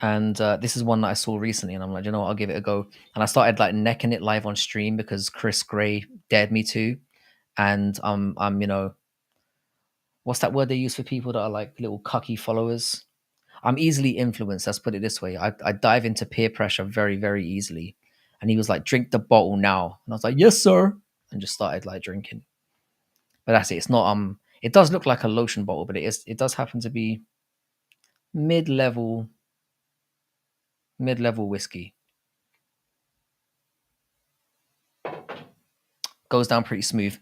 And this is one that I saw recently, and I'm like, you know what, I'll give it a go. And I started like necking it live on stream because Chris Gray dared me to. And I'm what's that word they use for people that are like little cucky followers? I'm easily influenced. Let's put it this way. I dive into peer pressure very, very easily. And he was like, drink the bottle now. And I was like, yes, sir. And just started like drinking. But that's it. It's not, it does look like a lotion bottle, but it does happen to be mid-level whiskey. Goes down pretty smooth.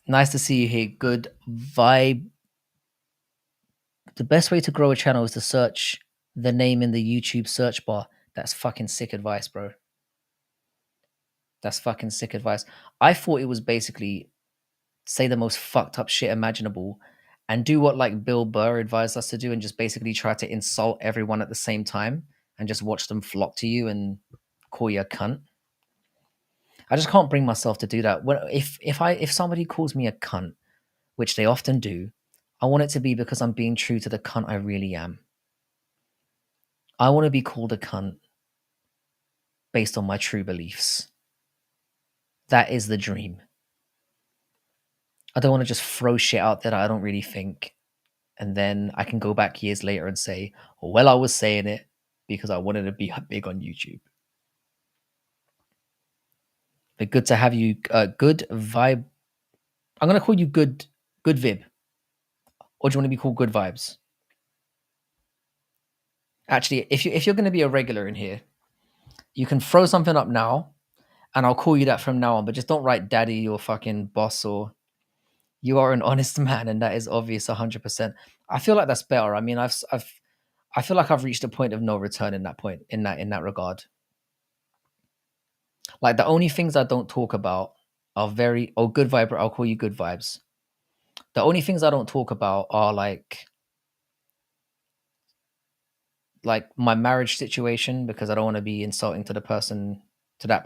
Nice to see you here. Good vibe. The best way to grow a channel is to search the name in the YouTube search bar. That's fucking sick advice, bro. That's fucking sick advice. I thought it was basically say the most fucked up shit imaginable and do what like Bill Burr advised us to do and just basically try to insult everyone at the same time and just watch them flock to you and call you a cunt. I just can't bring myself to do that. If somebody calls me a cunt, which they often do, I want it to be because I'm being true to the cunt I really am. I want to be called a cunt based on my true beliefs. That is the dream. I don't want to just throw shit out there that I don't really think. And then I can go back years later and say, well, I was saying it because I wanted to be big on YouTube. But good to have you. Good vibe. I'm going to call you good Vib. Or do you want to be called Good Vibes? Actually, if you're going to be a regular in here, you can throw something up now, and I'll call you that from now on. But just don't write daddy or fucking boss or you are an honest man, and that is obvious 100%. I feel like that's better. I mean, I feel like I've reached a point of no return in that regard. Like the only things I don't talk about are good vibe. I'll call you Good Vibes. The only things I don't talk about are like my marriage situation, because I don't want to be insulting to that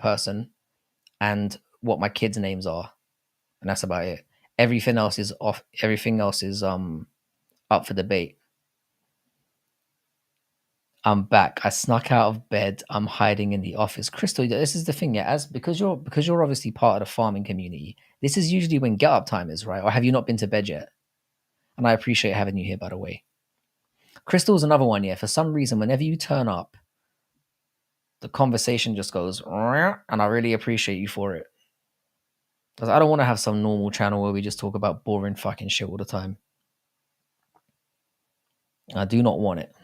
person, and what my kids' names are, and that's about it. Everything else is off. Everything else is up for debate. I'm back. I snuck out of bed. I'm hiding in the office. Crystal, this is the thing, yeah. Because you're obviously part of the farming community. This is usually when get up time is, right? Or have you not been to bed yet? And I appreciate having you here, by the way. Crystal's another one, yeah. For some reason, whenever you turn up, the conversation just goes, and I really appreciate you for it. Because I don't want to have some normal channel where we just talk about boring fucking shit all the time. I do not want it.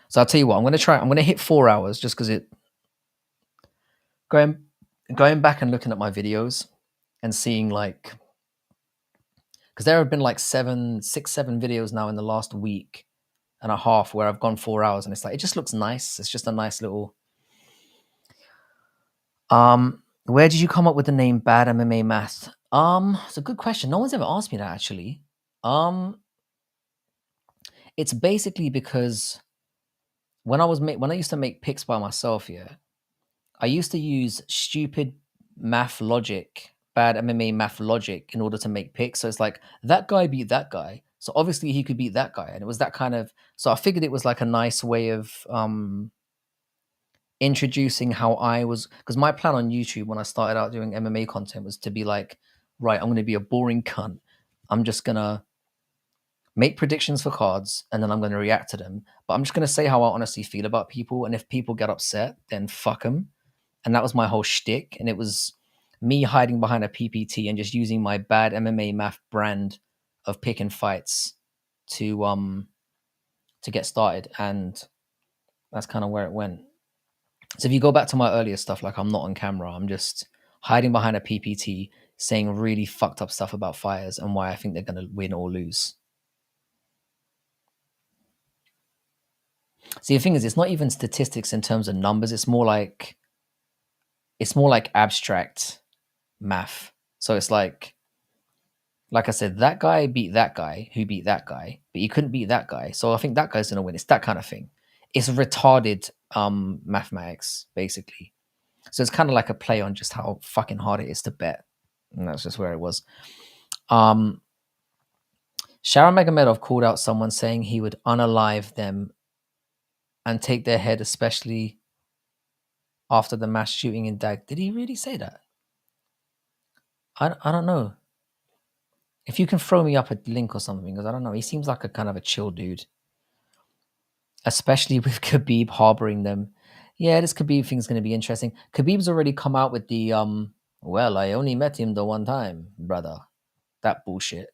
So I'll tell you what, I'm going to hit 4 hours just because going back and looking at my videos and seeing like, because there have been like 7 videos now in the last week and a half where I've gone 4 hours, and it's like, it just looks nice. It's just a nice little, where did you come up with the name Bad MMA Math? It's a good question. No one's ever asked me that, actually. It's basically because when I used to make picks by myself, yeah, I used to use stupid math logic, bad MMA math logic, in order to make picks. So it's like, that guy beat that guy, so obviously he could beat that guy, and it was that kind of. So I figured it was like a nice way of introducing how I was, because my plan on YouTube when I started out doing MMA content was to be like, right, I'm going to be a boring cunt. I'm just going to make predictions for cards and then I'm going to react to them. But I'm just going to say how I honestly feel about people. And if people get upset, then fuck them. And that was my whole shtick. And it was me hiding behind a PPT and just using my bad MMA math brand of picking fights to get started. And that's kind of where it went. So if you go back to my earlier stuff, like, I'm not on camera, I'm just hiding behind a PPT saying really fucked up stuff about fighters and why I think they're going to win or lose. See, the thing is, it's not even statistics in terms of numbers. It's more like abstract math. So it's like I said, that guy beat that guy who beat that guy, but he couldn't beat that guy. So I think that guy's going to win. It's that kind of thing. It's retarded mathematics, basically. So it's kind of like a play on just how fucking hard it is to bet. And that's just where it was. Sharon Magomedov called out someone saying he would unalive them and take their head, especially after the mass shooting in Dag. Did he really say that? I don't know. If you can throw me up a link or something, because I don't know. He seems like a kind of a chill dude. Especially with Khabib harboring them. Yeah, this Khabib thing's going to be interesting. Khabib's already come out with the, well, I only met him the one time, brother. That bullshit.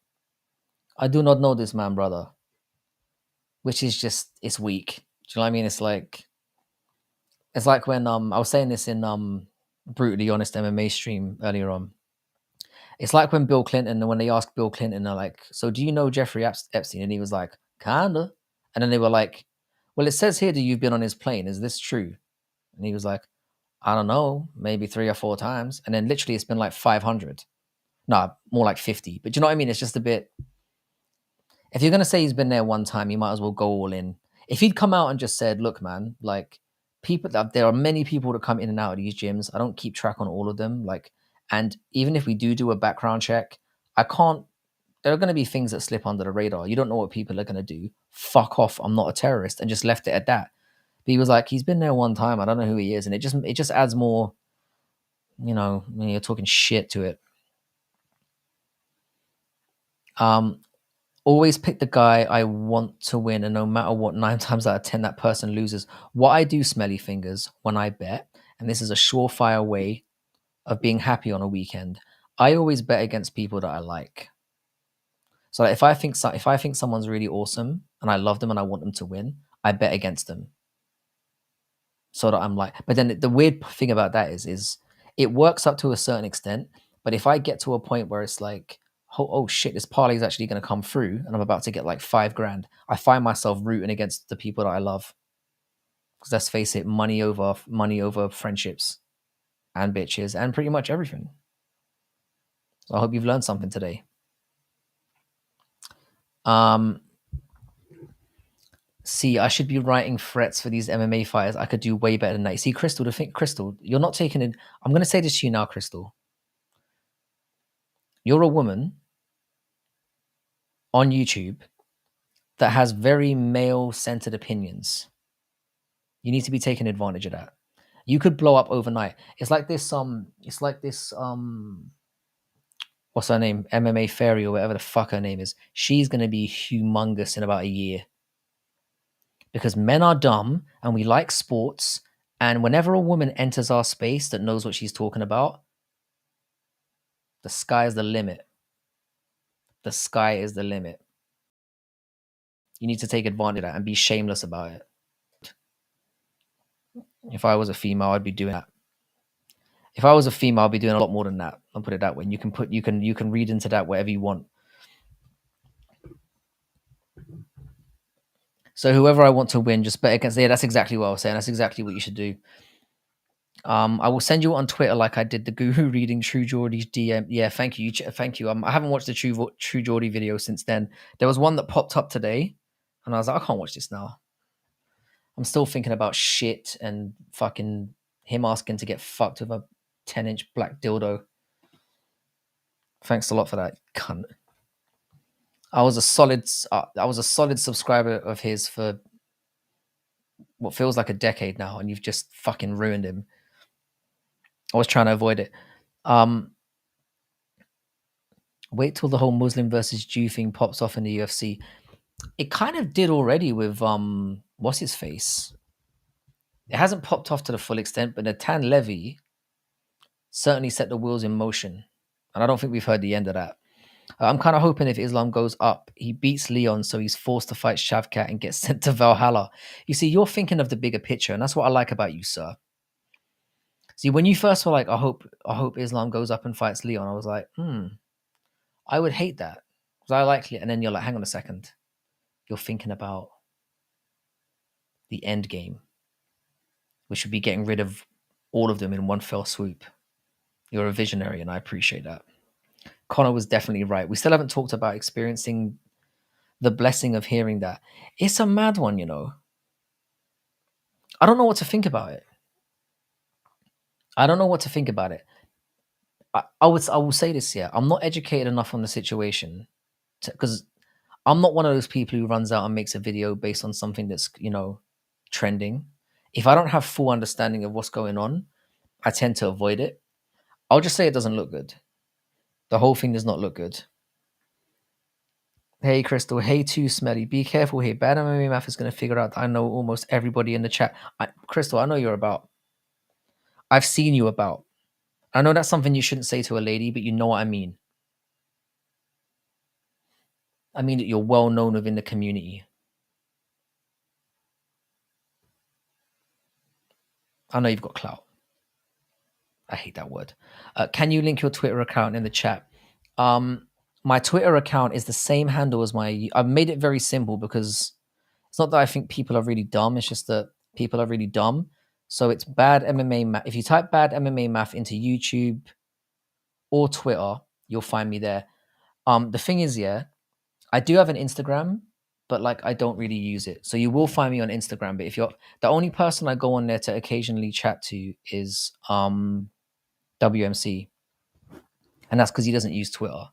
I do not know this man, brother. Which is just, it's weak. Do you know what I mean? It's like when I was saying this in Brutally Honest MMA stream earlier on. It's like when Bill Clinton, when they asked Bill Clinton, they're like, so do you know Jeffrey Epstein? And he was like, kinda. And then they were like, well, it says here that you've been on his plane. Is this true? And he was like, I don't know, maybe 3 or 4 times. And then literally it's been like 500. No, more like 50. But do you know what I mean? It's just a bit. If you're going to say he's been there one time, you might as well go all in. If he'd come out and just said, look, man, like, there are many people that come in and out of these gyms. I don't keep track on all of them. Like, and even if we do a background check, there are going to be things that slip under the radar. You don't know what people are going to do. Fuck off. I'm not a terrorist. And just left it at that. But he was like, he's been there one time. I don't know who he is. And it just adds more, when you're talking shit to it. Always pick the guy I want to win. And no matter what, 9 times out of 10, that person loses. What I do, Smelly Fingers, when I bet, and this is a surefire way of being happy on a weekend, I always bet against people that I like. So if I think someone's really awesome and I love them and I want them to win, I bet against them. So that I'm like, but then the weird thing about that is it works up to a certain extent. But if I get to a point where it's like, oh shit, this parlay is actually going to come through and I'm about to get like $5,000, I find myself rooting against the people that I love. Because let's face it, money over friendships and bitches and pretty much everything. So I hope you've learned something today. See, I should be writing threats for these MMA fighters. I could do way better than that. See, Crystal, Crystal, you're not taking it. I'm going to say this to you now, Crystal. You're a woman on YouTube that has very male-centered opinions. You need to be taking advantage of that. You could blow up overnight. It's like this. what's her name? MMA Fairy or whatever the fuck her name is. She's going to be humongous in about a year. Because men are dumb and we like sports. And whenever a woman enters our space that knows what she's talking about, the sky is the limit. The sky is the limit. You need to take advantage of that and be shameless about it. If I was a female, I'd be doing that. If I was a female, I'd be doing a lot more than that. I'll put it that way. You can read into that whatever you want. So whoever I want to win, just bet against. Yeah, that's exactly what I was saying. That's exactly what you should do. I will send you on Twitter like I did the Guru reading True Geordie's DM. Yeah, thank you. Thank you. I haven't watched the True Geordie video since then. There was one that popped up today, and I was like, I can't watch this now. I'm still thinking about shit and fucking him asking to get fucked with a 10-inch black dildo. Thanks a lot for that, cunt. I was a solid subscriber of his for what feels like a decade now, and you've just fucking ruined him. I was trying to avoid it. Wait till the whole Muslim versus Jew thing pops off in the UFC. It kind of did already with what's his face. It hasn't popped off to the full extent, but Natan Levy certainly set the wheels in motion, and I don't think we've heard the end of that. I'm kind of hoping if Islam goes up, he beats Leon, so he's forced to fight Shavkat and gets sent to Valhalla. You see, you're thinking of the bigger picture, and that's what I like about you, sir. See, when you first were like, I hope Islam goes up and fights Leon, I was like, I would hate that because I like it. And then you're like, hang on a second, you're thinking about the end game, which would be getting rid of all of them in one fell swoop. You're a visionary, and I appreciate that. Conor was definitely right. We still haven't talked about experiencing the blessing of hearing that. It's a mad one, you know. I don't know what to think about it. I will say this here. I'm not educated enough on the situation because I'm not one of those people who runs out and makes a video based on something that's, you know, trending. If I don't have full understanding of what's going on, I tend to avoid it. I'll just say it doesn't look good. The whole thing does not look good. Hey, Crystal. Hey, too smelly. Be careful here. Bad MMA Math is going to figure out that I know almost everybody in the chat. Crystal, I know you're about. I've seen you about. I know that's something you shouldn't say to a lady, but you know what I mean. I mean that you're well known within the community. I know you've got clout. I hate that word. Can you link your Twitter account in the chat? My Twitter account is the same handle as my... I've made it very simple because it's not that I think people are really dumb. It's just that people are really dumb. So it's Bad MMA Math. If you type Bad MMA Math into YouTube or Twitter, you'll find me there. The thing is, yeah, I do have an Instagram, but like I don't really use it. So you will find me on Instagram. But if you're the only person I go on there to occasionally chat to is WMC, and that's because he doesn't use Twitter.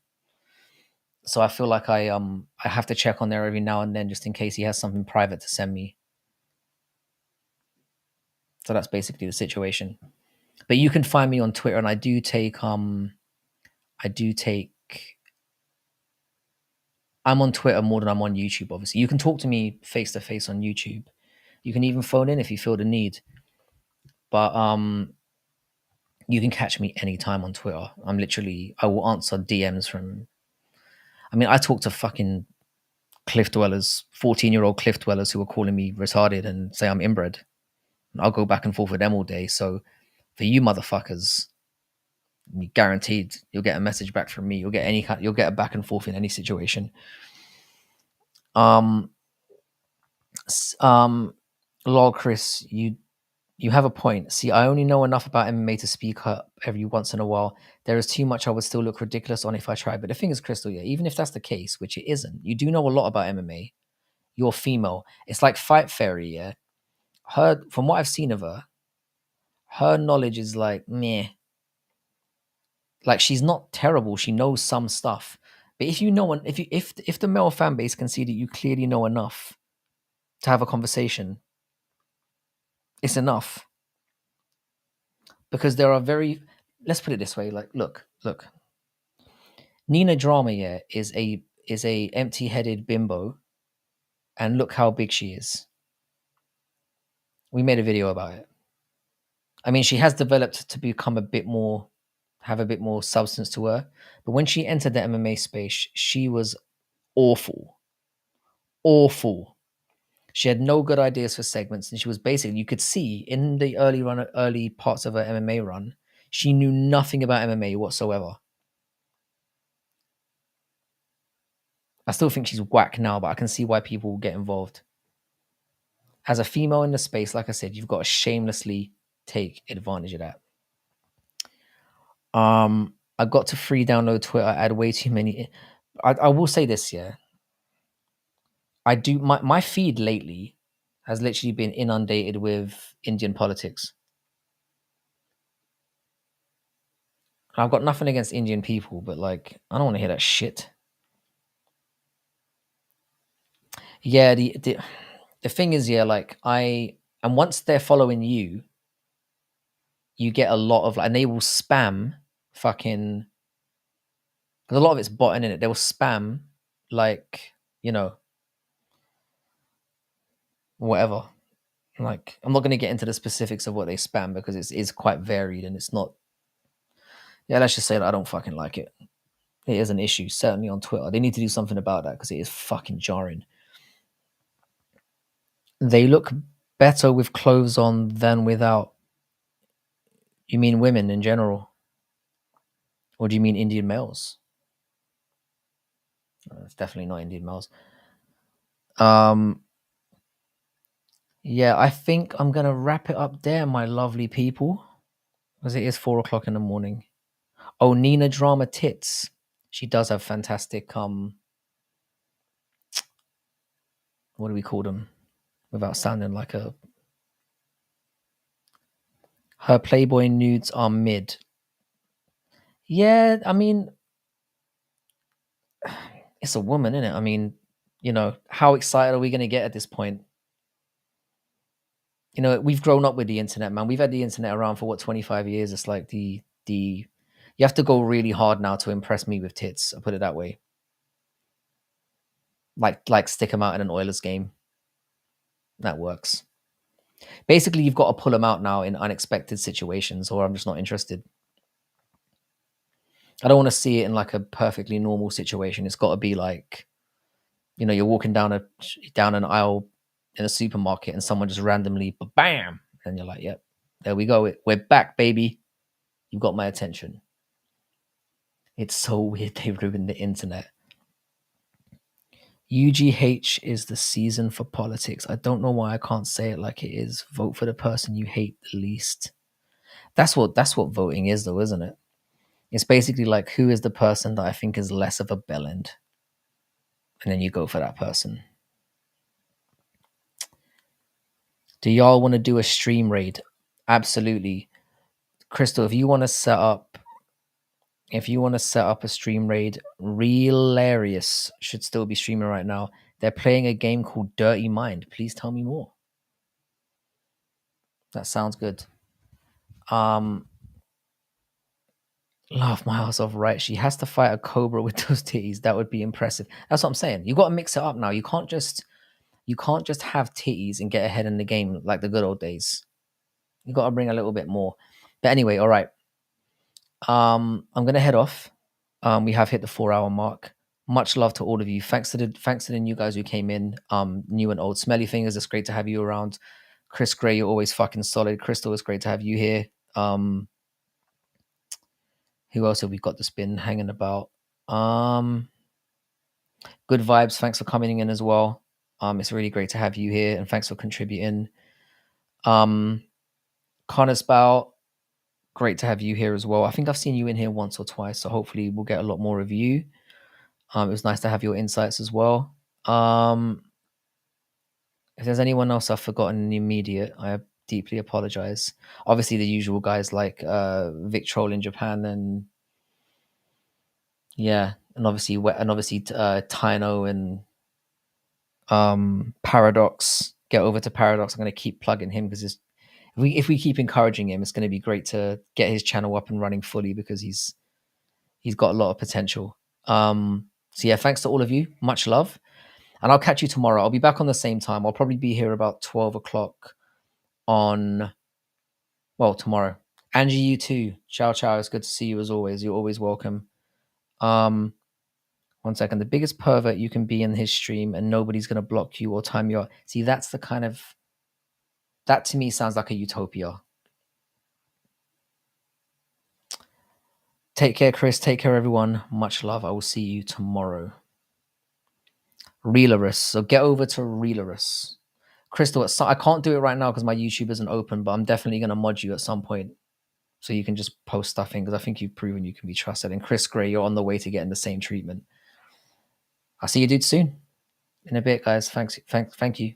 So I feel like I have to check on there every now and then just in case he has something private to send me. So that's basically the situation. But you can find me on Twitter, and I do take I'm on Twitter more than I'm on YouTube, obviously. You can talk to me face to face on YouTube. You can even phone in if you feel the need. But you can catch me anytime on Twitter. I will answer DMs from... I mean, I talk to fucking cliff dwellers, 14-year-old cliff dwellers who are calling me retarded and say I'm inbred. And I'll go back and forth with them all day. So for you motherfuckers, guaranteed you'll get a message back from me. You'll get a back and forth in any situation. Lol, Chris, you have a point. See, I only know enough about MMA to speak up every once in a while. There is too much I would still look ridiculous on if I tried. But the thing is, Crystal, yeah, even if that's the case, which it isn't, you do know a lot about MMA. You're female. It's like Fight Fairy, yeah? From what I've seen of her, her knowledge is like, meh. Like, she's not terrible. She knows some stuff. But if the male fan base can see that you clearly know enough to have a conversation, it's enough. Because there are let's put it this way, like, look. Nina Drama, yeah, is a empty-headed bimbo, and look how big she is. We made a video about it. I mean, she has developed to become have a bit more substance to her. But when she entered the MMA space, she was awful. Awful. She had no good ideas for segments, and she was basically, you could see in the early parts of her MMA run, she knew nothing about MMA whatsoever. I still think she's whack now, but I can see why people get involved. As a female in the space, like I said, you've got to shamelessly take advantage of that. I got to free download Twitter. I had way too many. I will say this, yeah. I do my feed lately has literally been inundated with Indian politics. I've got nothing against Indian people, but like, I don't want to hear that shit. Yeah, the thing is, yeah, like and once they're following you, you get a lot of, and they will spam fucking, because a lot of it's bot in it. They will spam like, whatever. Like, I'm not going to get into the specifics of what they spam because it is quite varied and it's not. Yeah, let's just say that I don't fucking like it. It is an issue, certainly on Twitter. They need to do something about that because it is fucking jarring. They look better with clothes on than without. You mean women in general? Or do you mean Indian males? It's definitely not Indian males. Yeah, I think I'm going to wrap it up there, my lovely people, because it is 4 o'clock in the morning. Oh, Nina Drama Tits. She does have fantastic, what do we call them? Without sounding like a... Her Playboy nudes are mid. Yeah, I mean, it's a woman, isn't it? I mean, how excited are we going to get at this point? We've grown up with the internet, man. We've had the internet around for 25 years. It's like you have to go really hard now to impress me with tits. I'll put it that way. Like stick them out in an Oilers game. That works. Basically, you've got to pull them out now in unexpected situations, or I'm just not interested. I don't want to see it in like a perfectly normal situation. It's got to be like, you're walking down an aisle in a supermarket and someone just randomly, bam, and you're like, yep, there we go. We're back, baby. You've got my attention. It's so weird they ruined the internet. UGH is the season for politics. I don't know why I can't say it like it is. Vote for the person you hate the least. That's what voting is, though, isn't it? It's basically like, who is the person that I think is less of a bellend? And then you go for that person. Do y'all want to do a stream raid? Absolutely. Crystal, if you want to set up a stream raid, Relarious should still be streaming right now. They're playing a game called Dirty Mind. Please tell me more. That sounds good. Laugh my ass off, right? She has to fight a cobra with those titties. That would be impressive. That's what I'm saying. You got to mix it up now. You can't just have titties and get ahead in the game like the good old days. You got to bring a little bit more. But anyway, all right. I'm gonna head off. We have hit the 4-hour mark. Much love to all of you. Thanks to the new guys who came in, new and old. Smelly Fingers, it's great to have you around. Chris Gray, you're always fucking solid. Crystal, it's great to have you here. Who else have we got that's been hanging about? Good Vibes, thanks for coming in as well. It's really great to have you here, and thanks for contributing. Connor's Bow, great to have you here as well. I think I've seen you in here once or twice, so hopefully we'll get a lot more of you. It was nice to have your insights as well. If there's anyone else I've forgotten in the immediate, I deeply apologize. Obviously, the usual guys like Vic Troll in Japan, and obviously Tino and Paradox. Get over to Paradox. I'm going to keep plugging him because if we keep encouraging him, it's going to be great to get his channel up and running fully because he's got a lot of potential. So yeah, thanks to all of you. Much love. And I'll catch you tomorrow. I'll be back on the same time. I'll probably be here about 12 o'clock on, well, tomorrow. Angie, you too. Ciao, ciao. It's good to see you as always. You're always welcome. 1 second. The biggest pervert you can be in his stream and nobody's going to block you or time you out. See, that's the kind of, that to me sounds like a utopia. Take care, Chris. Take care, everyone. Much love. I will see you tomorrow. Reelerus. So get over to Reelerus. Crystal, I can't do it right now because my YouTube isn't open, but I'm definitely going to mod you at some point so you can just post stuff in because I think you've proven you can be trusted. And Chris Gray, you're on the way to getting the same treatment. I'll see you dudes soon. In a bit, guys. Thank you.